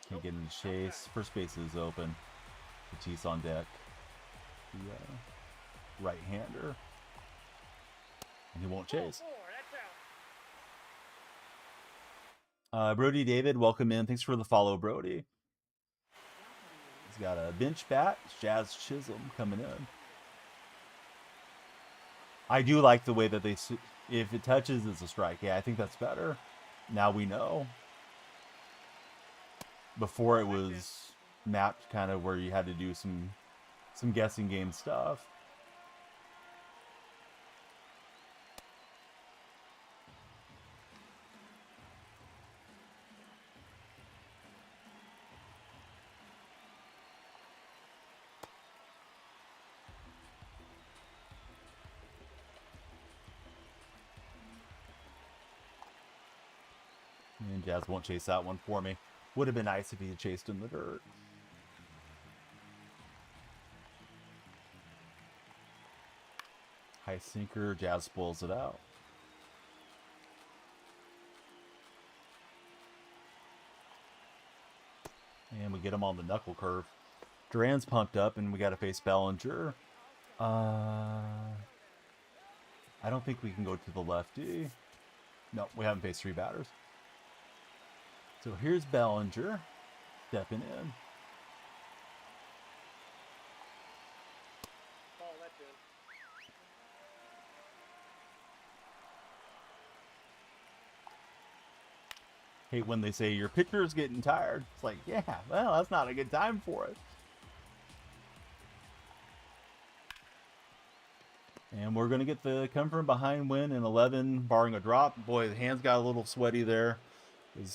Can't get in the chase. First base is open. Tatis on deck. The right-hander. And he won't chase. Ball four, that's out. Brody David, welcome in. Thanks for the follow, Brody. He's got a bench bat. Jazz Chisholm coming in. I do like the way that they... If it touches, it's a strike. Yeah, I think that's better. Now we know. Before it was mapped kind of where you had to do some guessing game stuff. And Jazz won't chase that one for me. Would have been nice if he had chased in the dirt. High sinker, Jazz spoils it out. And we get him on the knuckle curve. Duran's pumped up, and we got to face Bellinger. I don't think we can go to the lefty. No, we haven't faced 3 batters. So here's Bellinger stepping in. Ball, that's in. Hate when they say your pitcher's getting tired. It's like, yeah, well, that's not a good time for it. And we're going to get the come from behind win in 11, barring a drop. Boy, the hands got a little sweaty there.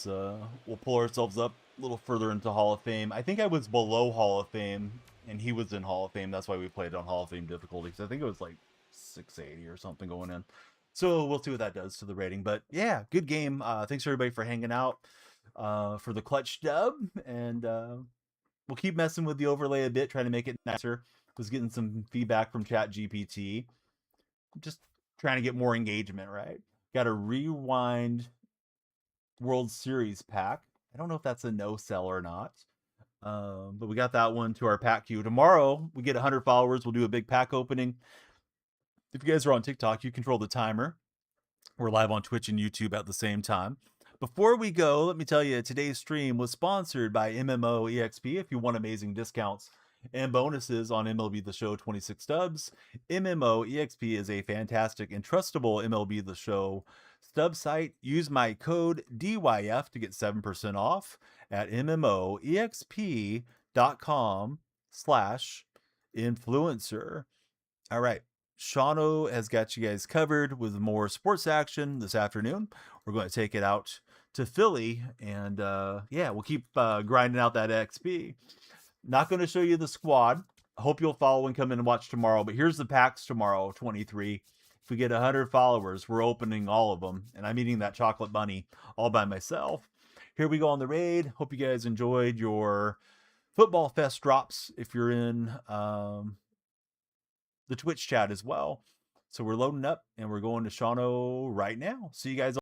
We'll pull ourselves up a little further into Hall of Fame. I think I was below Hall of Fame, and he was in Hall of Fame. That's why we played on Hall of Fame difficulty. So I think it was like 680 or something going in. So we'll see what that does to the rating. But yeah, good game. Thanks everybody for hanging out for the clutch dub. And we'll keep messing with the overlay a bit, trying to make it nicer. Was getting some feedback from Chat GPT. Just trying to get more engagement, right? Got a Rewind World Series pack. I don't know if that's a no-sell or not. But we got that one to our pack queue. Tomorrow, we get 100 followers. We'll do a big pack opening. If you guys are on TikTok, you control the timer. We're live on Twitch and YouTube at the same time. Before we go, let me tell you, today's stream was sponsored by MMO EXP. If you want amazing discounts and bonuses on MLB The Show 26 stubs. MMO EXP is a fantastic and trustable MLB The Show stub site. Use my code DYF to get 7% off at MMOEXP.com/influencer. All right. Shawno has got you guys covered with more sports action this afternoon. We're going to take it out to Philly, and yeah, we'll keep grinding out that XP. Not going to show you the squad. Hope you'll follow and come in and watch tomorrow. But here's the packs tomorrow, 23. If we get 100 followers, we're opening all of them, and I'm eating that chocolate bunny all by myself. Here we go on the raid. Hope you guys enjoyed your Football Fest drops if you're in the Twitch chat as well. So we're loading up and we're going to Shawno right now. See you guys.